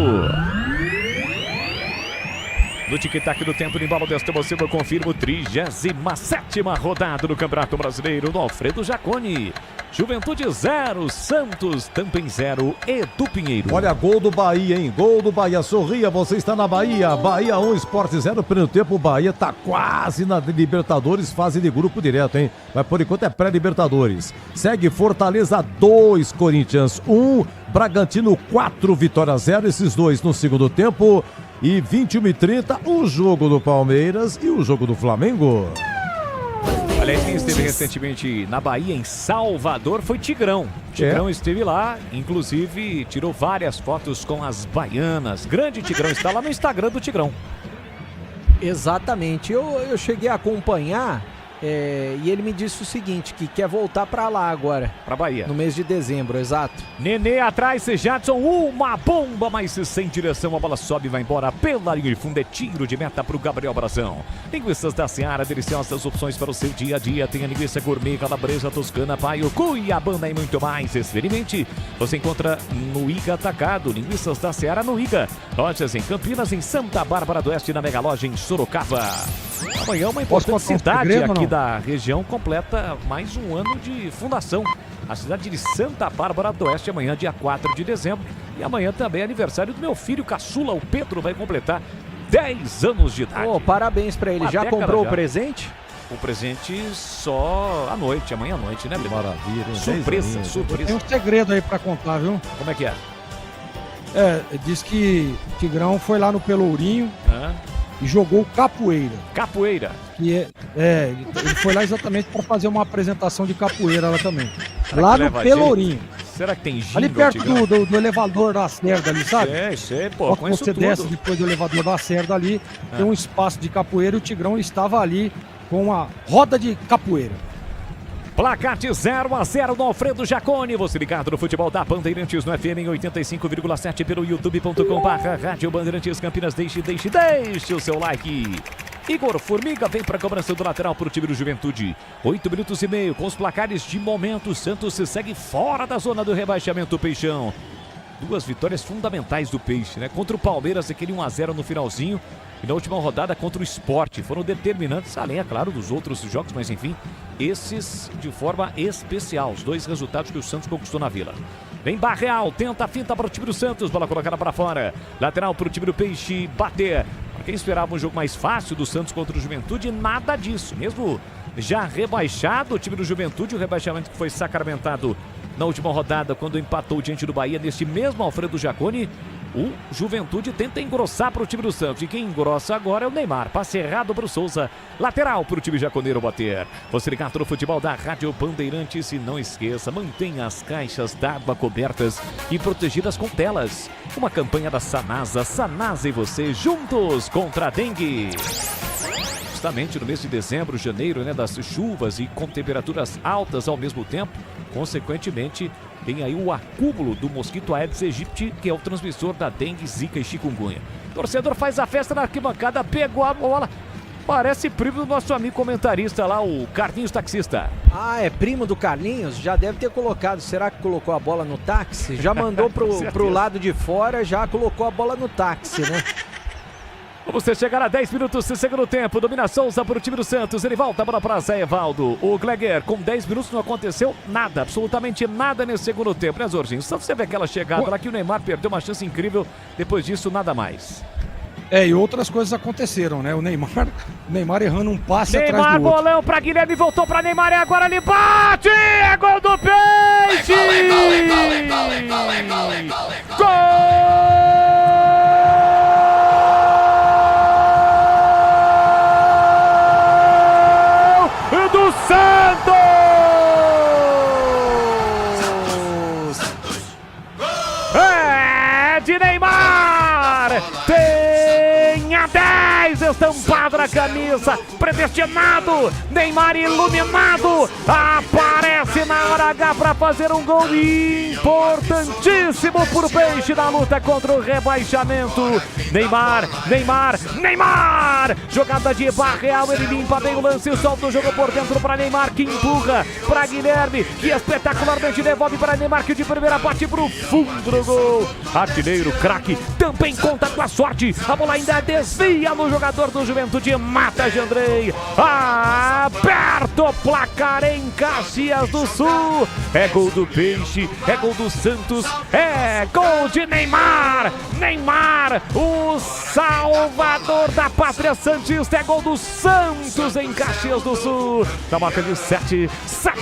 No tic-tac do tempo de embalo desta você, eu confirmo 37ª rodada do Campeonato Brasileiro no Alfredo Jaconi. Juventude 0, Santos também 0, Edu Pinheiro. Olha, gol do Bahia, hein? Gol do Bahia. Sorria, você está na Bahia. Bahia 1, Sport 0. Primeiro tempo, o Bahia tá quase na Libertadores, fase de grupo direto, hein? Mas por enquanto é pré-Libertadores. Segue Fortaleza 2, Corinthians 1, Bragantino 4, Vitória 0. Esses dois no segundo tempo. E 21h30, o jogo do Palmeiras e o jogo do Flamengo. Aliás, quem esteve recentemente na Bahia, em Salvador, foi Tigrão. Tigrão esteve lá, inclusive tirou várias fotos com as baianas. Grande Tigrão, está lá no Instagram do Tigrão. Exatamente, eu cheguei a acompanhar e ele me disse o seguinte, que quer voltar pra lá agora. Pra Bahia. No mês de dezembro, exato. Nenê atrás, Jadson, uma bomba, mas sem direção, a bola sobe e vai embora pela linha de fundo, é tiro de meta pro Gabriel Brazão. Linguiças da Seara, deliciosas opções para o seu dia a dia, tem a linguiça gourmet, calabresa, toscana, paio, cuiabana e muito mais. Experimente, você encontra no Iga Atacado, linguiças da Seara no Iga. Lojas em Campinas, em Santa Bárbara do Oeste, na Mega Loja em Sorocaba. Amanhã uma importante cidade aqui da região completa mais um ano de fundação. A cidade de Santa Bárbara do Oeste, amanhã, dia 4 de dezembro. E amanhã também é aniversário do meu filho caçula, o Pedro, vai completar 10 anos de idade. Parabéns pra ele. Já comprou o presente? O presente só à noite, amanhã à noite, né, Pedro? Maravilha, hein? Surpresa, surpresa. Tem um segredo aí pra contar, viu? Como é que é? Diz que o Tigrão foi lá no Pelourinho e jogou capoeira. Capoeira? Ele foi lá exatamente para fazer uma apresentação de capoeira lá também. Lá no Pelourinho. Será que tem ginga? Ali perto do elevador da Lacerda ali, sabe? Sei, pô, conheço você tudo. desce depois do elevador da Lacerda ali, tem um espaço de capoeira e o Tigrão estava ali com a roda de capoeira. Placar de 0-0 no Alfredo Jaconi. Você ligado no futebol da Bandeirantes no FM em 85,7 pelo youtube.com/Rádio Bandeirantes Campinas. Deixe o seu like. Igor Formiga vem para a cobrança do lateral para o time do Juventude. 8 minutos e meio com os placares de momento. O Santos se segue fora da zona do rebaixamento, Peixão. 2 vitórias fundamentais do Peixe, né? Contra o Palmeiras, aquele 1-0 no finalzinho. E na última rodada contra o Sport. Foram determinantes, além, é claro, dos outros jogos, mas enfim, esses de forma especial. Os 2 resultados que o Santos conquistou na Vila. Vem Barreal, tenta a finta para o time do Santos, bola colocada para fora. Lateral para o time do Peixe bater. Para quem esperava um jogo mais fácil do Santos contra o Juventude, nada disso. Mesmo já rebaixado, o time do Juventude, o rebaixamento que foi sacramentado na última rodada, quando empatou diante do Bahia, neste mesmo Alfredo Jaconi, o Juventude tenta engrossar para o time do Santos. E quem engrossa agora é o Neymar. Passe errado para o Souza. Lateral para o time jaconeiro bater. Você ligado no futebol da Rádio Bandeirantes. E não esqueça, mantenha as caixas d'água cobertas e protegidas com telas. Uma campanha da Sanasa. Sanasa e você juntos contra a dengue. Justamente no mês de dezembro, janeiro, né, das chuvas e com temperaturas altas ao mesmo tempo, consequentemente, tem aí o acúmulo do mosquito Aedes aegypti, que é o transmissor da dengue, zika e chikungunya. Torcedor faz a festa na arquibancada, pegou a bola. Parece primo do nosso amigo comentarista lá, o Carlinhos Taxista. Ah, é primo do Carlinhos? Já deve ter colocado. Será que colocou a bola no táxi? Já mandou pro lado de fora, já colocou a bola no táxi, né? Vamos chegar a 10 minutos de segundo tempo. Domina Souza para o time do Santos. Ele volta para a praça, Evaldo. O Gleger, com 10 minutos não aconteceu nada, absolutamente nada nesse segundo tempo, né, Zorzinho? Só você vê aquela chegada lá que o Neymar perdeu uma chance incrível. Depois disso, nada mais. E outras coisas aconteceram, né? O Neymar errando um passe atrás do outro. Neymar, bolão para Guilherme, voltou para Neymar e agora ele bate! É gol do Peixe! Gol! Do Santos! É de Neymar! Tem a 10 estampado na camisa, predestinado, Neymar iluminado, aparece na hora H para fazer um gol importantíssimo pro Peixe na luta contra o rebaixamento. Neymar! Jogada de Barreal, ele limpa bem o lance e solta o jogo por dentro para Neymar, que empurra para Guilherme, que espetacularmente devolve para Neymar, que de primeira parte pro fundo do gol. Artilheiro, craque, também conta com a sorte, a bola ainda desvia no jogador do Juventude, mata Jandrei. Aperta o placar em Caxias do Sul. É gol do Peixe, é gol do Santos, é gol de Neymar. Neymar, o salvador da pátria santista, é gol do Santos em Caxias do Sul. Tá batendo 7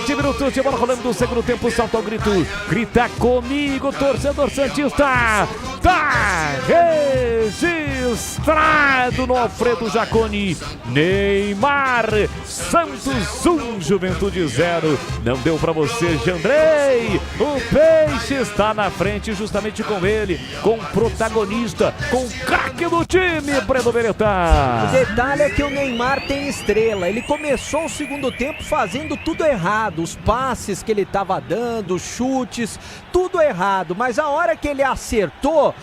minutos de bola rolando do segundo tempo, salta o grito. Grita comigo, torcedor santista. Tá registrado no Alfredo Jaconi. Neymar, Santos 1, Juventude 0. Não deu pra você, Jandrei. O Peixe está na frente justamente com ele, com o protagonista, com o craque do time, Breno Beretta. O detalhe é que o Neymar tem estrela. Ele começou o segundo tempo fazendo tudo errado. Os passes que ele estava dando, os chutes, tudo errado. Mas a hora que ele acertou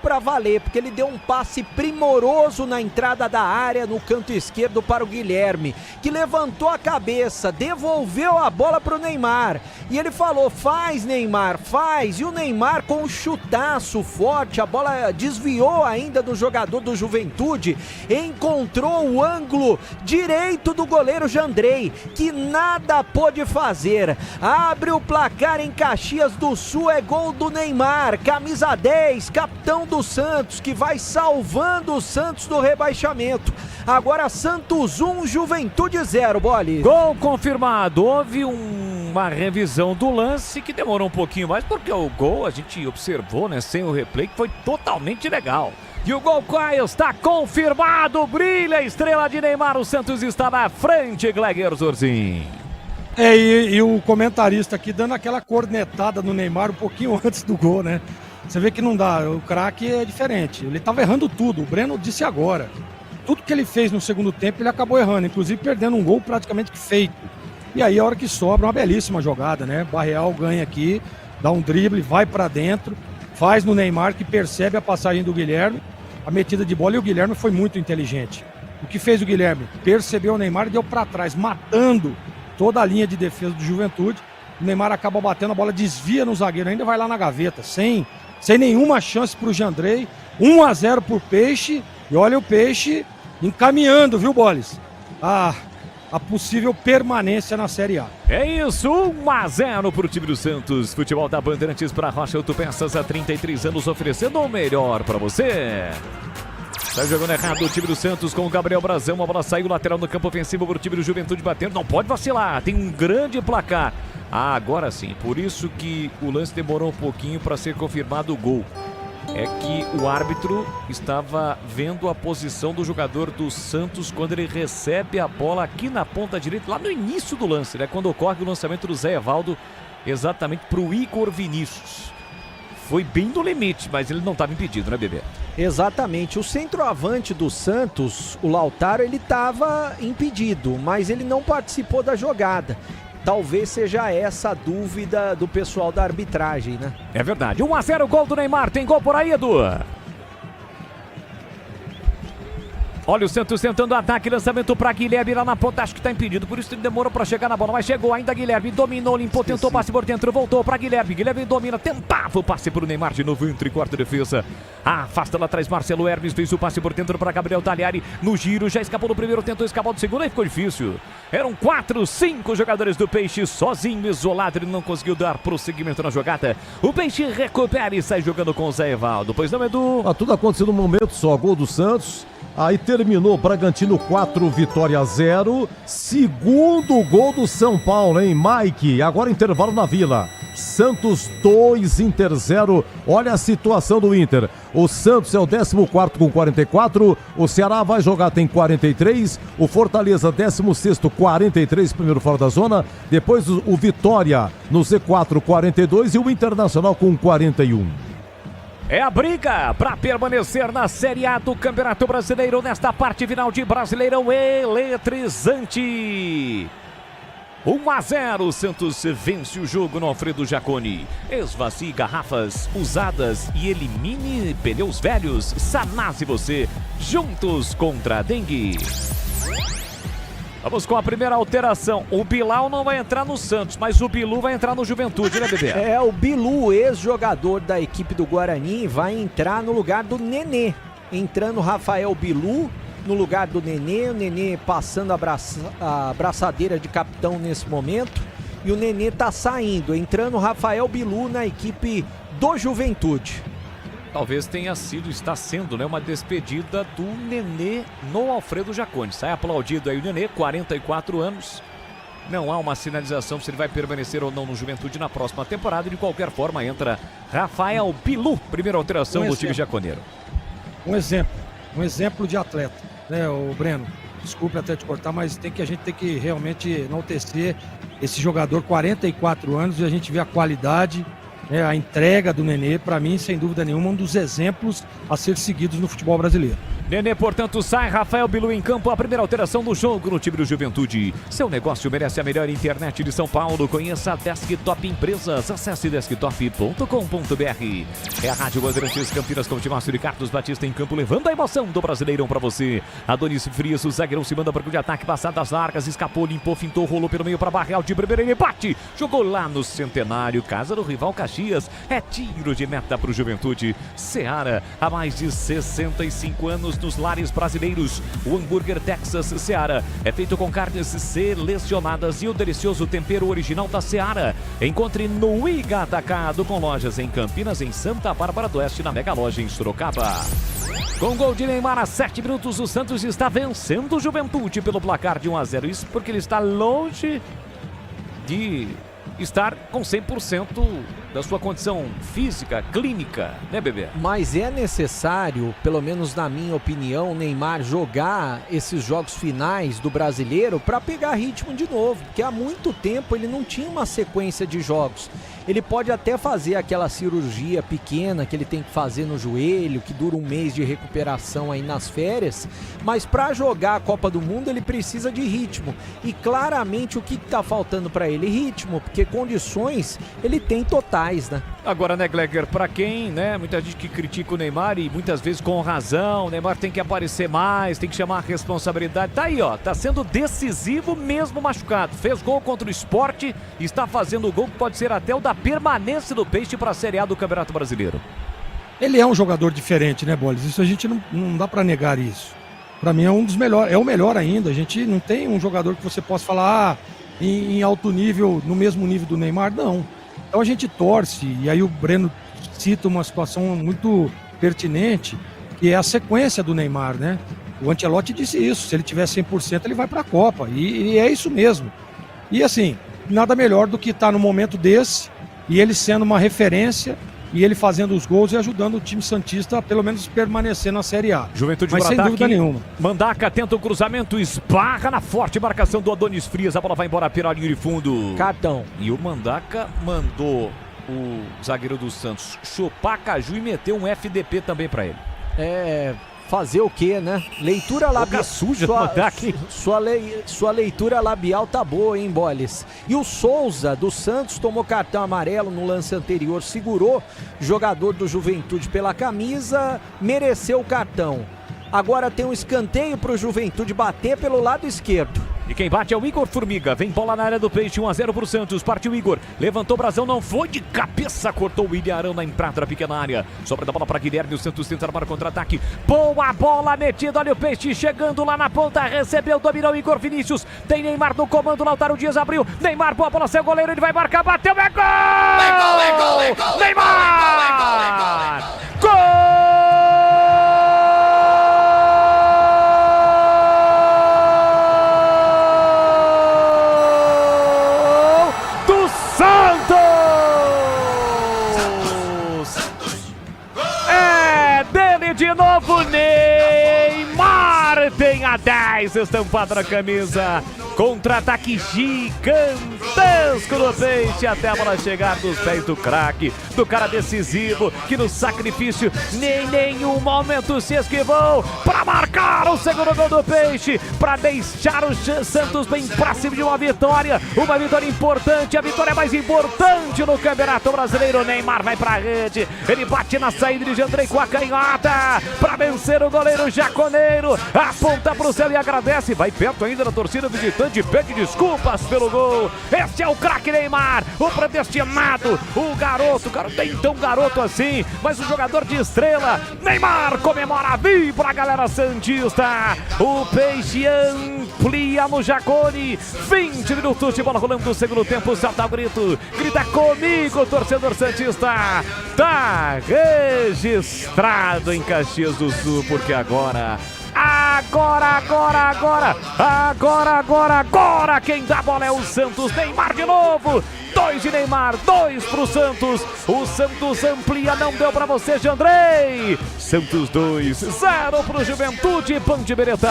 pra valer, porque ele deu um passe primoroso na entrada da área, no canto esquerdo para o Guilherme, que levantou a cabeça, devolveu a bola pro Neymar. E ele falou, faz Neymar, faz. E o Neymar com um chutaço forte, a bola desviou ainda do jogador do Juventude, encontrou o ângulo direito do goleiro Jandrei, que nada pôde fazer. Abre o placar em Caxias do Sul, é gol do Neymar, camisa 10, capitão do Santos, que vai salvando o Santos do rebaixamento. Agora Santos 1, Juventude 0, Bolis. Gol confirmado. Houve uma revisão do lance que demorou um pouquinho mais, porque o gol a gente observou, né, sem o replay, que foi totalmente legal. E o gol Caio está confirmado. Brilha a estrela de Neymar. O Santos está na frente, Gleger Zorzin. E o comentarista aqui dando aquela cornetada no Neymar um pouquinho antes do gol, né? Você vê que não dá, o craque é diferente. Ele estava errando tudo, o Breno disse agora. Tudo que ele fez no segundo tempo ele acabou errando, inclusive perdendo um gol praticamente feito. E aí a hora que sobra, uma belíssima jogada, né? Barreal ganha aqui, dá um drible, vai para dentro, faz no Neymar, que percebe a passagem do Guilherme, a metida de bola, e o Guilherme foi muito inteligente. O que fez o Guilherme? Percebeu o Neymar e deu para trás, matando toda a linha de defesa do Juventude. O Neymar acaba batendo, a bola desvia no zagueiro, ainda vai lá na gaveta, sem nenhuma chance para o Jandrei. 1-0 pro Peixe, e olha o Peixe encaminhando, viu, Bolis? A possível permanência na Série A. É isso, 1-0 pro time do Santos. Futebol da Bandeirantes para Rocha Autopeças há 33 anos, oferecendo o melhor para você. Tá jogando errado o time do Santos com o Gabriel Brazão. A bola saiu lateral no campo ofensivo pro time do Juventude batendo. Não pode vacilar, tem um grande placar. Agora sim, por isso que o lance demorou um pouquinho para ser confirmado o gol. É que o árbitro estava vendo a posição do jogador do Santos quando ele recebe a bola aqui na ponta direita, lá no início do lance, né? Quando ocorre o lançamento do Zé Evaldo exatamente para o Igor Vinícius. Foi bem no limite, mas ele não estava impedido, né, Bebê? Exatamente. O centroavante do Santos, o Lautaro, ele estava impedido, mas ele não participou da jogada. Talvez seja essa a dúvida do pessoal da arbitragem, né? É verdade. 1-0, gol do Neymar. Tem gol por aí, Edu? Olha o Santos tentando ataque, lançamento para Guilherme lá na ponta, acho que tá impedido, por isso ele demorou para chegar na bola, mas chegou ainda Guilherme, dominou, limpou, tentou passe por dentro, voltou para Guilherme domina, tentava o passe pro Neymar de novo, entre quarta defesa, afasta lá atrás Marcelo Hermes, fez o passe por dentro para Gabriel Tagliari, no giro, já escapou no primeiro, tentou escapar do segundo, aí ficou difícil, eram 4, 5 jogadores do Peixe, sozinho, isolado, ele não conseguiu dar prosseguimento na jogada, o Peixe recupera e sai jogando com o Zé Evaldo, pois não, Edu? Tudo aconteceu num momento só, gol do Santos. Aí terminou Bragantino 4, Vitória 0. Segundo gol do São Paulo, hein? Mike, agora intervalo na Vila. Santos 2, Inter 0. Olha a situação do Inter. O Santos é o 14º com 44. O Ceará vai jogar, tem 43. O Fortaleza 16º, 43, primeiro fora da zona. Depois o Vitória no Z4, 42. E o Internacional com 41. É a briga para permanecer na Série A do Campeonato Brasileiro nesta parte final de Brasileirão eletrizante. 1-0, o Santos vence o jogo no Alfredo Jaconi. Esvazie garrafas usadas e elimine pneus velhos. Sanase você, juntos contra a dengue. Vamos com a primeira alteração. O Bilal não vai entrar no Santos, mas o Bilu vai entrar no Juventude, né, Bebê? O Bilu, ex-jogador da equipe do Guarani, vai entrar no lugar do Nenê. Entrando Rafael Bilu no lugar do Nenê. O Nenê passando a braçadeira de capitão nesse momento. E o Nenê tá saindo. Entrando Rafael Bilu na equipe do Juventude. Talvez está sendo, né, uma despedida do Nenê no Alfredo Jaconi. Sai aplaudido aí o Nenê, 44 anos. Não há uma sinalização se ele vai permanecer ou não no Juventude na próxima temporada. De qualquer forma, entra Rafael Bilu, primeira alteração do time jaconeiro. Um exemplo de atleta, né, o Breno? Desculpe até te cortar, mas a gente tem que realmente enaltecer esse jogador, 44 anos, e a gente vê a qualidade, a entrega do Nenê, para mim, sem dúvida nenhuma, um dos exemplos a ser seguidos no futebol brasileiro. Nenê, portanto, sai. Rafael Bilu em campo, a primeira alteração do jogo no time do Juventude. Seu negócio merece a melhor internet de São Paulo. Conheça a Desktop Empresas. Acesse desktop.com.br. É a Rádio Bandeirantes Campinas com o Timácio de Carlos Batista em campo, levando a emoção do Brasileirão para você. Adonis Frias, o zagueirão se manda para o de ataque, passadas largas, escapou, limpou, fintou, rolou pelo meio para Barreal de primeira, ele bate, jogou lá no Centenário, casa do rival Caxias. É tiro de meta para o Juventude. Seara, há mais de 65 anos nos lares brasileiros. O hambúrguer Texas Seara é feito com carnes selecionadas e o delicioso tempero original da Seara. Encontre no Iga Atacado, com lojas em Campinas, em Santa Bárbara do Oeste, na Mega Loja em Sorocaba. Com gol de Neymar a 7 minutos, o Santos está vencendo o Juventude pelo placar de 1-0. Isso porque ele está longe de estar com 100% da sua condição física, clínica, né, Bebê? Mas é necessário, pelo menos na minha opinião, o Neymar jogar esses jogos finais do Brasileiro para pegar ritmo de novo, porque há muito tempo ele não tinha uma sequência de jogos. Ele pode até fazer aquela cirurgia pequena que ele tem que fazer no joelho, que dura um mês de recuperação aí nas férias, mas para jogar a Copa do Mundo ele precisa de ritmo. E claramente o que está faltando para ele? Ritmo, porque condições ele tem totais, né? Agora, né, Gleger, para quem, né, muita gente que critica o Neymar e muitas vezes com razão, o Neymar tem que aparecer mais, tem que chamar a responsabilidade. Tá aí, ó, tá sendo decisivo mesmo machucado. Fez gol contra o Sport e está fazendo o gol que pode ser até o da permanência do Peixe para a Série A do Campeonato Brasileiro. Ele é um jogador diferente, né, Bolis? Isso a gente não dá para negar isso. Para mim é um dos melhores, é o melhor ainda. A gente não tem um jogador que você possa falar em alto nível, no mesmo nível do Neymar, não. Então a gente torce, e aí o Breno cita uma situação muito pertinente, que é a sequência do Neymar, né? O Ancelotti disse isso, se ele tiver 100% ele vai para a Copa, e é isso mesmo. E assim, nada melhor do que estar no momento desse, e ele sendo uma referência, e ele fazendo os gols e ajudando o time santista a pelo menos permanecer na Série A. Juventude mas sem dúvida nenhuma. Mandaca tenta o cruzamento, esbarra na forte marcação do Adonis Frias, a bola vai embora pela linha de fundo. Cartão. E o Mandaca mandou o zagueiro do Santos chupar caju e meteu um FDP também para ele. Fazer o quê, né? Leitura labial. Suja, sua leitura labial tá boa, hein, Bolis? E o Souza, do Santos, tomou cartão amarelo no lance anterior, segurou jogador do Juventude pela camisa, mereceu o cartão. Agora tem um escanteio pro Juventude bater pelo lado esquerdo. E quem bate é o Igor Formiga. Vem bola na área do Peixe, 1-0 pro Santos. Partiu Igor, levantou o brasão, não foi de cabeça, cortou o William Arão na entrada da pequena área. Sobra da bola para Guilherme, o Santos tenta armar o contra-ataque. Boa bola metida, olha o Peixe chegando lá na ponta, recebeu, dominou Igor Vinícius. Tem Neymar no comando, Lautaro Dias abriu. Neymar, boa bola, seu goleiro, ele vai marcar, bateu, é gol! Neymar! Gol! De novo, Neymar tem a 10 estampada na camisa. Contra-ataque gigantesco do Peixe até a bola chegar nos pés do craque, do cara decisivo, que no sacrifício nem nenhum momento se esquivou para marcar o segundo gol do Peixe, para deixar o Santos bem próximo de uma vitória importante, a vitória mais importante no Campeonato Brasileiro. O Neymar vai para a rede, ele bate na saída de Jandrei com a canhota para vencer o goleiro jaconeiro, aponta para o céu e agradece, vai perto ainda da torcida visitante, pede desculpas pelo gol. Este é o craque Neymar, o predestinado, o garoto, cara, nem tão garoto assim, mas um jogador de estrela. Neymar comemora, vibra a galera santista. O Peixe amplia no Jacone. 20 minutos de bola rolando no segundo tempo. Salta o grito, grita comigo, torcedor santista. Tá registrado em Caxias do Sul, porque agora quem dá a bola é o Santos. Neymar de novo, 2 de Neymar, 2 pro Santos. O Santos amplia, não deu pra você, Jandrei. Santos 2, 0 pro Juventude, Pantibereta.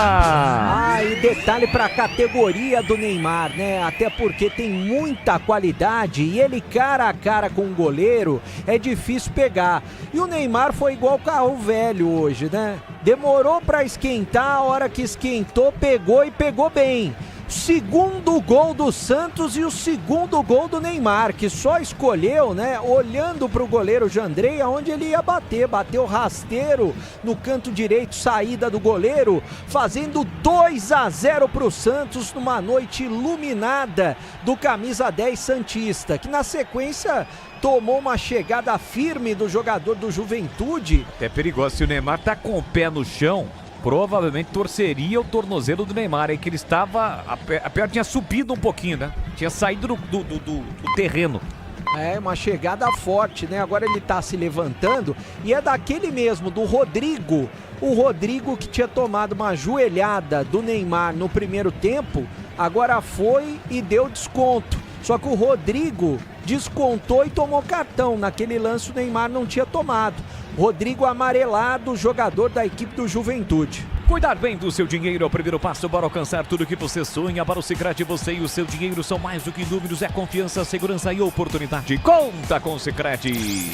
E detalhe pra categoria do Neymar, né? Até porque tem muita qualidade e ele cara a cara com o goleiro é difícil pegar. E o Neymar foi igual carro velho hoje, né? Demorou pra esquentar, a hora que esquentou, pegou e pegou bem. Segundo gol do Santos e o segundo gol do Neymar, que só escolheu, né, olhando para o goleiro Jandrei, aonde ele ia bater. Bateu rasteiro no canto direito, saída do goleiro, fazendo 2-0 para o Santos numa noite iluminada do camisa 10 santista, que na sequência tomou uma chegada firme do jogador do Juventude. É perigoso, se o Neymar tá com o pé no chão, provavelmente torceria o tornozelo do Neymar, aí que ele estava, a perna tinha subido um pouquinho, né? Tinha saído do terreno. É, uma chegada forte, né? Agora ele tá se levantando e é daquele mesmo, do Rodrigo. O Rodrigo que tinha tomado uma joelhada do Neymar no primeiro tempo, agora foi e deu desconto. Só que o Rodrigo descontou e tomou cartão. Naquele lance o Neymar não tinha tomado. Rodrigo amarelado, jogador da equipe do Juventude. Cuidar bem do seu dinheiro é o primeiro passo para alcançar tudo que você sonha. Para o Sicredi, você e o seu dinheiro são mais do que números, é confiança, segurança e oportunidade. Conta com o Sicredi.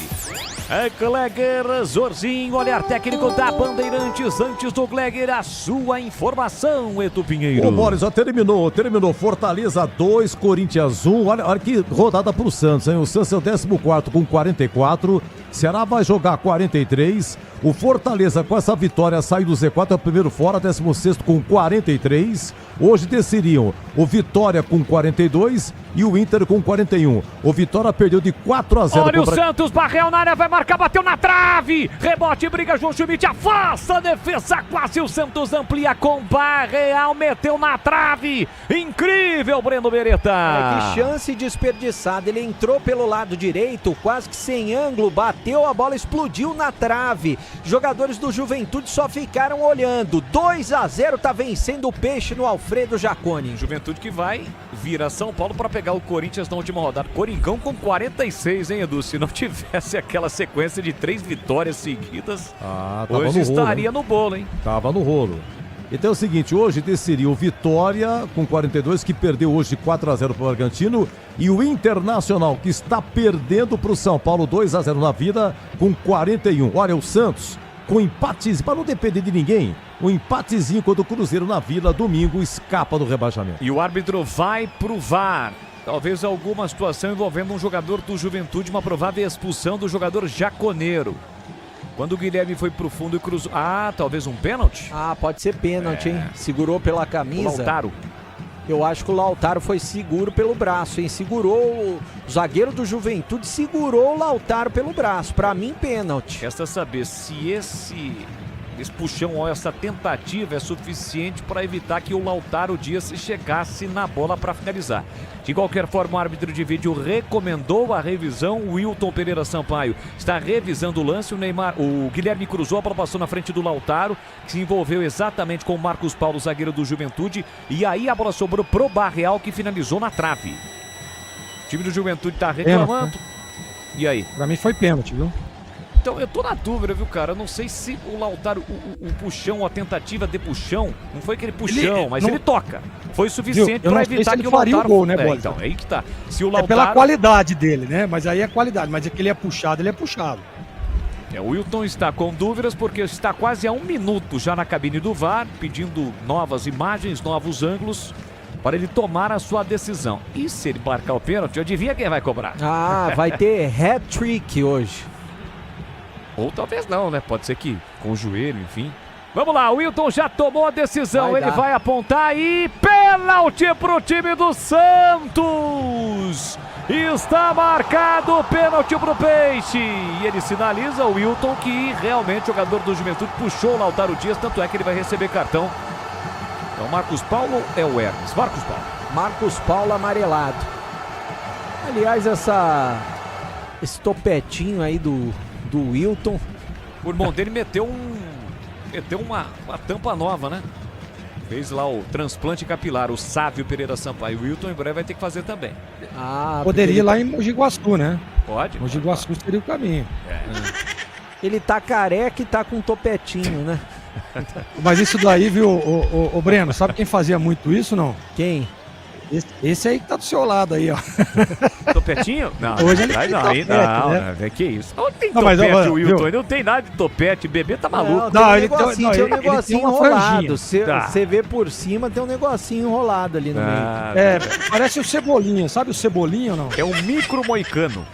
É Gleger Zorzinho, olhar técnico da Bandeirantes. Antes do Gleger, a sua informação, Edu Pinheiro. Ô Boris, já terminou. Fortaleza 2, Corinthians 1. Olha que rodada pro Santos, hein? O Santos é o 14º com 44. Ceará vai jogar 43. O Fortaleza, com essa vitória, sai do Z4, é o primeiro fora, 16º com 43. Hoje desceriam o Vitória com 42 e o Inter com 41. O Vitória perdeu de 4-0. Olha o Santos, Barreal na área, vai marcar, bateu na trave. Rebote, briga, João Schmidt, afasta a defesa, quase o Santos amplia com Barreal, meteu na trave. Incrível, Breno Beretta. Que chance desperdiçada, ele entrou pelo lado direito, quase que sem ângulo, bateu, a bola explodiu na trave. Jogadores do Juventude só ficaram olhando. 2-0, tá vencendo o Peixe no Alfredo Jacone. Juventude que vai vir a São Paulo para pegar o Corinthians na última rodada. Coringão com 46, hein, Edu? Se não tivesse aquela sequência de 3 vitórias seguidas, hoje estaria no bolo, hein? Tava no rolo. Então é o seguinte, hoje desceria o Vitória com 42, que perdeu hoje de 4-0 para o Bragantino, e o Internacional, que está perdendo para o São Paulo 2-0 na vida, com 41. Olha, o Santos com empatezinho, para não depender de ninguém, um empatezinho contra o Cruzeiro na Vila, domingo, escapa do rebaixamento. E o árbitro vai pro VAR. Talvez alguma situação envolvendo um jogador do Juventude, uma provável expulsão do jogador jaconeiro. Quando o Guilherme foi pro fundo e cruzou... Ah, talvez um pênalti? Ah, pode ser pênalti, hein? Segurou pela camisa. O Lautaro. Eu acho que o Lautaro foi seguro pelo braço, hein? Segurou o zagueiro do Juventude, segurou o Lautaro pelo braço. Pra mim, pênalti. Resta saber se esse puxão ou essa tentativa é suficiente para evitar que o Lautaro Dias chegasse na bola para finalizar. De qualquer forma, o árbitro de vídeo recomendou a revisão. O Wilton Pereira Sampaio está revisando o lance. O Guilherme cruzou, a bola passou na frente do Lautaro, que se envolveu exatamente com o Marcos Paulo, zagueiro do Juventude. E aí a bola sobrou pro Barreal, que finalizou na trave. O time do Juventude está reclamando. E aí? Pra mim foi pênalti, viu? Então, eu tô na dúvida, viu, cara? Eu não sei se o Lautaro, o puxão, a tentativa de puxão, não foi aquele puxão, mas ele toca. Foi suficiente para evitar que o Lautaro... O gol, né, Bola? Então, é aí que tá. Se o Lautaro... É pela qualidade dele, né? Mas aí é qualidade. Mas é que ele é puxado, ele é puxado. O Wilton está com dúvidas porque está quase a 1 minuto já na cabine do VAR, pedindo novas imagens, novos ângulos, para ele tomar a sua decisão. E se ele marcar o pênalti, adivinha quem vai cobrar? Ah, vai ter hat-trick hoje. Ou talvez não, né? Pode ser que com o joelho, enfim. Vamos lá, o Wilton já tomou a decisão. Ele vai apontar e pênalti pro time do Santos. Está marcado o pênalti pro Peixe. E ele sinaliza, o Wilton, que realmente o jogador do Juventude puxou o Lautaro Dias. Tanto é que ele vai receber cartão. Então, Marcos Paulo é o Hermes. Marcos Paulo. Marcos Paulo amarelado. Aliás, esse topetinho aí do Wilton. O irmão dele meteu uma tampa nova, né? Fez lá o transplante capilar, o Sávio Pereira Sampaio. O Wilton em breve vai ter que fazer também. Poderia ir lá em Mogi Guaçu, né? Pode. Mogi Guaçu seria o caminho. Ele tá careca e tá com um topetinho, né? Mas isso daí, viu, o Breno, sabe quem fazia muito isso, não? Quem? Esse aí que tá do seu lado aí, ó. Topetinho? Não, hoje ele não, tem topete, né? Que isso? Não tem Não, topete, mas, o Wilton. viu? Ele não tem nada de topete. Bebê tá maluco. Tem um negocinho, tem um negocinho uma enrolado. franjinha. Você vê por cima, tem um negocinho enrolado ali no meio. Parece o Cebolinha. Sabe o Cebolinha ou não? É um micro moicano.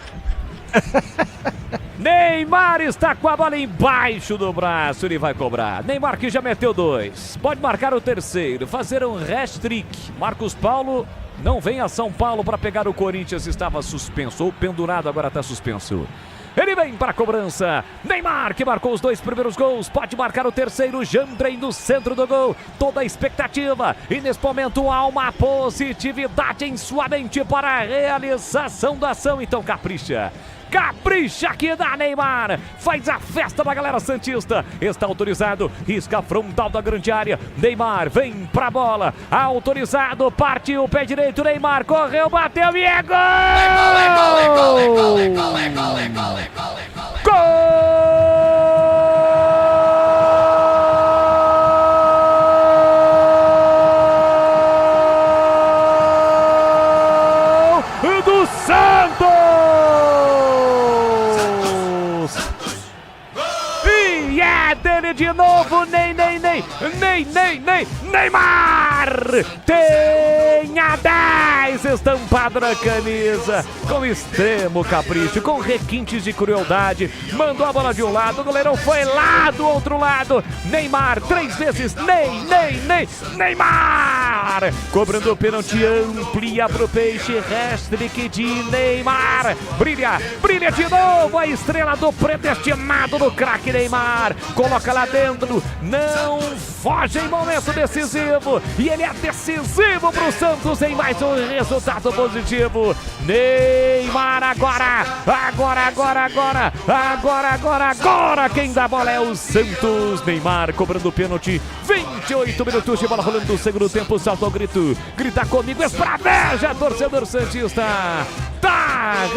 Neymar está com a bola embaixo do braço, ele vai cobrar. Neymar que já meteu 2, pode marcar o terceiro, fazer um hat-trick. Marcos Paulo não vem a São Paulo para pegar o Corinthians, estava suspenso, ou pendurado, agora está suspenso. Ele vem para a cobrança. Neymar, que marcou os 2 primeiros gols, pode marcar o terceiro. Jandrei no centro do gol. Toda a expectativa. E nesse momento há uma positividade em sua mente para a realização da ação. Então capricha. Capricha aqui da Neymar. Faz a festa da galera santista. Está autorizado. Risca frontal da grande área. Neymar vem pra bola. Autorizado. Partiu o pé direito. Neymar correu, bateu e é gol! Gol do Santos! E é dele de novo, Neymar! Tem a 10 estampado na camisa, com extremo capricho, com requintes de crueldade, mandou a bola de um lado, o goleirão foi lá do outro lado, Neymar, 3 vezes, Neymar! Cobrando o pênalti, amplia pro Peixe, hat-trick de Neymar, brilha de novo a estrela do predestinado do craque Neymar, coloca lá dentro, não foge em momento decisivo, e ele é decisivo pro Santos em mais um resultado positivo. Neymar agora, quem dá a bola é o Santos. Neymar cobrando o pênalti, 28 minutos de bola rolando no segundo tempo, salta o grito, grita comigo, espraveja, torcedor santista. Tá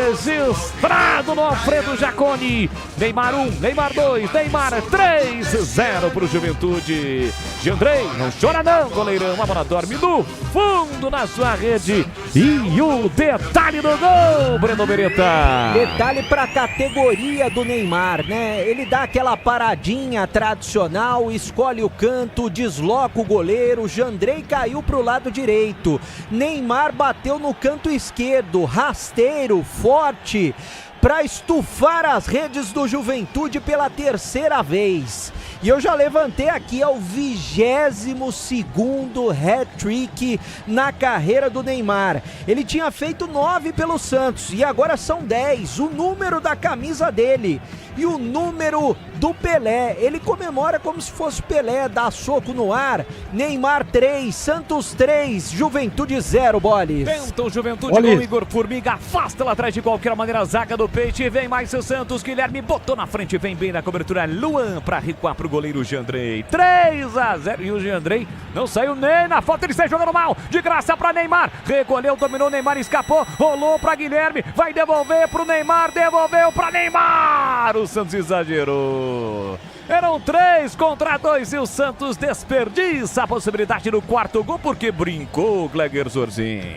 registrado no Alfredo Jaconi. Neymar 1, Neymar 2, Neymar 3-0 pro Juventude. Jandrei, não chora não, goleirão. A bola dorme no fundo na sua rede. E o detalhe do gol, Breno Beretta. Detalhe pra categoria do Neymar, né? Ele dá aquela paradinha tradicional, escolhe o canto, desloca o goleiro. Jandrei caiu pro lado direito. Neymar bateu no canto esquerdo, rasteiro, forte. para estufar as redes do Juventude pela terceira vez. E eu já levantei aqui, é o 22º hat-trick na carreira do Neymar. Ele tinha feito 9 pelo Santos e agora são 10, o número da camisa dele. E o número do Pelé, ele comemora como se fosse Pelé, dá soco no ar. Neymar 3, Santos 3, Juventude 0, Bolis. Tenta o Juventude com o Igor Formiga, afasta lá atrás de qualquer maneira a zaga do Peixe. Vem mais o Santos, Guilherme botou na frente, vem bem na cobertura. Luan para recuar pro goleiro Jandrei. 3-0 e o Jandrei não saiu nem na foto, ele sai jogando mal, de graça para Neymar. Recolheu, dominou, Neymar escapou, rolou para Guilherme, vai devolver pro Neymar, devolveu para Neymar. O Santos exagerou. Eram 3 contra 2 e o Santos desperdiça a possibilidade do quarto gol porque brincou o Gleger Zorzin.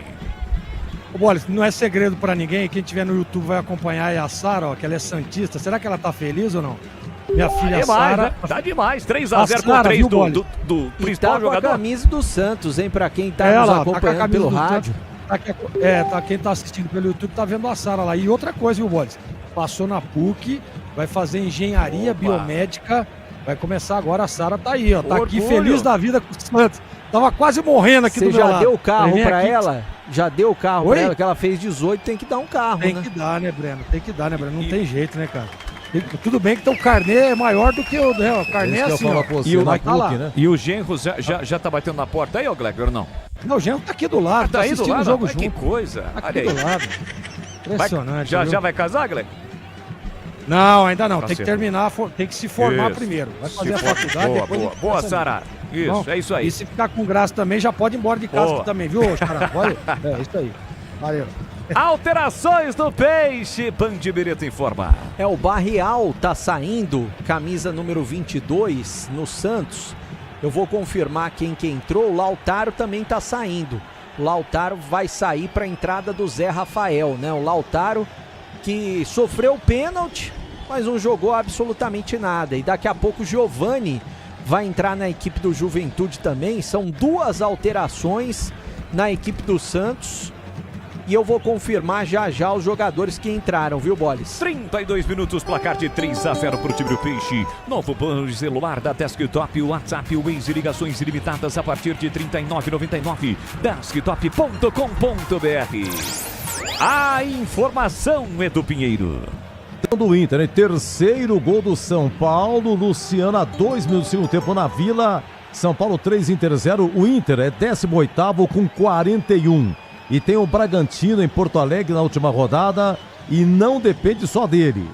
Ô, Bolis, não é segredo pra ninguém, quem tiver no YouTube vai acompanhar é a Sara, ó, que ela é santista. Será que ela tá feliz ou não? Minha filha Sara... Né? Tá demais, 3-0 com 3 do principal jogador. Tá com a camisa do Santos, hein, pra quem tá nos acompanhando pelo rádio. Quem tá assistindo pelo YouTube tá vendo a Sara lá. E outra coisa, viu, Bolis? Passou na PUC, vai fazer engenharia biomédica, vai começar agora, a Sara tá aí, ó, tá aqui feliz da vida com o Santos. Tava quase morrendo aqui do meu lado. Você já deu o carro pra ela? Já deu o carro pra ela, que ela fez 18, tem que dar um carro, né? Tem que dar, né, Breno? Tem que dar, né, Breno? Não tem jeito, né, cara? Tudo bem que teu carnê é maior do que o... Né? O carnê é assim, ó. E o Genro já tá batendo na porta aí, ô Gleger, ou não? Não, o Genro tá aqui do lado, tá assistindo o jogo junto. Que coisa. Tá aqui do lado. Impressionante. Já vai casar, Gleger? Não, ainda não. Tem que terminar, tem que se formar primeiro. Vai fazer a faculdade. Boa, Sara. Isso, é isso aí. E se ficar com graça também, já pode ir embora de casa também, viu, cara? Olha, é isso aí. Valeu. Alterações do Peixe, Pandibireta informa. O Barrial tá saindo, camisa número 22 no Santos. Eu vou confirmar quem que entrou. O Lautaro também tá saindo. O Lautaro vai sair para a entrada do Zé Rafael, né? O Lautaro que sofreu pênalti, mas não jogou absolutamente nada. E daqui a pouco o Giovani vai entrar na equipe do Juventude também. São 2 alterações na equipe do Santos. E eu vou confirmar já os jogadores que entraram, viu, Bolis? 32 minutos, placar de 3-0 pro time do Peixe. Novo plano de celular da Desktop, WhatsApp, Waze, ligações ilimitadas a partir de R$ 39,99. Desktop.com.br. A informação, Edu Pinheiro. Do Inter, né? Terceiro gol do São Paulo. Luciano a 2 minutos do segundo tempo na Vila. São Paulo 3, Inter 0. O Inter é 18º com 41. E tem o Bragantino em Porto Alegre na última rodada. E não depende só dele.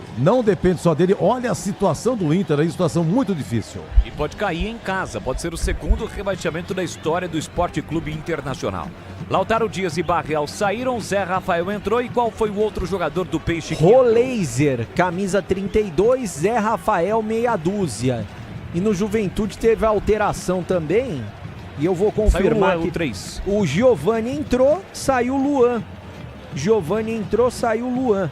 Olha a situação do Inter, é uma situação muito difícil. E pode cair em casa. Pode ser o segundo rebaixamento da história do Esporte Clube Internacional. Lautaro Dias e Barreal saíram, Zé Rafael entrou. E qual foi o outro jogador do Peixe? Roleiser, camisa 32, Zé Rafael, meia dúzia. E no Juventude teve alteração também. E eu vou confirmar que o Giovani entrou, saiu o Luan. Giovani entrou, saiu o Luan.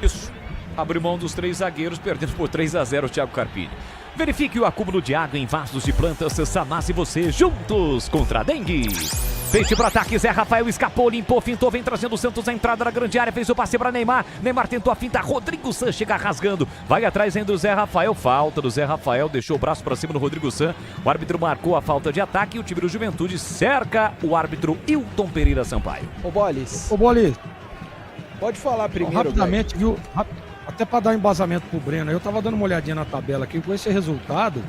Isso. Abriu mão dos 3 zagueiros, perdendo por 3-0 o Thiago Carpini. Verifique o acúmulo de água em vasos de plantas Sanás e você juntos contra a dengue. Peixe para ataque, Zé Rafael escapou, limpou, fintou, vem trazendo o Santos à entrada da grande área, fez o passe para Neymar. Neymar tentou a finta, Rodrigo San chega rasgando, vai atrás ainda do Zé Rafael, falta do Zé Rafael, deixou o braço para cima do Rodrigo San. O árbitro marcou a falta de ataque e o time do Juventude cerca o árbitro Hilton Pereira Sampaio. Ô Bolis. Pode falar primeiro. Rapidamente, viu? Até para dar embasamento pro Breno, eu tava dando uma olhadinha na tabela aqui, com esse resultado,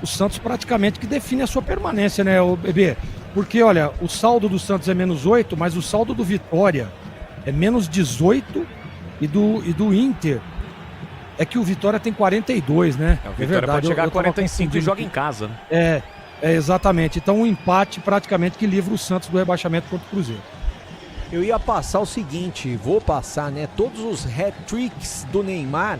o Santos praticamente que define a sua permanência, né, o bebê? Porque, olha, o saldo do Santos é -8, mas o saldo do Vitória é -18 e do Inter é que o Vitória tem 42, né? O Vitória pode chegar a 45 e joga em casa, né? Exatamente. Então um empate praticamente que livra o Santos do rebaixamento contra o Cruzeiro. Eu ia passar o seguinte, vou passar, né? Todos os hat-tricks do Neymar,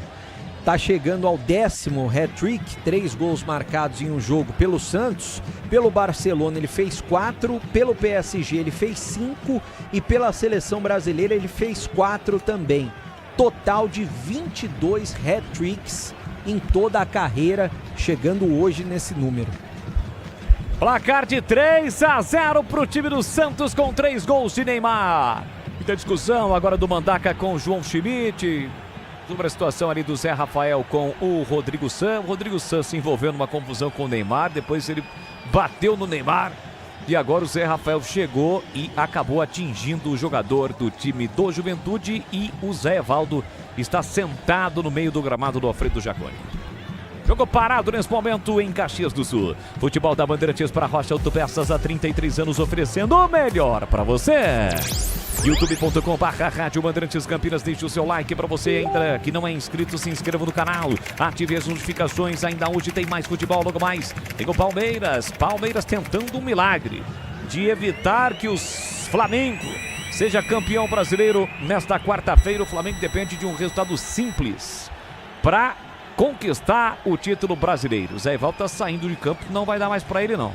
tá chegando ao 10º hat-trick, 3 gols marcados em um jogo pelo Santos. Pelo Barcelona ele fez 4, pelo PSG ele fez 5 e pela seleção brasileira ele fez 4 também. Total de 22 hat-tricks em toda a carreira, chegando hoje nesse número. Placar de 3-0 pro time do Santos com 3 gols de Neymar. Muita discussão agora do Mandaca com o João Schmidt, sobre a situação ali do Zé Rafael com o Rodrigo San. O Rodrigo San se envolveu numa confusão com o Neymar, depois ele bateu no Neymar e agora o Zé Rafael chegou e acabou atingindo o jogador do time do Juventude e o Zé Evaldo está sentado no meio do gramado do Alfredo Jaconi. Jogo parado nesse momento em Caxias do Sul. Futebol da Bandeirantes para Rocha Autopeças há 33 anos oferecendo o melhor para você. youtube.com/Rádio Bandeirantes Campinas. Deixe o seu like para você ainda que não é inscrito, se inscreva no canal, ative as notificações. Ainda hoje tem mais futebol, logo mais tem o Palmeiras tentando um milagre de evitar que o Flamengo seja campeão brasileiro nesta quarta-feira. O Flamengo depende de um resultado simples para conquistar o título brasileiro. O Zé Evaldo tá saindo de campo, não vai dar mais para ele não.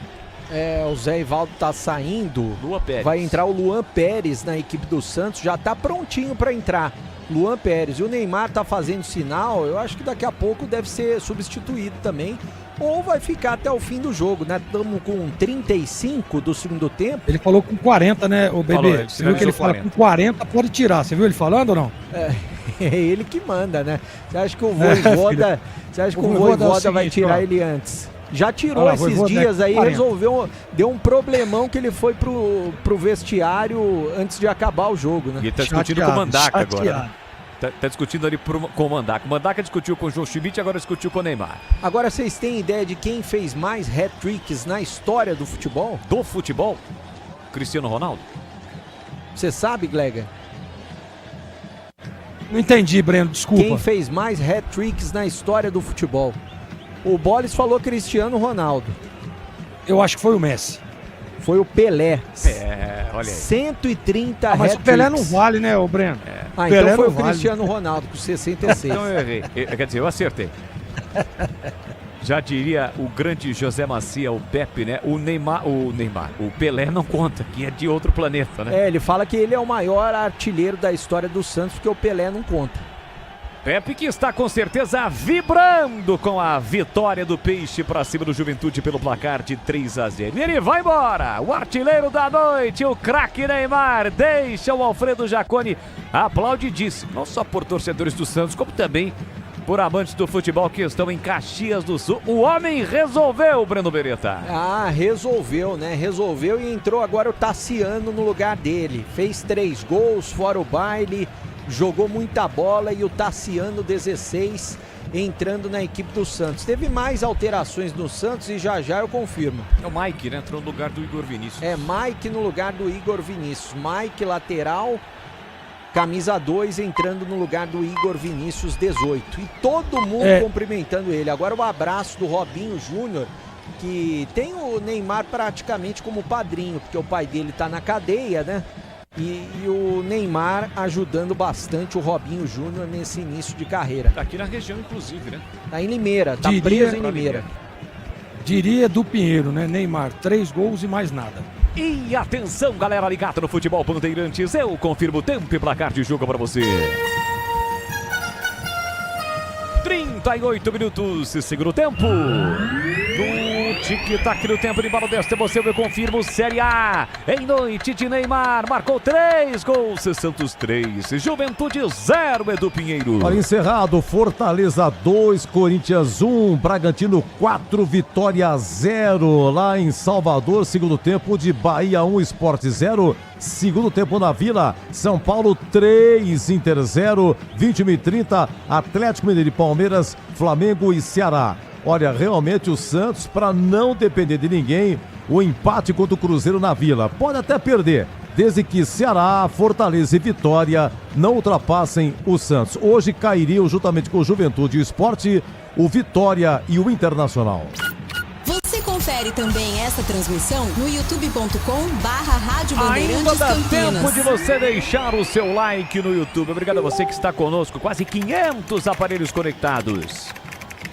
O Zé Evaldo tá saindo. Luan Pérez. Vai entrar o Luan Pérez na equipe do Santos, já tá prontinho para entrar. Luan Pérez. E o Neymar tá fazendo sinal, eu acho que daqui a pouco deve ser substituído também. Ou vai ficar até o fim do jogo, né? Estamos com 35 do segundo tempo. Ele falou com 40, né, o bebê? Você viu que ele fala com 40, pode tirar. Você viu ele falando ou não? É ele que manda, né? Você acha que o Voivoda, vai tirar ele antes? Já tirou esses dias aí, resolveu, deu um problemão que ele foi pro vestiário antes de acabar o jogo, né? E ele tá discutindo com o Mandaca agora. Né? Tá discutindo ali com o Mandaca. O Mandaca discutiu com o João Schmidt, agora discutiu com o Neymar. Agora vocês têm ideia de quem fez mais hat-tricks na história do futebol? Do futebol? Cristiano Ronaldo? Você sabe, Glega? Não entendi, Breno, desculpa. Quem fez mais hat-tricks na história do futebol? O Bolis falou Cristiano Ronaldo. Eu acho que foi o Messi. Foi o Pelé. Olha aí. 130 mas o Pelé não vale, né, o Breno? Então foi o Cristiano Ronaldo com 66. Então eu errei. Quer dizer, eu acertei. Já diria o grande José Macia, o Pepe, né? O Pelé não conta, que é de outro planeta, né? Ele fala que ele é o maior artilheiro da história do Santos, porque o Pelé não conta. Pepe que está com certeza vibrando com a vitória do Peixe para cima do Juventude pelo placar de 3-0. E ele vai embora, o artilheiro da noite, o craque Neymar, deixa o Alfredo Jaconi aplaudidíssimo, não só por torcedores do Santos, como também por amantes do futebol que estão em Caxias do Sul. O homem resolveu, Breno Beretta. Resolveu, né? Resolveu e entrou agora o Tassiano no lugar dele. Fez 3 gols, fora o baile, jogou muita bola e o Tassiano, 16, entrando na equipe do Santos. Teve mais alterações no Santos e já eu confirmo. É o Mike, né? Entrou no lugar do Igor Vinícius. Mike no lugar do Igor Vinícius. Mike, lateral, camisa 2, entrando no lugar do Igor Vinícius, 18. E todo mundo cumprimentando ele. Agora o abraço do Robinho Júnior, que tem o Neymar praticamente como padrinho, porque o pai dele tá na cadeia, né? E o Neymar ajudando bastante o Robinho Júnior nesse início de carreira. Tá aqui na região, inclusive, né? Tá em Limeira, tá preso em Limeira. Diria do Pinheiro, né? Neymar, 3 gols e mais nada. E atenção, galera ligada no Futebol Bandeirantes, eu confirmo o tempo e placar de jogo para você. 38 minutos, segundo tempo. No tic-tac do tempo de bola desta, você eu confirmo Série A. Em noite de Neymar, marcou 3 gols, Santos 3, Juventude 0, Edu Pinheiro. Olha, encerrado, Fortaleza 2, Corinthians 1, Bragantino 4, Vitória 0. Lá em Salvador, segundo tempo de Bahia 1, Sport 0. Segundo tempo na Vila, São Paulo 3, Inter 0, 21h30, Atlético Mineiro e Palmeiras, Flamengo e Ceará. Olha, realmente o Santos, para não depender de ninguém, o empate contra o Cruzeiro na Vila. Pode até perder, desde que Ceará, Fortaleza e Vitória não ultrapassem o Santos. Hoje cairiam, juntamente com o Juventude e o Sport, o Vitória e o Internacional. Você confere também essa transmissão no youtube.com/Rádio Bandeirantes Ainda dá Campinas. tempo de você deixar o seu like no YouTube. Obrigado a você que está conosco. Quase 500 aparelhos conectados.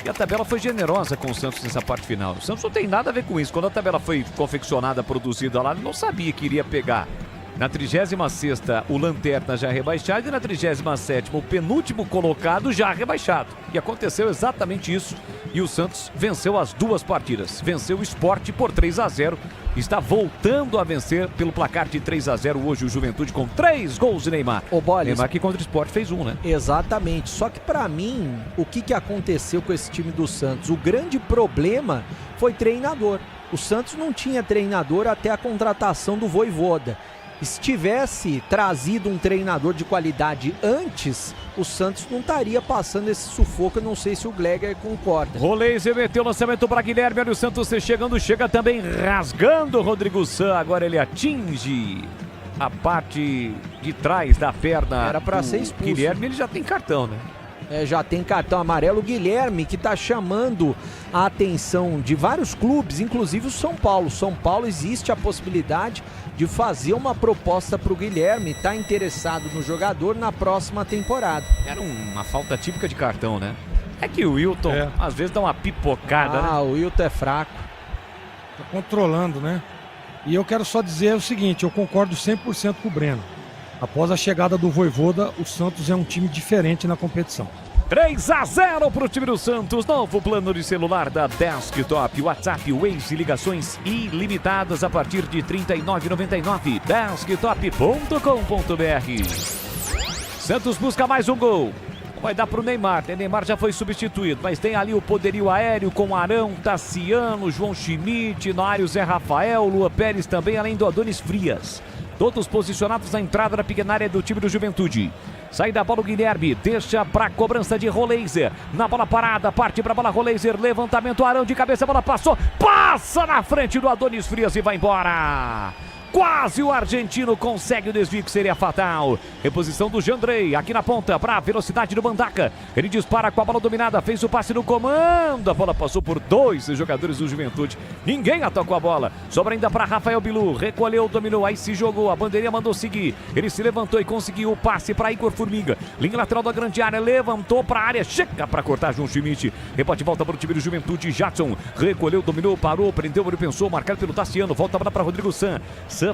E a tabela foi generosa com o Santos nessa parte final. O Santos não tem nada a ver com isso. Quando a tabela foi confeccionada, produzida lá, não sabia que iria pegar. Na 36ª, o Lanterna já rebaixado e na 37ª, o penúltimo colocado já rebaixado. E aconteceu exatamente isso. E o Santos venceu as 2 partidas. Venceu o Sport por 3-0 está voltando a vencer pelo placar de 3-0 hoje o Juventude com 3 gols de Neymar. Ô, Bolis, Neymar que contra o Sport fez 1, né? Exatamente. Só que pra mim, o que aconteceu com esse time do Santos? O grande problema foi treinador. O Santos não tinha treinador até a contratação do Vojvoda. Se tivesse trazido um treinador de qualidade antes, o Santos não estaria passando esse sufoco. Eu não sei se o Gleger concorda. Roleiser meteu o lançamento para Guilherme. Olha o Santos chegando, chega também rasgando o Rodrigo San. Agora ele atinge a parte de trás da perna. Era para ser expulso. Guilherme, ele já tem cartão, né? Já tem cartão amarelo. O Guilherme, que está chamando a atenção de vários clubes, inclusive o São Paulo. São Paulo, existe a possibilidade de fazer uma proposta para o Guilherme, está interessado no jogador na próxima temporada. Era uma falta típica de cartão, né? É que o Wilton às vezes dá uma pipocada, né? O Wilton é fraco. Tá controlando, né? E eu quero só dizer o seguinte, eu concordo 100% com o Breno. Após a chegada do Vojvoda, o Santos é um time diferente na competição. 3-0 para o time do Santos. Novo plano de celular da Desktop. WhatsApp, Waze, ligações ilimitadas a partir de R$ 39,99. Desktop.com.br. Santos busca mais um gol. Vai dar para o Neymar. Neymar já foi substituído, mas tem ali o poderio aéreo com Arão, Tassiano, João Schmidt, no área o Zé Rafael, Lua Pérez também, além do Adonis Frias. Todos posicionados na entrada da pequena área do time do Juventude. Sai da bola o Guilherme, deixa para cobrança de Roleiser. Na bola parada, parte para a bola Roleiser, levantamento, Arão de cabeça, a bola passou, passa na frente do Adonis Frias e vai embora. Quase o argentino consegue o desvio que seria fatal. Reposição do Jandrei, aqui na ponta, para a velocidade do Mandaca. Ele dispara com a bola dominada, fez o passe no comando. A bola passou por 2 jogadores do Juventude. Ninguém atacou a bola. Sobra ainda para Rafael Bilu. Recolheu, dominou, aí se jogou. A bandeirinha mandou seguir. Ele se levantou e conseguiu o passe para Igor Formiga. Linha lateral da grande área, levantou para a área. Chega para cortar João Schmidt. Rebote, volta para o time do Juventude. Jadson recolheu, dominou, parou, prendeu, ele pensou, marcado pelo Tassiano. Volta para Rodrigo San.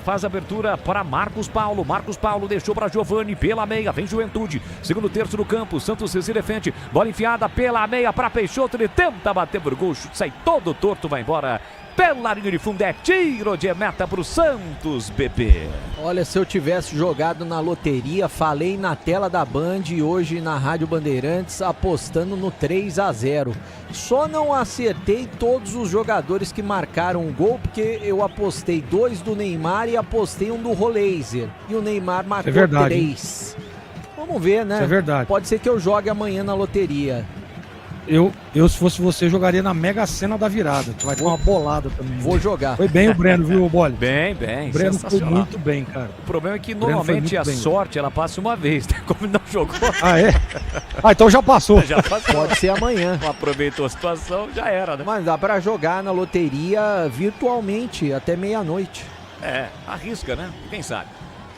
Faz a abertura para Marcos Paulo. Marcos Paulo deixou para Giovani pela meia. Vem Juventude. Segundo terço do campo. Santos se defende. Bola enfiada pela meia para Peixoto. Ele tenta bater por gol. Sai todo torto, vai embora. Pela linha de fundo é tiro de meta para o Santos, BP. Olha, se eu tivesse jogado na loteria, falei na tela da Band e hoje na Rádio Bandeirantes, apostando no 3-0. Só não acertei todos os jogadores que marcaram o gol, porque eu apostei 2 do Neymar e apostei 1 do Roleiser. E o Neymar marcou 3. Vamos ver, né? Isso é verdade. Pode ser que eu jogue amanhã na loteria. Eu, se fosse você, jogaria na Mega Sena da virada, que vai ter uma bolada também. Vou jogar. Foi bem o Breno, viu, Bolle? Bem. O Breno foi muito bem, cara. O problema é que normalmente a sorte, ela passa uma vez, né? Como não jogou. Ah, é? Ah, então já passou. Já passou. Pode ser amanhã. Não aproveitou a situação, já era, né? Mas dá pra jogar na loteria virtualmente até meia-noite. Arrisca, né? Quem sabe?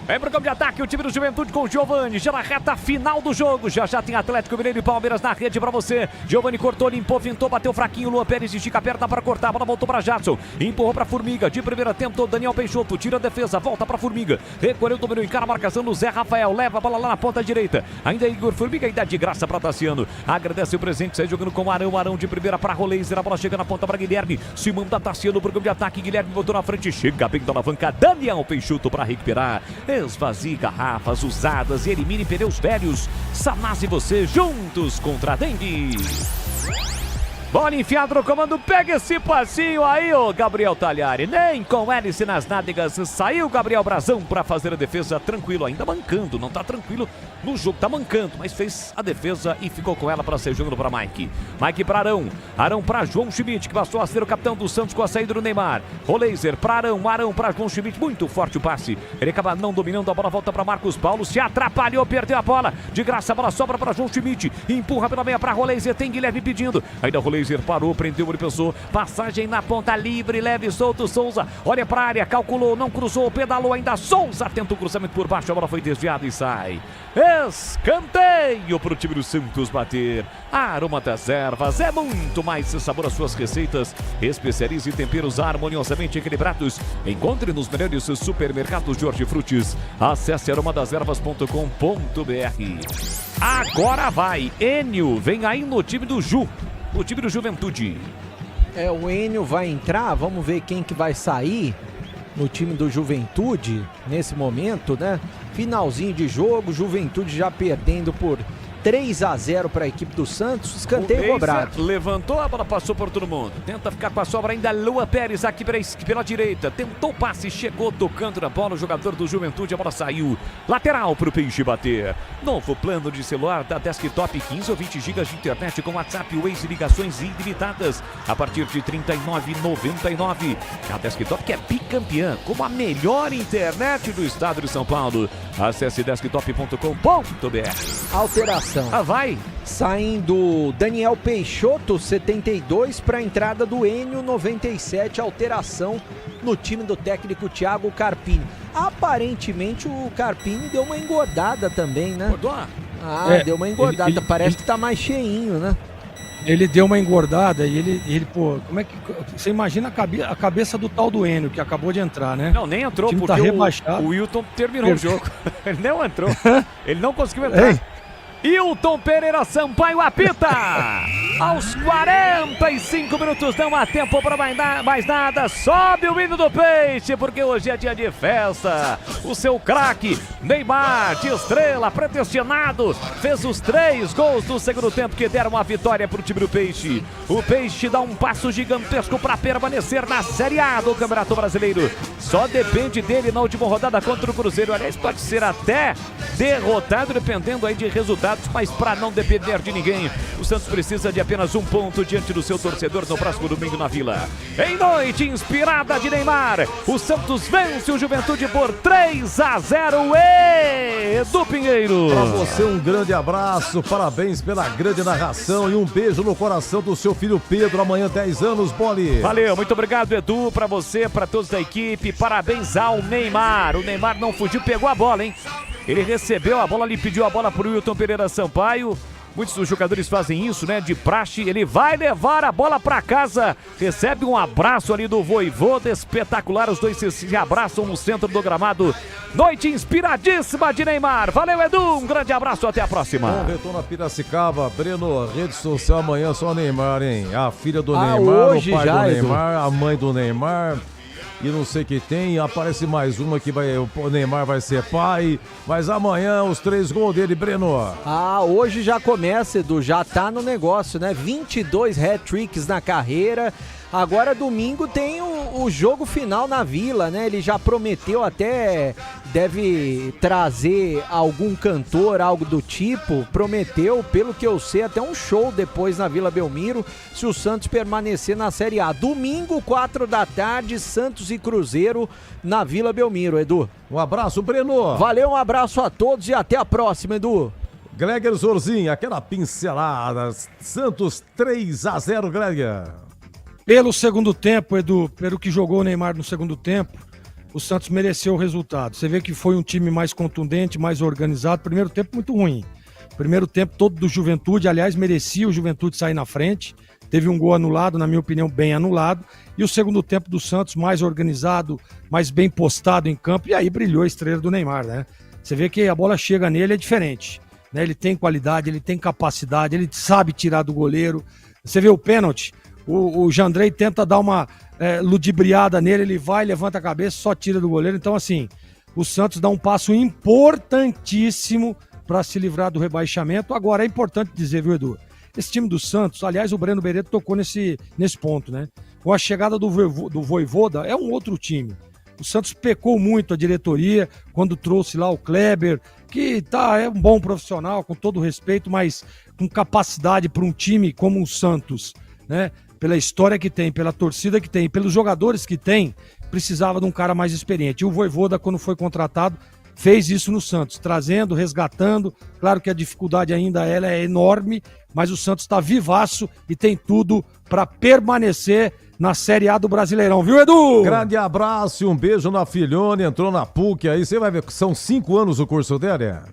Vem pro campo de ataque o time do Juventude com o Giovani, já na reta final do jogo, já tem Atlético Mineiro e Palmeiras na rede pra você. Giovani cortou, limpou, fintou, bateu fraquinho, Lua Pérez estica a perna para cortar, a bola voltou pra Jadson, empurrou pra Formiga, de primeira tentou Daniel Peixoto, tira a defesa, volta pra Formiga, recolheu, dominou, encara a marcação do Zé Rafael, leva a bola lá na ponta direita, ainda Igor Formiga e dá de graça pra Tassiano, agradece o presente, sai jogando com Arão de primeira pra Roleiser, a bola chega na ponta pra Guilherme, se manda Tassiano pro campo de ataque, Guilherme botou na frente, chega bem da alavanca, Daniel Peixoto pra recuperar, esvazie garrafas usadas e elimine pneus velhos. Sanase você juntos contra a dengue. Bola enfiada no comando, pega esse passinho aí, ô Gabriel Talhari. Nem com hélice nas nádegas, saiu Gabriel Brazão pra fazer a defesa tranquilo, ainda mancando, não tá tranquilo no jogo, tá mancando, mas fez a defesa e ficou com ela pra ser jogando pra Mike. Mike pra Arão pra João Schmidt, que passou a ser o capitão do Santos com a saída do Neymar. Roleiser pra Arão pra João Schmidt, muito forte o passe. Ele acaba não dominando, a bola volta pra Marcos Paulo, se atrapalhou, perdeu a bola. De graça, a bola sobra pra João Schmidt, empurra pela meia pra Roleiser, tem Guilherme pedindo. Ainda Roleiser parou, prendeu, ele pensou, passagem na ponta livre, leve, solto, Souza, olha pra área, calculou, não cruzou, pedalou ainda, Souza tenta o cruzamento por baixo, a bola foi desviada e sai. Escanteio pro time do Santos bater. Aroma das Ervas é muito mais sabor às suas receitas. Especialize em temperos harmoniosamente equilibrados. Encontre nos melhores supermercados de hortifrutis. Acesse aromadeservas.com.br. Agora vai, Enio, vem aí no time do Ju. O time do Juventude. O Enio vai entrar, vamos ver quem que vai sair no time do Juventude nesse momento, né? Finalzinho de jogo, Juventude já perdendo por 3-0 para a equipe do Santos, escanteio cobrado. Levantou, a bola passou por todo mundo. Tenta ficar com a sobra ainda, Lua Pérez aqui pela direita. Tentou o passe, chegou tocando na bola, o jogador do Juventude, a bola saiu. Lateral para o Peixe bater. Novo plano de celular da Desktop, 15 ou 20 GB de internet com WhatsApp, Waze, ligações ilimitadas a partir de R$ 39,99. A Desktop que é bicampeã, como a melhor internet do estado de São Paulo. Acesse desktop.com.br. Alteração. Vai. Saindo Daniel Peixoto, 72, para a entrada do Enio, 97. Alteração no time do técnico Thiago Carpini. Aparentemente o Carpini deu uma engordada também, né? Engordou? Deu uma engordada. Parece que tá mais cheinho, né? Ele deu uma engordada e ele, pô, como é que... Você imagina a cabeça do tal do Enio, que acabou de entrar, né? Não, nem entrou, porque tá rebaixado. O Wilton terminou o jogo. Ele não entrou. Ele não conseguiu entrar. Ei. Hilton Pereira Sampaio apita! Aos 45 minutos, não há tempo para mais nada. Sobe o hino do Peixe, porque hoje é dia de festa. O seu craque, Neymar, de estrela, predestinado, fez os 3 gols do segundo tempo que deram a vitória para o time do Peixe. O Peixe dá um passo gigantesco para permanecer na Série A do Campeonato Brasileiro. Só depende dele na última rodada contra o Cruzeiro. Aliás, pode ser até derrotado, dependendo aí de resultados, mas para não depender de ninguém, o Santos precisa de apenas um ponto diante do seu torcedor no próximo domingo na Vila. Em noite inspirada de Neymar, o Santos vence o Juventude por 3-0. Edu Pinheiro. Para você um grande abraço, parabéns pela grande narração e um beijo no coração do seu filho Pedro, amanhã 10 anos, Boli. Valeu, muito obrigado, Edu, para você, para todos da equipe, parabéns ao Neymar. O Neymar não fugiu, pegou a bola, hein? Ele recebeu a bola, ele pediu a bola para o Hilton Pereira Sampaio. Muitos dos jogadores fazem isso, né? De praxe. Ele vai levar a bola para casa. Recebe um abraço ali do Vojvoda. Espetacular. Os dois se abraçam no centro do gramado. Noite inspiradíssima de Neymar. Valeu, Edu. Um grande abraço. Até a próxima. Bom retorno a Piracicaba. Breno, rede social amanhã só Neymar, hein? A filha do Neymar, hoje o pai já, do Edu. Neymar, a mãe do Neymar. E não sei o que tem, aparece mais uma que o Neymar vai ser pai, mas amanhã os 3 gols dele, Breno. Hoje já começa, Edu, já tá no negócio, né? 22 hat-tricks na carreira. Agora domingo tem o jogo final na Vila, né? Ele já prometeu, até deve trazer algum cantor, algo do tipo. Prometeu, pelo que eu sei, até um show depois na Vila Belmiro, se o Santos permanecer na Série A. Domingo, 4 da tarde, Santos e Cruzeiro na Vila Belmiro, Edu. Um abraço, Breno. Valeu, um abraço a todos e até a próxima, Edu. Gleger Zorzinho, aquela pincelada. Santos 3-0, Gleger. Pelo segundo tempo, Edu, pelo que jogou o Neymar no segundo tempo, o Santos mereceu o resultado. Você vê que foi um time mais contundente, mais organizado. Primeiro tempo muito ruim. Primeiro tempo todo do Juventude, aliás, merecia o Juventude sair na frente. Teve um gol anulado, na minha opinião, bem anulado. E o segundo tempo do Santos mais organizado, mais bem postado em campo. E aí brilhou a estrela do Neymar, né? Você vê que a bola chega nele, é diferente, né? Ele tem qualidade, ele tem capacidade, ele sabe tirar do goleiro. Você vê o pênalti. O Jandrei tenta dar uma ludibriada nele, ele vai, levanta a cabeça, só tira do goleiro. Então, assim, o Santos dá um passo importantíssimo para se livrar do rebaixamento. Agora, é importante dizer, viu, Edu? Esse time do Santos, aliás, o Breno Bereto tocou nesse ponto, né? Com a chegada do Vojvoda, é um outro time. O Santos pecou muito a diretoria quando trouxe lá o Kleber, que é um bom profissional, com todo respeito, mas com capacidade para um time como o Santos, né? Pela história que tem, pela torcida que tem, pelos jogadores que tem, precisava de um cara mais experiente. E o Vojvoda, quando foi contratado, fez isso no Santos, trazendo, resgatando. Claro que a dificuldade ainda ela é enorme, mas o Santos está vivaço e tem tudo para permanecer na Série A do Brasileirão, viu, Edu? Grande abraço e um beijo na filhona, entrou na PUC aí, você vai ver que são 5 anos o curso dela,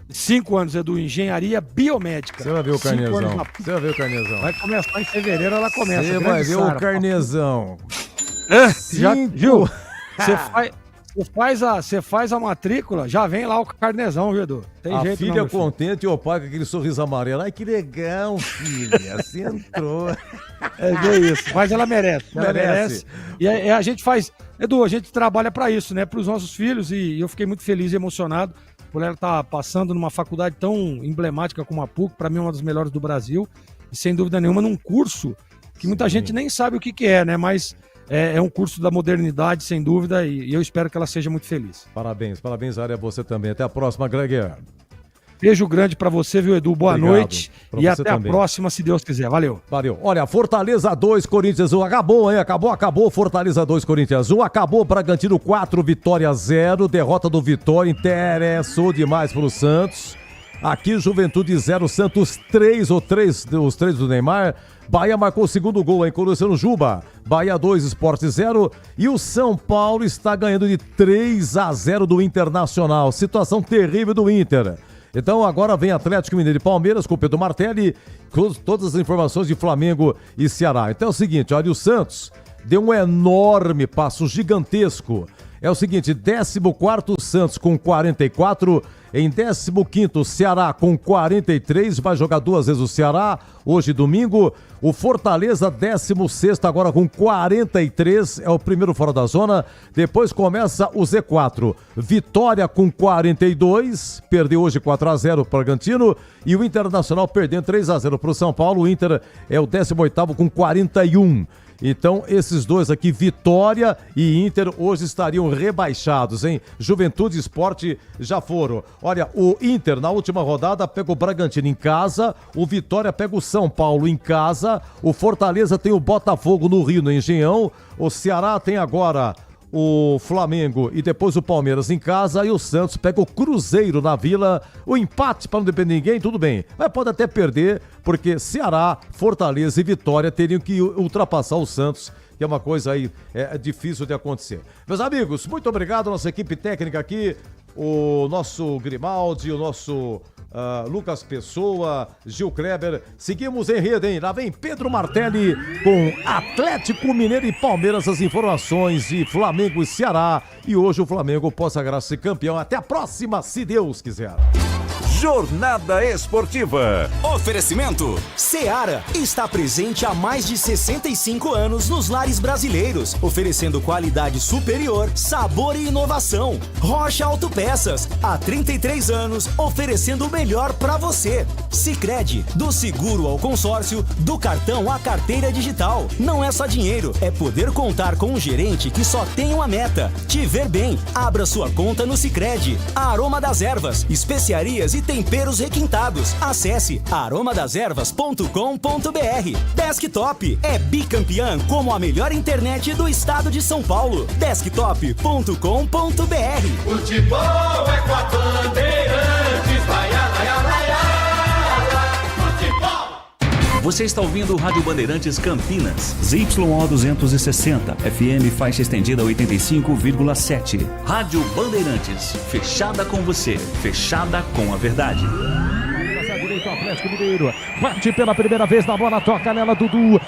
5 anos, Edu, engenharia biomédica. Você vai ver o carnezão. Você vai ver o carnezão. Vai começar em fevereiro, ela começa. Você vai ver o carnezão. Já viu? Você faz a matrícula, já vem lá o carnezão, viu, Edu? Tem a jeito filha não, contente e o pai com aquele sorriso amarelo. Ai, que legal, filha. Você entrou. É isso. Mas ela merece. Ela merece. E a gente faz... Edu, a gente trabalha para isso, né? Para os nossos filhos. E eu fiquei muito feliz e emocionado por ela estar passando numa faculdade tão emblemática como a PUC. Para mim, uma das melhores do Brasil. E, sem dúvida nenhuma, num curso que muita gente nem sabe o que é, né? Mas... É um curso da modernidade, sem dúvida, e eu espero que ela seja muito feliz. Parabéns, Ari, a você também. Até a próxima, Greg. Beijo grande pra você, viu, Edu? Boa noite. E até também. A próxima, se Deus quiser. Valeu. Olha, Fortaleza 2, Corinthians 1. Acabou, hein? Acabou. Fortaleza 2, Corinthians 1. Acabou. Bragantino 4, Vitória 0. Derrota do Vitória. Interessou demais pro Santos. Aqui, Juventude 0, Santos 3, os três do Neymar. Bahia marcou o segundo gol, hein? Com o Luciano Juba. Bahia 2, Sport 0. E o São Paulo está ganhando de 3-0 do Internacional. Situação terrível do Inter. Então agora vem Atlético Mineiro e Palmeiras com o Pedro Martelli. Com todas as informações de Flamengo e Ceará. Então é o seguinte, olha, o Santos deu um enorme passo gigantesco. É o seguinte, 14º Santos com 44, em 15º Ceará com 43, vai jogar 2 vezes o Ceará, hoje domingo. O Fortaleza 16º agora com 43, é o primeiro fora da zona. Depois começa o Z4, Vitória com 42, perdeu hoje 4-0 para o Bragantino. E o Internacional perdendo 3-0 para o São Paulo. O Inter é o 18º com 41. Então, esses dois aqui, Vitória e Inter, hoje estariam rebaixados, hein? Juventude e Sport já foram. Olha, o Inter, na última rodada, pega o Bragantino em casa, o Vitória pega o São Paulo em casa, o Fortaleza tem o Botafogo no Rio, no Engenhão, o Ceará tem agora o Flamengo e depois o Palmeiras em casa, e o Santos pega o Cruzeiro na Vila. O empate para não depender de ninguém, tudo bem, mas pode até perder, porque Ceará, Fortaleza e Vitória teriam que ultrapassar o Santos, que é uma coisa aí difícil de acontecer. Meus amigos, muito obrigado, nossa equipe técnica aqui, o nosso Grimaldi, o nosso Lucas Pessoa, Gil Kleber. Seguimos em rede, hein? Lá vem Pedro Martelli com Atlético Mineiro e Palmeiras, as informações de Flamengo e Ceará. E hoje o Flamengo pode sagrar-se campeão. Até a próxima, se Deus quiser. Jornada Esportiva. Oferecimento Seara está presente há mais de 65 anos nos lares brasileiros, oferecendo qualidade superior, sabor e inovação. Rocha Autopeças, há 33 anos, oferecendo o melhor para você. Sicredi, do seguro ao consórcio, do cartão à carteira digital. Não é só dinheiro, é poder contar com um gerente que só tem uma meta: te ver bem. Abra sua conta no Sicredi. Aroma das Ervas, especiarias e temperos requintados. Acesse aromadeservas.com.br. Desktop é bicampeã como a melhor internet do estado de São Paulo. Desktop.com.br. Futebol é com a Bandeirantes, vai, vai, vai, futebol. Você está ouvindo o Rádio Bandeirantes Campinas, ZYO 260, FM faixa estendida 85,7. Rádio Bandeirantes, fechada com você, fechada com a verdade. Atlético Mineiro, bate pela primeira vez na bola, toca nela, Dudu,